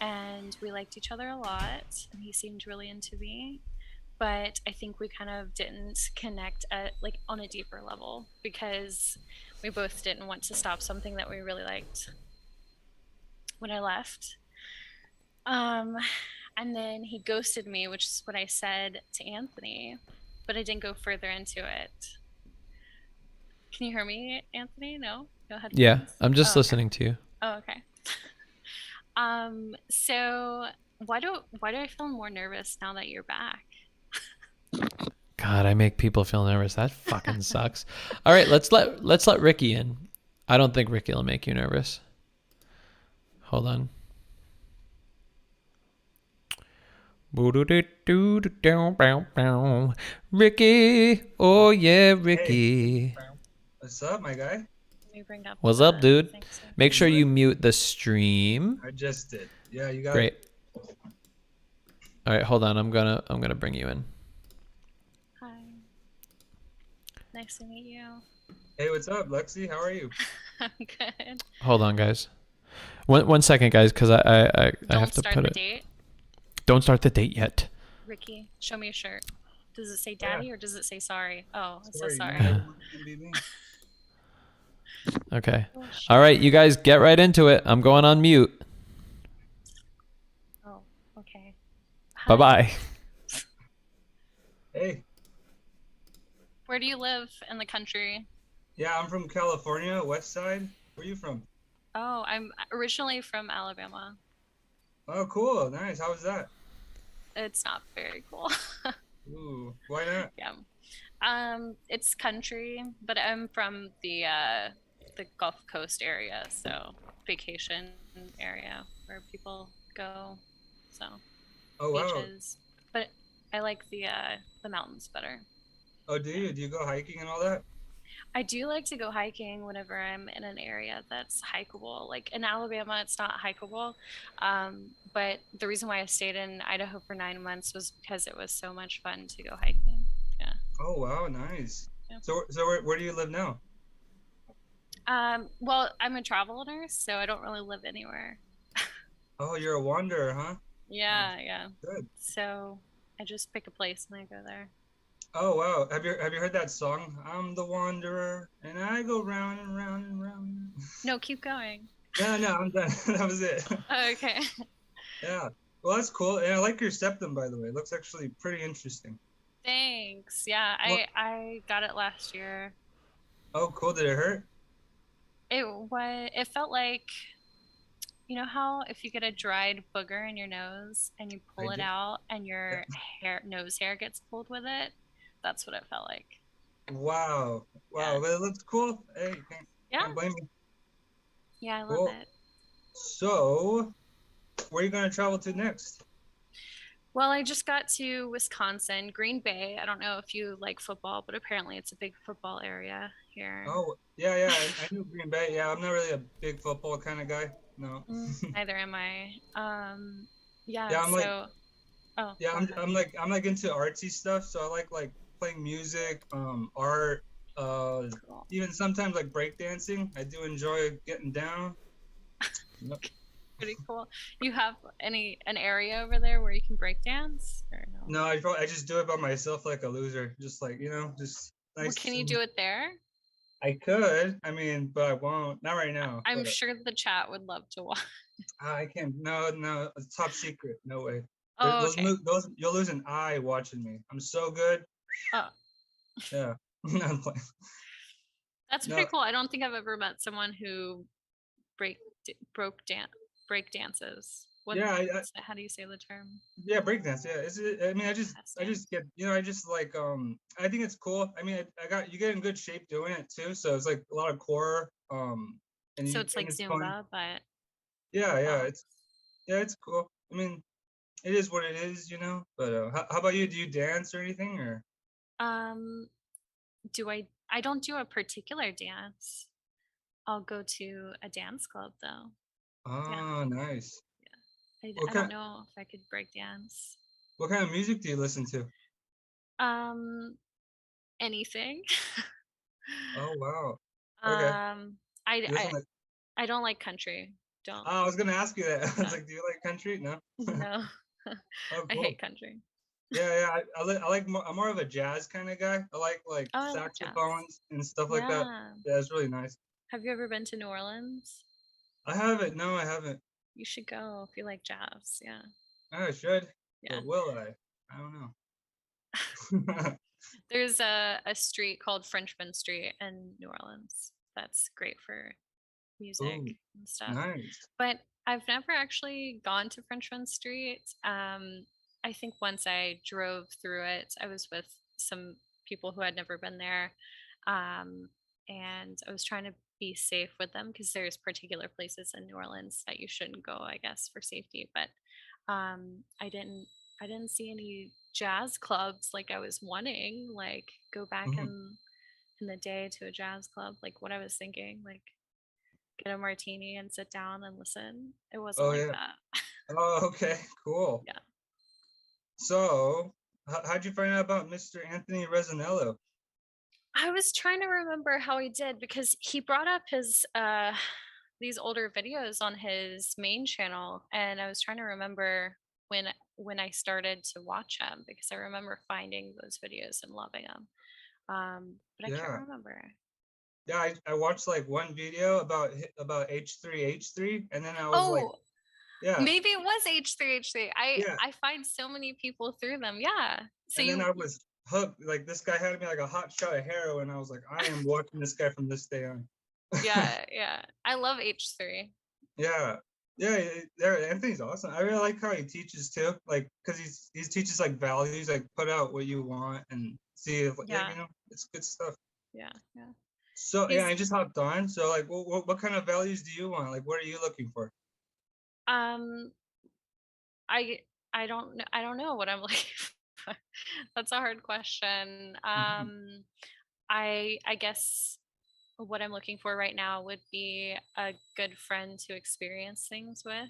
and we liked each other a lot. And he seemed really into me, but I think we kind of didn't connect on a deeper level because we both didn't want to stop something that we really liked. When I left, and then he ghosted me, which is what I said to Anthony, but I didn't go further into it. Can you hear me, Anthony? No? Go ahead. Yeah, I'm just listening to you. Oh, okay. So why do I feel more nervous now that you're back? God, I make people feel nervous. That fucking sucks. All right, let's let Ricky in. I don't think Ricky will make you nervous. Hold on. Ricky, oh yeah, Ricky. Hey. What's up, my guy? What's up, dude? Make sure you mute the stream. I just did. Yeah, you got Great. it. All right, hold on. I'm gonna bring you in. Hi. Nice to meet you. Hey, what's up, Lexi? How are you? I'm good. Hold on, guys. One second, guys, because I have to put it. Date. Don't start the date yet. Ricky, show me your shirt. Does it say daddy or does it say sorry? Oh, it says Sorry, sorry. Okay. All right, you guys get right into it. I'm going on mute. Oh, okay. Bye-bye. Hey. Where do you live in the country? Yeah, I'm from California, West Side. Where are you from? Oh, I'm originally from Alabama. Oh, cool. Nice. How was that? It's not very cool. Ooh, why not? Yeah. It's country, but I'm from the Gulf Coast area, so vacation area where people go. So Oh, wow. beaches. But I like the mountains better. Oh, do you? Do you go hiking and all that? I do like to go hiking whenever I'm in an area that's hikeable. Like in Alabama, it's not hikeable. But the reason why I stayed in Idaho for 9 months was because it was so much fun to go hiking. Yeah. Oh, wow. Nice. Yeah. So where do you live now? Well, I'm a travel nurse, so I don't really live anywhere. Oh, you're a wanderer, huh? Yeah. Good. So I just pick a place and I go there. Oh, wow. Have you heard that song? I'm the wanderer and I go round and round and round. No, keep going. No, I'm done. That was it. Okay. Yeah. Well, that's cool. And I like your septum, by the way. It looks actually pretty interesting. Thanks. Yeah, I got it last year. Oh, cool. Did it hurt? It felt like, you know how if you get a dried booger in your nose and you pull it out and your nose hair gets pulled with it? That's what it felt like. Wow. Wow. But it looks cool. Hey, can't blame me. Yeah, I love it. So, where are you going to travel to next? Well, I just got to Wisconsin, Green Bay. I don't know if you like football, but apparently it's a big football area here. Oh, yeah. I knew Green Bay. Yeah, I'm not really a big football kind of guy. No. Neither am I. Yeah, I'm like, Oh. Yeah, go I'm ahead. I'm like into artsy stuff, so I like playing music, art, Cool. even sometimes like breakdancing. I do enjoy getting down. Yep. Pretty cool. You have an area over there where you can break dance or no? No, I just do it by myself like a loser. Just like, just Well, nice. can you do it there? I could, I mean, but I won't. Not right now. I'm But sure the chat would love to watch. I can't. No, no, it's top secret. No way. Oh, okay. Those you'll lose an eye watching me. I'm so good. Oh, Yeah. I'm playing. that's No, pretty cool. I don't think I've ever met someone who break dances. What? yeah, How do you say the term? yeah, breakdance. Yeah, I mean, I just get, I just like, I think it's cool. I mean, you get in good shape doing it too. So it's like a lot of core, So it's like it's fun. Zumba, but Yeah, it's cool. I mean, it is what it is, But how about you? Do you dance or anything, or? um, do I don't do a particular dance. I'll go to a dance club though. Yeah. Oh, nice. I don't know if I could break dance. What kind of music do you listen to? Anything. Oh, wow. Okay. Um, I You listen I I don't like country. Don't. I was gonna ask you that. I was like, do you like country? No. No. Oh, I cool. hate country. Yeah. I like more. I'm more of a jazz kind of guy. I like Oh, I like jazz. saxophones and stuff like that. Yeah. Yeah, it's really nice. Have you ever been to New Orleans? I haven't. No, I haven't. You should go if you like jazz. Yeah. I should. Yeah. But will I? I don't know. There's a street called Frenchman Street in New Orleans. That's great for music Ooh, and stuff. nice. But I've never actually gone to Frenchman Street. I think once I drove through it, I was with some people who had never been there. And I was trying to be safe with them because there's particular places in New Orleans that you shouldn't go, I guess, for safety. But I didn't see any jazz clubs like I was wanting, like go back in the day to a jazz club, like what I was thinking, like get a martini and sit down and listen. It wasn't Oh like yeah. that. Oh, okay. Cool. Yeah. So, how'd you find out about Mr. Anthony Recenello? I was trying to remember how he did because he brought up his these older videos on his main channel, and I was trying to remember when I started to watch him because I remember finding those videos and loving them. But I Yeah. can't remember. Yeah, I watched like one video about H3H3, and then I was like, Oh, yeah, maybe it was H3H3. yeah. I find so many people through them. Yeah. So And then you I was hooked. Like this guy had me like a hot shot of heroin. I was like, I am watching this guy from this day on. yeah. I love H3. Yeah, yeah. Anthony's awesome. I really like how he teaches too. Like, cause he teaches like values, like put out what you want and see if Yeah. it's good stuff. Yeah. So yeah, I just hopped on. So like, what kind of values do you want? Like, what are you looking for? Um I don't know what I'm looking for. That's a hard question. I guess what I'm looking for right now would be a good friend to experience things with.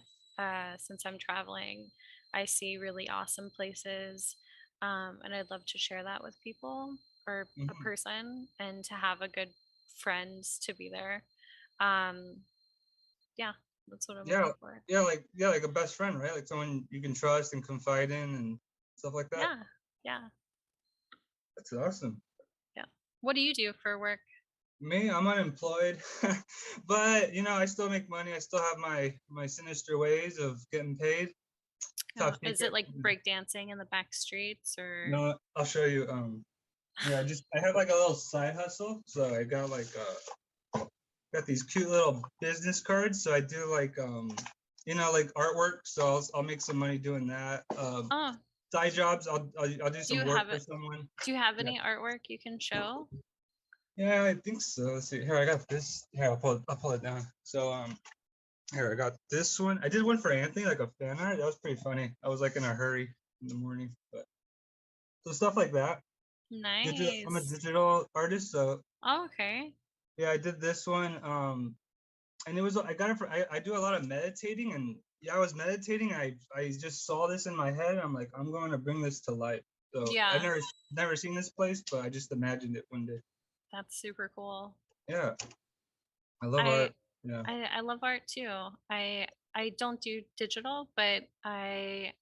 Since I'm traveling, I see really awesome places, and I'd love to share that with people or a person, and to have a good friend to be there. Um, yeah, that's what I'm Yeah, looking for. yeah, like a best friend, right? Like someone you can trust and confide in and stuff like that. Yeah. That's awesome. Yeah. What do you do for work? Me, I'm unemployed, but I still make money. I still have my sinister ways of getting paid. Top Is secret. it like breakdancing in the back streets or? No, I'll show you. Yeah, I have like a little side hustle. So I got like got these cute little business cards. So I do like like artwork. So I'll make some money doing that. Side jobs. I'll do some work for someone. Do you have any artwork you can show? Yeah, I think so. Let's see. Here, I got this. Here, I'll pull it down. So here, I got this one. I did one for Anthony, like a fan art. That was pretty funny. I was like in a hurry in the morning, but so stuff like that. Nice. I'm a digital artist, so. Oh, okay. Yeah, I did this one. And it was I got it for I do a lot of meditating, and yeah, I was meditating. I just saw this in my head. I'm like, I'm going to bring this to life. So Yeah. I've never seen this place, but I just imagined it one day. That's super cool. Yeah, I love art. Yeah. I love art too. I don't do digital, but I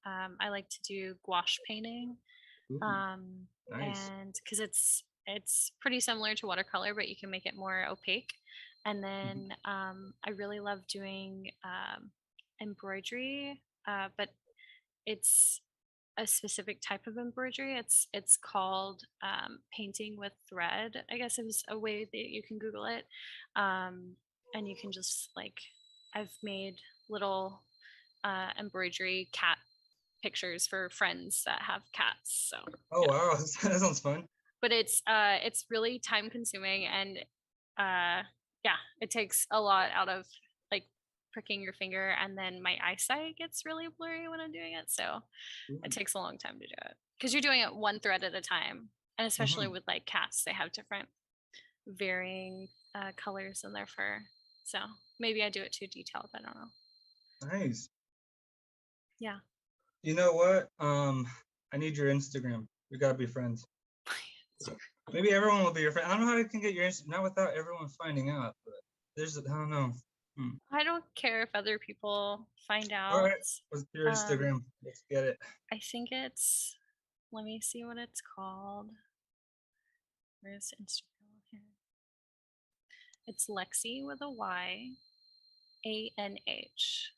like to do gouache painting. Ooh, nice. And because it's pretty similar to watercolor, but you can make it more opaque. And then I really love doing embroidery, but it's a specific type of embroidery. It's called painting with thread. I guess is a way that you can Google it, and you can just like I've made little embroidery cat pictures for friends that have cats. So Oh wow, that sounds fun. but it's really time consuming and yeah, it takes a lot out of like pricking your finger, and then my eyesight gets really blurry when I'm doing it, so it takes a long time to do it because you're doing it one thread at a time, and especially with like cats, they have different varying colors in their fur, so maybe I do it too detailed, I don't know. Nice. Yeah. You know what? I need your Instagram. We gotta be friends. Maybe everyone will be your friend. I don't know how I can get your Instagram, not without everyone finding out. But I don't know. I don't care if other people find out. All right, what's your Instagram? Let's get it. I think it's. Let me see what it's called. Where's Instagram here? It's Lexi with a Y, ANH.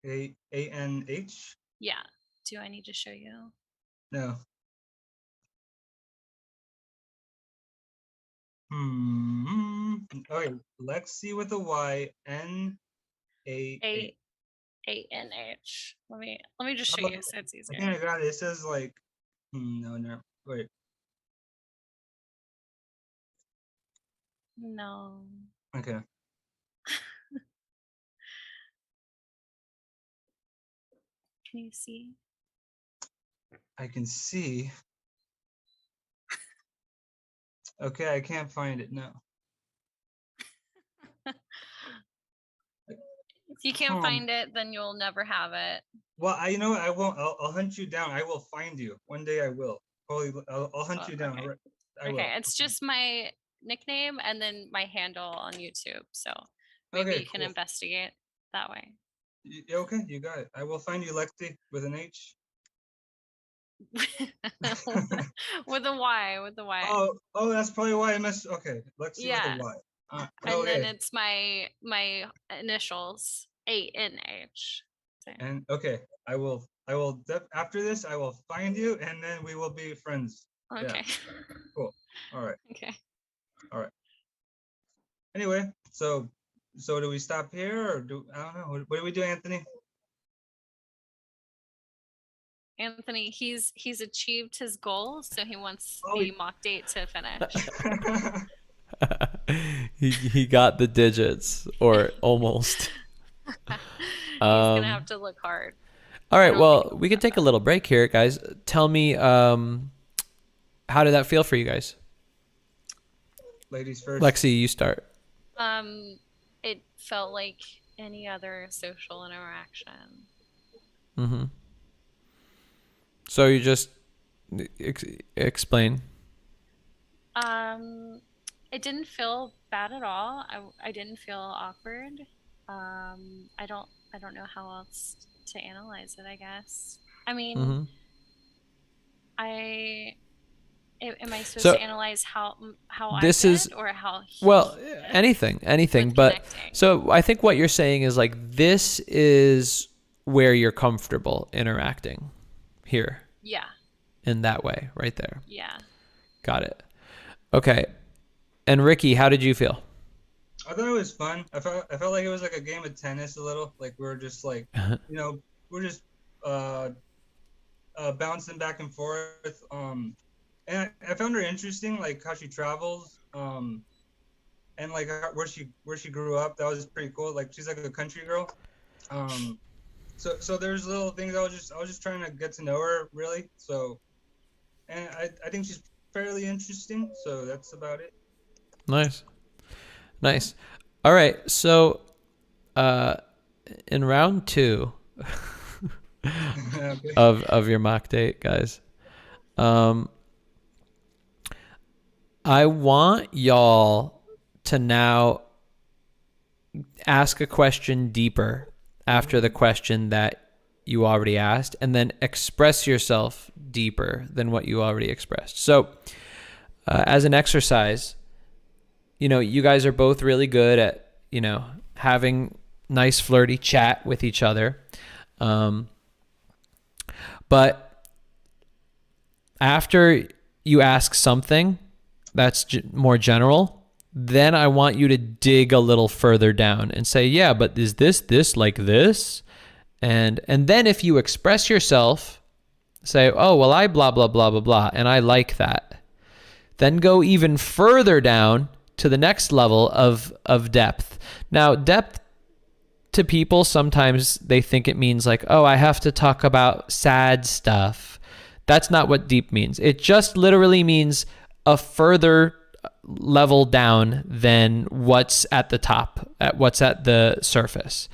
ANH? Yeah. Do I need to show you? No. Okay, Lexi with a Y, NAH. ANH. Let me just show you so it's I easier. think I got it. It says like, no, wait. No. Okay. Can you see? I can see. Okay, I can't find it. No. If you can't find it, then you'll never have it. Well, you know what? I won't. I'll hunt you down. I will find you one day. I will. Probably. I'll hunt you down. Okay. I will. Okay, it's just my nickname and then my handle on YouTube. So maybe Okay, you can cool. investigate that way. Okay, you got it. I will find you, Lexi, with an H. With a Y. With a Y. Oh, that's probably why I missed. Okay, Lexi Yeah. with a Y. And then it's my initials, ANH. And okay, I will. After this, I will find you, and then we will be friends. Okay. Yeah. Cool. All right. Okay. All right. Anyway, so do we stop here, or I don't know. What do we do, Anthony? Anthony, he's achieved his goal, so he wants the mock date to finish. he got the digits, or almost. He's gonna have to look hard. All right, well, we can take a little break here, guys. Tell me, how did that feel for you guys? Ladies first. Lexi, you start. It felt like any other social interaction. Mm-hmm. So you just explain. It didn't feel bad at all. I didn't feel awkward. I don't know how else to analyze it, I guess. I mean, am I supposed to analyze how this I is did, or how anything, but so I think what you're saying is like this is where you're comfortable interacting here. Yeah. In that way, right there. Yeah. Got it. Okay. And Ricky, how did you feel? I thought it was fun. I felt like it was like a game of tennis a little. Like we were just like, we're just bouncing back and forth. And I found her interesting, like how she travels, and like where she grew up. That was pretty cool. Like she's like a country girl. So there's little things I was just trying to get to know her really. So, and I think she's fairly interesting. So that's about it. Nice. All right. So, in round 2 Okay. of your mock date, guys, I want y'all to now ask a question deeper after the question that you already asked, and then express yourself deeper than what you already expressed. So as an exercise, you guys are both really good at, having nice flirty chat with each other. But after you ask something that's more general, then I want you to dig a little further down and say, yeah, but is this like this? And then if you express yourself, say, oh, well, I blah, blah, blah, blah, blah, and I like that. Then go even further down to the next level of depth. Now, depth to people, sometimes they think it means like, oh, I have to talk about sad stuff. That's not what deep means. It just literally means a further level down than what's at the top, at what's at the surface.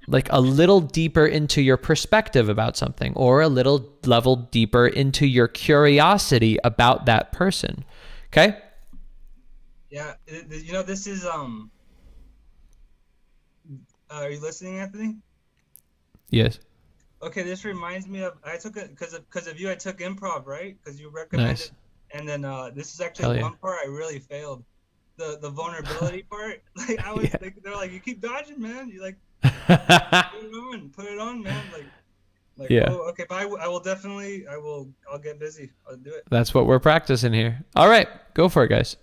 Like a little deeper into your perspective about something, or a little level deeper into your curiosity about that person. Okay? Yeah, this is are you listening, Anthony? Yes. Okay, this reminds me of, I took it because of you. I took improv, right? Because you recommended. Nice. And then this is Hell actually yeah. one part I really failed. The vulnerability part. Like I was thinking, they're like, you keep dodging, man. You like put it on, man. Like Yeah. oh, okay, but I will definitely, I'll get busy. I'll do it. That's what we're practicing here. All right, go for it, guys.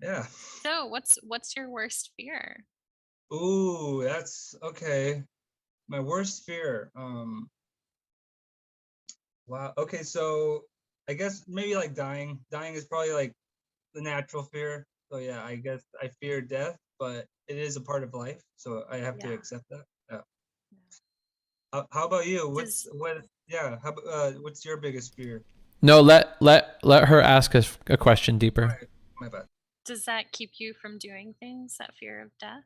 Yeah. So what's your worst fear? Ooh, that's okay. My worst fear. Wow. Okay, so I guess maybe like dying. Dying is probably like the natural fear. So yeah, I guess I fear death, but it is a part of life, so I have to accept that. Yeah. How about you? What's your biggest fear? No, let her ask us a question deeper. Right. My bad. Does that keep you from doing things, that fear of death?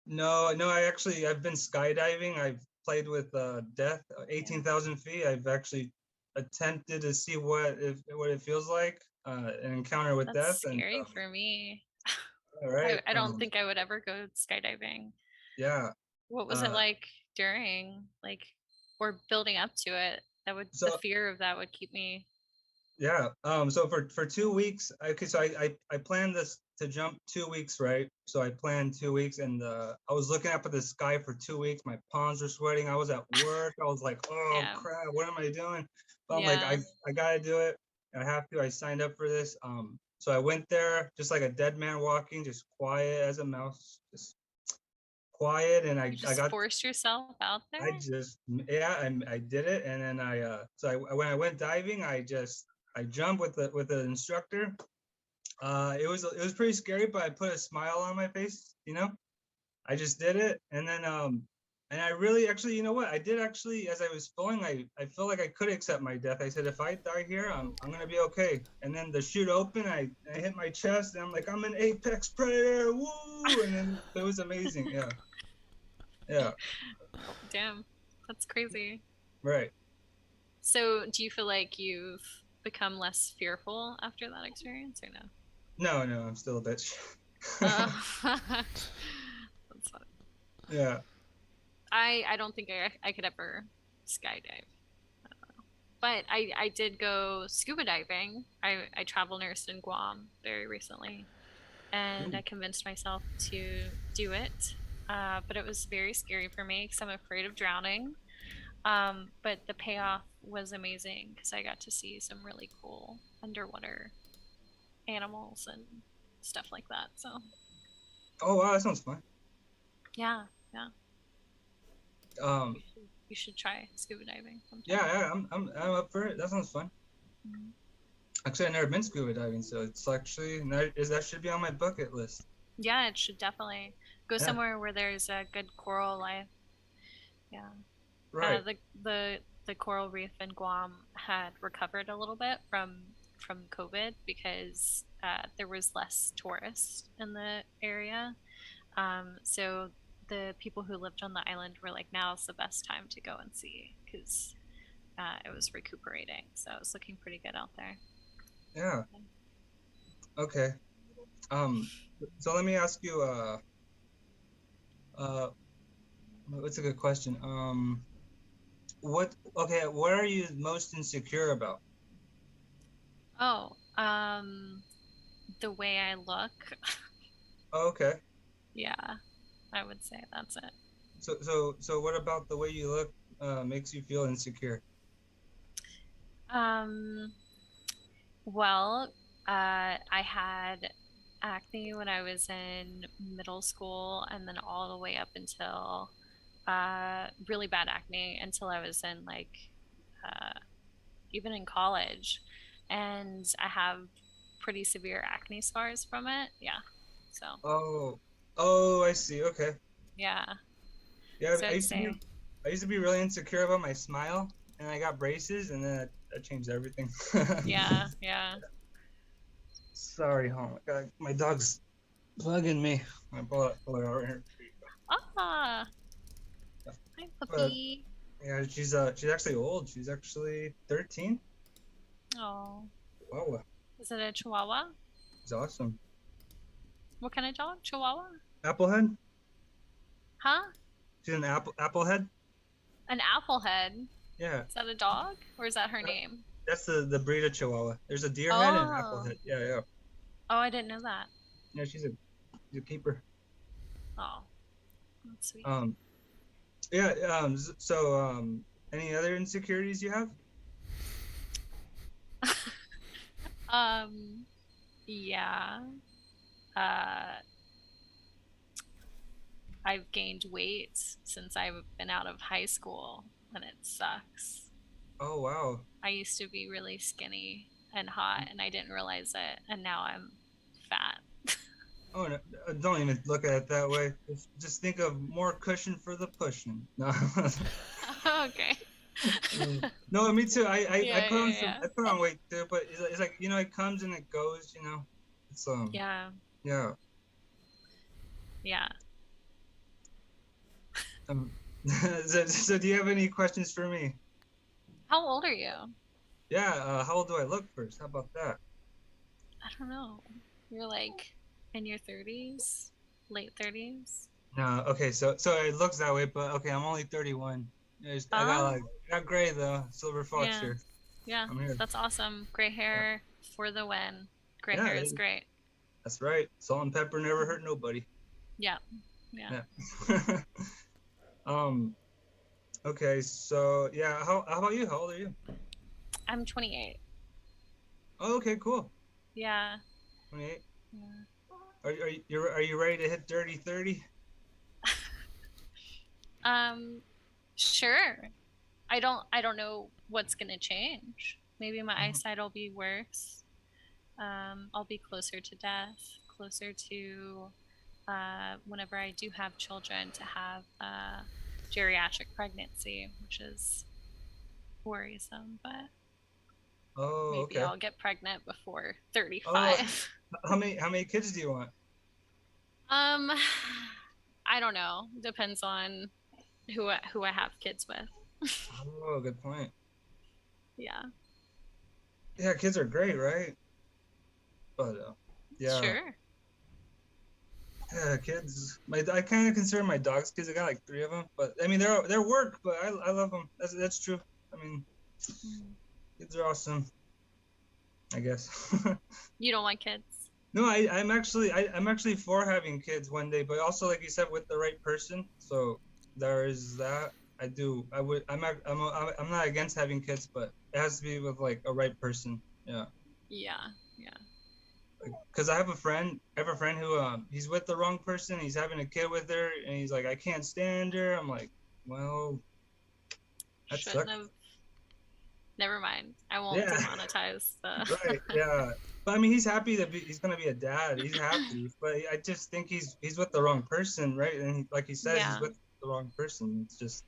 No, I've been skydiving. I've played with death, 18,000 feet. I've actually attempted to see what it feels like, an encounter with That's death. scary for me. All right. I don't think I would ever go skydiving. Yeah. What was it like during, or building up to it? The fear of that would keep me. Yeah. So for 2 weeks, I planned this to jump 2 weeks, right? So I planned 2 weeks, and I was looking up at the sky for 2 weeks. My palms were sweating. I was at work. I was like, oh crap, what am I doing? But I'm like, I gotta do it. I have to. I signed up for this. So I went there just like a dead man walking, just quiet as a mouse, just quiet, and I got forced yourself out there. I did it, and then when I went diving, I jumped with the instructor. It was pretty scary, but I put a smile on my face. I just did it, and then and I really actually, you know what? I did actually, as I was falling, I felt like I could accept my death. I said, if I die here, I'm gonna be okay. And then the chute opened, I hit my chest, and I'm like, I'm an apex predator, woo! And then it was amazing, yeah. Yeah. Damn, that's crazy. Right. So do you feel like you've become less fearful after that experience, or no? No, I'm still a bitch. That's funny. Yeah. I don't think I could ever skydive. But I did go scuba diving. I travel nursed in Guam very recently, and I convinced myself to do it. But it was very scary for me because I'm afraid of drowning. But the payoff was amazing because I got to see some really cool underwater animals and stuff like that. So. Oh wow, that sounds fun. Yeah. You should try scuba diving sometime. Yeah, I'm up for it. That sounds fun. Mm-hmm. Actually, I've never been scuba diving, so it's actually that should be on my bucket list. Yeah, it should definitely go somewhere where there's a good coral life. Yeah. Right. The coral reef in Guam had recovered a little bit from COVID because there was less tourists in the area. So the people who lived on the island were like, now's the best time to go and see, because it was recuperating. So it was looking pretty good out there. Yeah. Okay. So let me ask you, what's a good question? What are you most insecure about? Oh, the way I look. Oh, okay. Yeah, I would say that's it. So what about the way you look makes you feel insecure? Well, I had acne when I was in middle school, and then all the way up until really bad acne until I was in like even in college, and I have pretty severe acne scars from it. Yeah, so Oh, I see. Okay. yeah. Yeah, So I'd say I used to be really insecure about my smile, and I got braces, and then that changed everything. yeah, yeah. Sorry, hon. My dog's bugging me. I pull her out right here. Ah, hi puppy. Yeah, she's actually old. She's actually 13. Oh. Wow, Is it a Chihuahua? she's awesome. What kind of dog? Chihuahua? Applehead? Huh? She's an applehead. An applehead? Yeah. Is that a dog, or is that her name? That's the breed of Chihuahua. There's a deer head and an applehead. Yeah, yeah. Oh, I didn't know that. Yeah, she's a keeper. Oh, that's sweet. Yeah. So, any other insecurities you have? Yeah. I've gained weight since I've been out of high school, and it sucks. Oh, wow. I used to be really skinny and hot, and I didn't realize it, and now I'm fat. Oh, no, don't even look at it that way. Just think of more cushion for the pushing. No. Okay. No, me too. Yeah, I put on yeah. I put on weight too, but it's like, it comes and it goes. It's Yeah. yeah. Yeah. So do you have any questions for me? How old are you? Yeah. How old do I look first? How about that? I don't know. You're like in your 30s, late 30s. No. Okay. So it looks that way, but okay. I'm only 31. I got gray though, silver fox Yeah. here. Yeah, I'm here. that's awesome. Gray hair for the win. Gray hair is great. That's right. Salt and pepper never hurt nobody. Yeah. Yeah. Okay, so yeah, how about you? How old are you? I'm 28. Oh, okay, cool. Yeah. 28. Yeah. Are you ready to hit dirty 30? Sure. I don't know what's gonna change. Maybe my eyesight will be worse. I'll be closer to death, closer to whenever I do have children, to have geriatric pregnancy, which is worrisome, but maybe I'll get pregnant before 35. Oh, how many kids do you want? I don't know. Depends on who I have kids with. Oh, good point. Yeah. Yeah, kids are great, right? But yeah. Sure. Yeah, kids. I kind of consider my dogs kids. I got like 3 of them, but I mean they're work, but I love them. That's true. I mean, kids are awesome. I guess. You don't want kids? No, I'm actually for having kids one day, but also like you said, with the right person. So there is that. I'm not against having kids, but it has to be with like a right person. Yeah. Yeah. Yeah. Because I have a friend who he's with the wrong person. He's having a kid with her, and he's like, I can't stand her. I'm like, well, that Shouldn't sucks. have. Never mind. I won't demonetize the. Right. Yeah. But I mean, he's happy he's gonna be a dad. He's happy, but I just think he's with the wrong person, right? And like he says, he's with the wrong person. It's just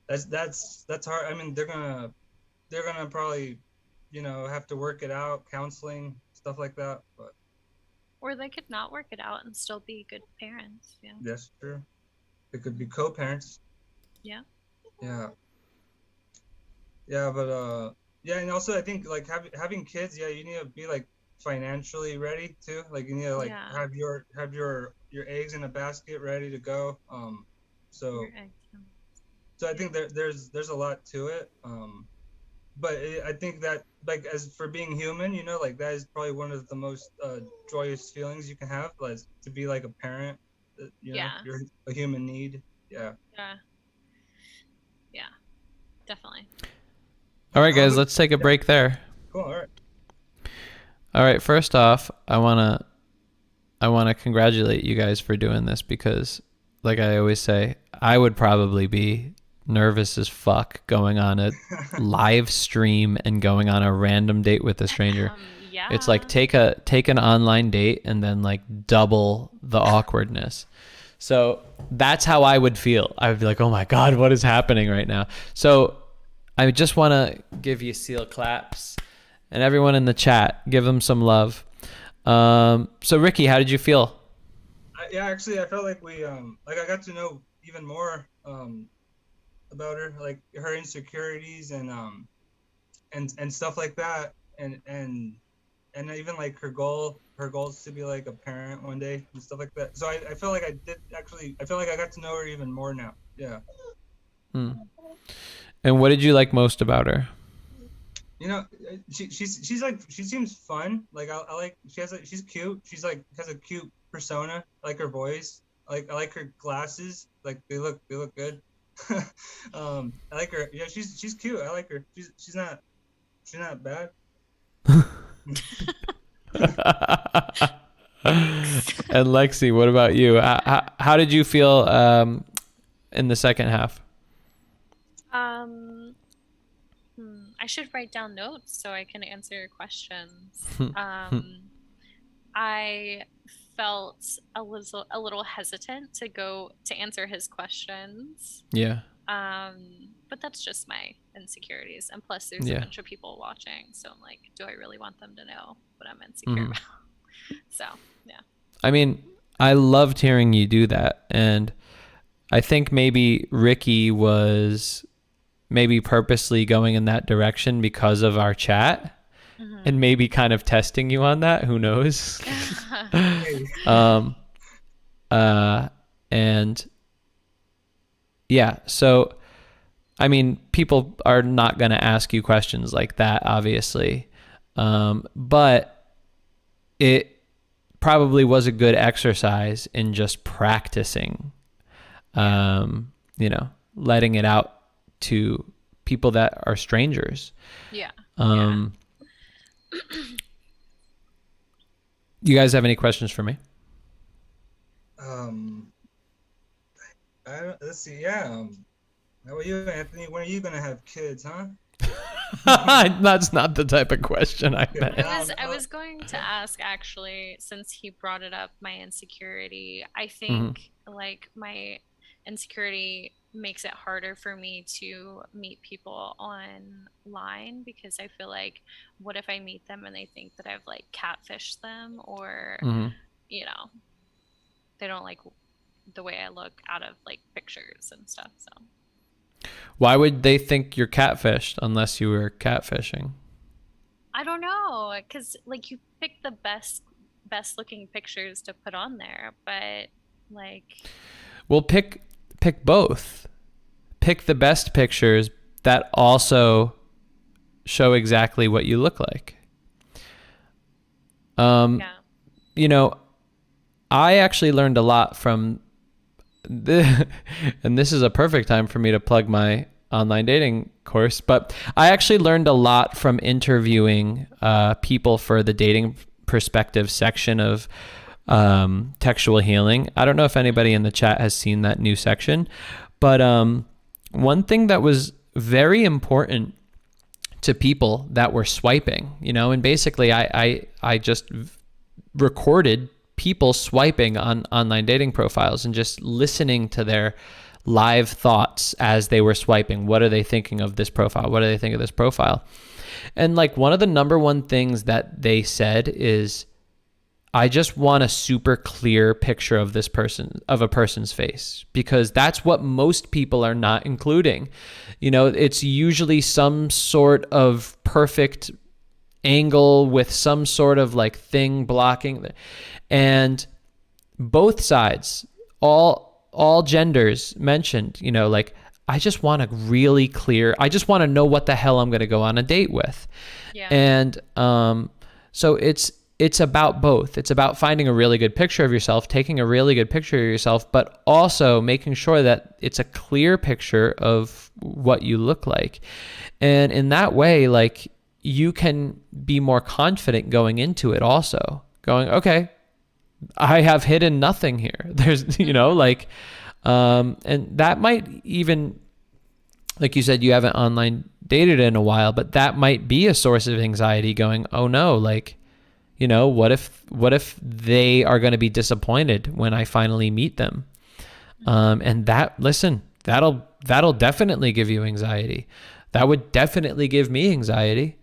that's hard. I mean, they're gonna probably, have to work it out, counseling, stuff like that. But Or they could not work it out and still be good parents. Yeah. that's true. They could be co-parents. Yeah. Yeah. Yeah, but yeah, and also I think like having kids, yeah, you need to be like financially ready too. Like you need to like have your eggs in a basket ready to go. So I think there's a lot to it. But I think that like as for being human, you know, like that is probably one of the most joyous feelings you can have, like to be like a parent. You know, you're a human need. Yeah. Yeah. Definitely. All right, guys, let's take a break there. Cool. All right. First off, I wanna congratulate you guys for doing this because, like I always say, I would probably be nervous as fuck going on a live stream and going on a random date with a stranger. It's like take an online date and then like double the awkwardness. So that's how I would feel. I would be like, oh my God, what is happening right now? So I just want to give you seal claps, and everyone in the chat, give them some love. So Ricky, how did you feel? Yeah, actually, I felt like we like I got to know even more about her, like her insecurities and stuff like that, and even like her goals to be like a parent one day and stuff like that. So I feel like I feel like I got to know her even more now. Yeah. And what did you like most about her? You know, she's like, she seems fun. Like I like, she's cute. She's like has a cute persona. I like her voice. I like her glasses. Like they look good. I like her. Yeah, she's cute. I like her. She's not bad. And Lexi, what about you? How did you feel in the second half? I should write down notes so I can answer your questions. I felt a little hesitant to answer his questions. Yeah. But that's just my insecurities, and plus there's a bunch of people watching, so I'm like, do I really want them to know what I'm insecure about? So yeah. I mean, I loved hearing you do that, and I think maybe Ricky was maybe purposely going in that direction because of our chat, and maybe kind of testing you on that. Who knows? And yeah, so I mean, people are not going to ask you questions like that, obviously, but it probably was a good exercise in just practicing, you know, letting it out to people that are strangers. Yeah. You guys have any questions for me? Let's see. Yeah. How about you, Anthony? When are you gonna have kids, huh? That's not the type of question I meant. I was going to ask, actually, since he brought it up, my insecurity. I think like my insecurity makes it harder for me to meet people online, because I feel like, what if I meet them and they think that I've like catfished them, or you know, they don't like the way I look out of like pictures and stuff. So why would they think you're catfished unless you were catfishing? I don't know, because like you pick the best looking pictures to put on there, but like, well, pick both. Pick the best pictures that also show exactly what you look like. You know, I actually learned a lot from and this is a perfect time for me to plug my online dating course, but I actually learned a lot from interviewing people for the dating perspective section of Textual Healing. I don't know if anybody in the chat has seen that new section, but one thing that was very important to people that were swiping, you know, and basically I just recorded people swiping on online dating profiles and just listening to their live thoughts as they were swiping. What are they thinking of this profile? What do they think of this profile? And like one of the number one things that they said is, I just want a super clear picture of this person, of a person's face, because that's what most people are not including. You know, it's usually some sort of perfect angle with some sort of like thing blocking. And both sides, all genders mentioned, you know, like, I just want a really clear, I just want to know what the hell I'm going to go on a date with. Yeah. And so it's about both. It's about finding a really good picture of yourself, taking a really good picture of yourself, but also making sure that it's a clear picture of what you look like. And in that way, like, you can be more confident going into it also. Going, okay, I have hidden nothing here. There's, you know, like, and that might even, like you said, you haven't online dated in a while, but that might be a source of anxiety going, oh no, like, you know, what if they are going to be disappointed when I finally meet them? And that'll definitely give you anxiety. That would definitely give me anxiety.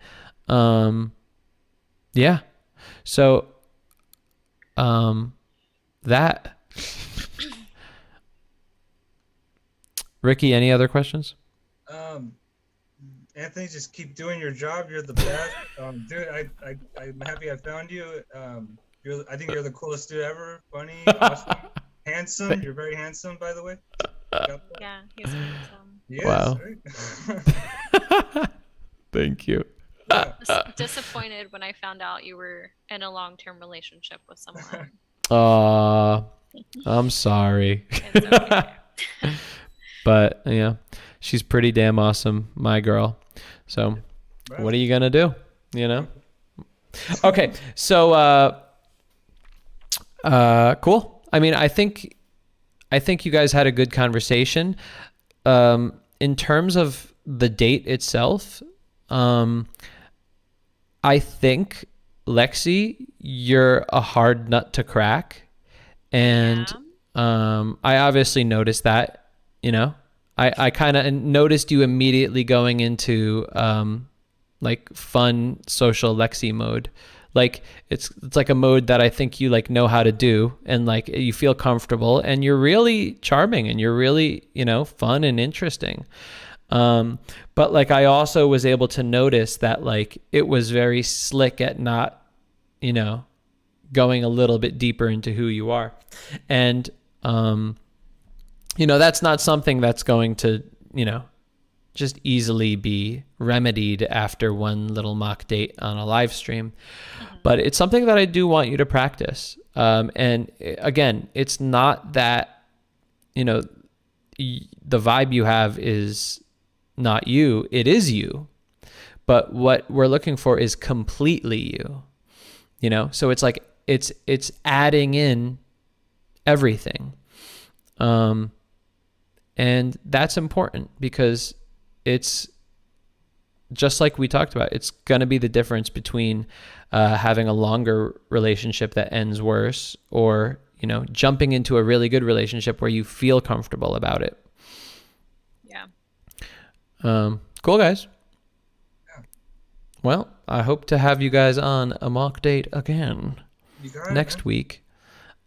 Yeah. So, that, Ricky, any other questions? Anthony, just keep doing your job. You're the best. Dude, I'm happy I found you. I think you're the coolest dude ever. Funny, awesome, handsome. You're very handsome, by the way. Yeah, he's handsome. Yes, wow. Right? Thank you. Disappointed when I found out you were in a long-term relationship with someone. I'm sorry. It's okay. But yeah, she's pretty damn awesome, my girl. So what are you gonna do? You know? Okay, so cool. I mean, I think you guys had a good conversation. In terms of the date itself, I think, Lexi, you're a hard nut to crack. And I obviously noticed that, you know. I kind of noticed you immediately going into like fun social Lexi mode. Like it's like a mode that I think you like know how to do, and like you feel comfortable, and you're really charming, and you're really, you know, fun and interesting. But like I also was able to notice that like it was very slick at not, you know, going a little bit deeper into who you are. And you know, that's not something that's going to, you know, just easily be remedied after one little mock date on a live stream. But it's something that I do want you to practice. And again, it's not that, you know, the vibe you have is not you, it is you. But what we're looking for is completely you, you know? So it's like, it's adding in everything. And that's important because it's just like we talked about, it's going to be the difference between having a longer relationship that ends worse, or, you know, jumping into a really good relationship where you feel comfortable about it. Yeah. Cool, guys. Well, I hope to have you guys on a mock date again next week.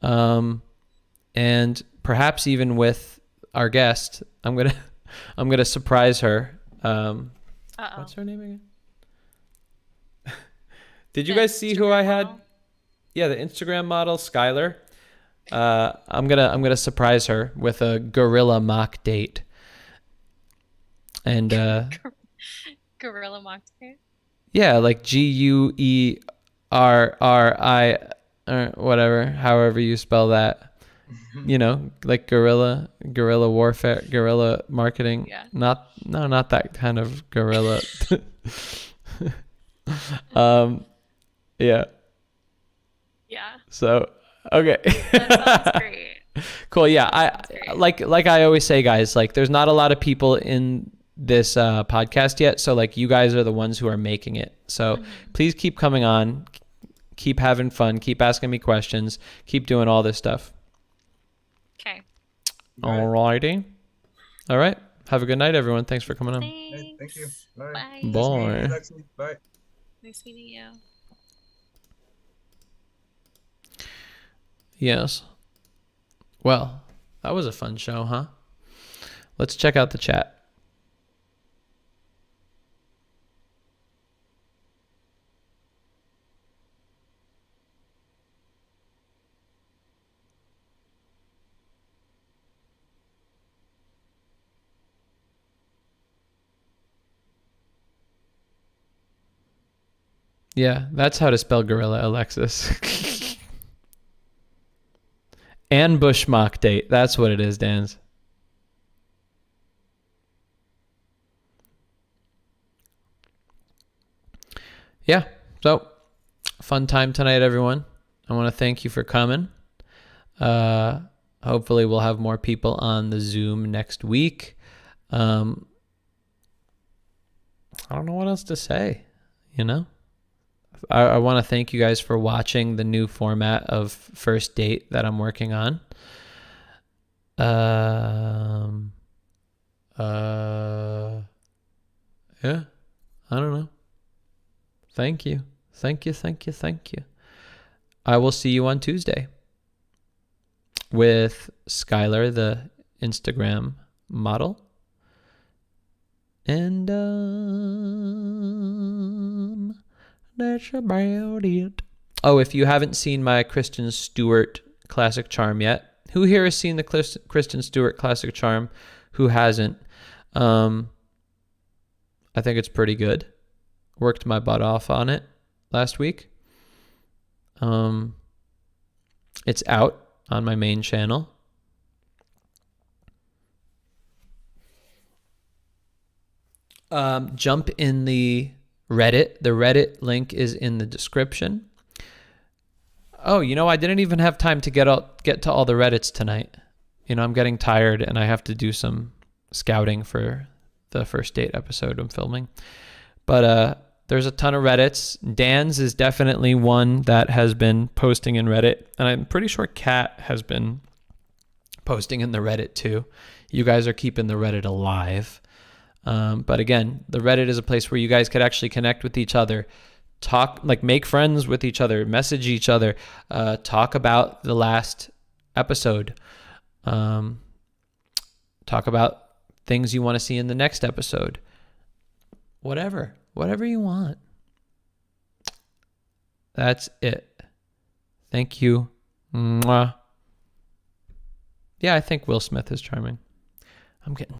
And perhaps even with our guest, I'm gonna surprise her. What's her name again? Did you guys see who I had? Yeah, the Instagram model, Skylar. I'm gonna surprise her with a gorilla mock date. And gorilla mock date. Yeah, like GUERRI, or whatever, however you spell that. You know, like guerrilla warfare, guerrilla marketing. Yeah. Not that kind of guerrilla. Yeah. Yeah. So, okay. That sounds great. Cool. Yeah. Like I always say, guys, like there's not a lot of people in this podcast yet. So like you guys are the ones who are making it. So please keep coming on, keep having fun, keep asking me questions, keep doing all this stuff. Okay. Alrighty. All right. Have a good night, everyone. Thanks for coming on. Hey, thank you. Bye. Bye. Bye. Bye. Nice meeting you. Yes. Well, that was a fun show, huh? Let's check out the chat. Yeah, that's how to spell gorilla, Alexis. Ambush mock date. That's what it is, Dan's. Yeah, so fun time tonight, everyone. I want to thank you for coming. Hopefully we'll have more people on the Zoom next week. I don't know what else to say, you know? I want to thank you guys for watching the new format of First Date that I'm working on. Yeah, I don't know. Thank you. Thank you. I will see you on Tuesday with Skylar, the Instagram model. And that's about it. Oh, if you haven't seen my Kristen Stewart classic charm yet, who here has seen the Kristen Stewart classic charm? Who hasn't? I think it's pretty good. Worked my butt off on it last week. It's out on my main channel. Jump in the Reddit. The Reddit link is in the description. Oh, I didn't even have time to get to all the Reddits tonight. I'm getting tired and I have to do some scouting for the First Date episode I'm filming. But there's a ton of Reddits. Dan's is definitely one that has been posting in Reddit. And I'm pretty sure Kat has been posting in the Reddit too. You guys are keeping the Reddit alive. But again, the Reddit is a place where you guys could actually connect with each other, talk, make friends with each other, message each other, talk about the last episode, talk about things you want to see in the next episode, whatever you want. That's it. Thank you. Mwah. Yeah, I think Will Smith is charming. I'm getting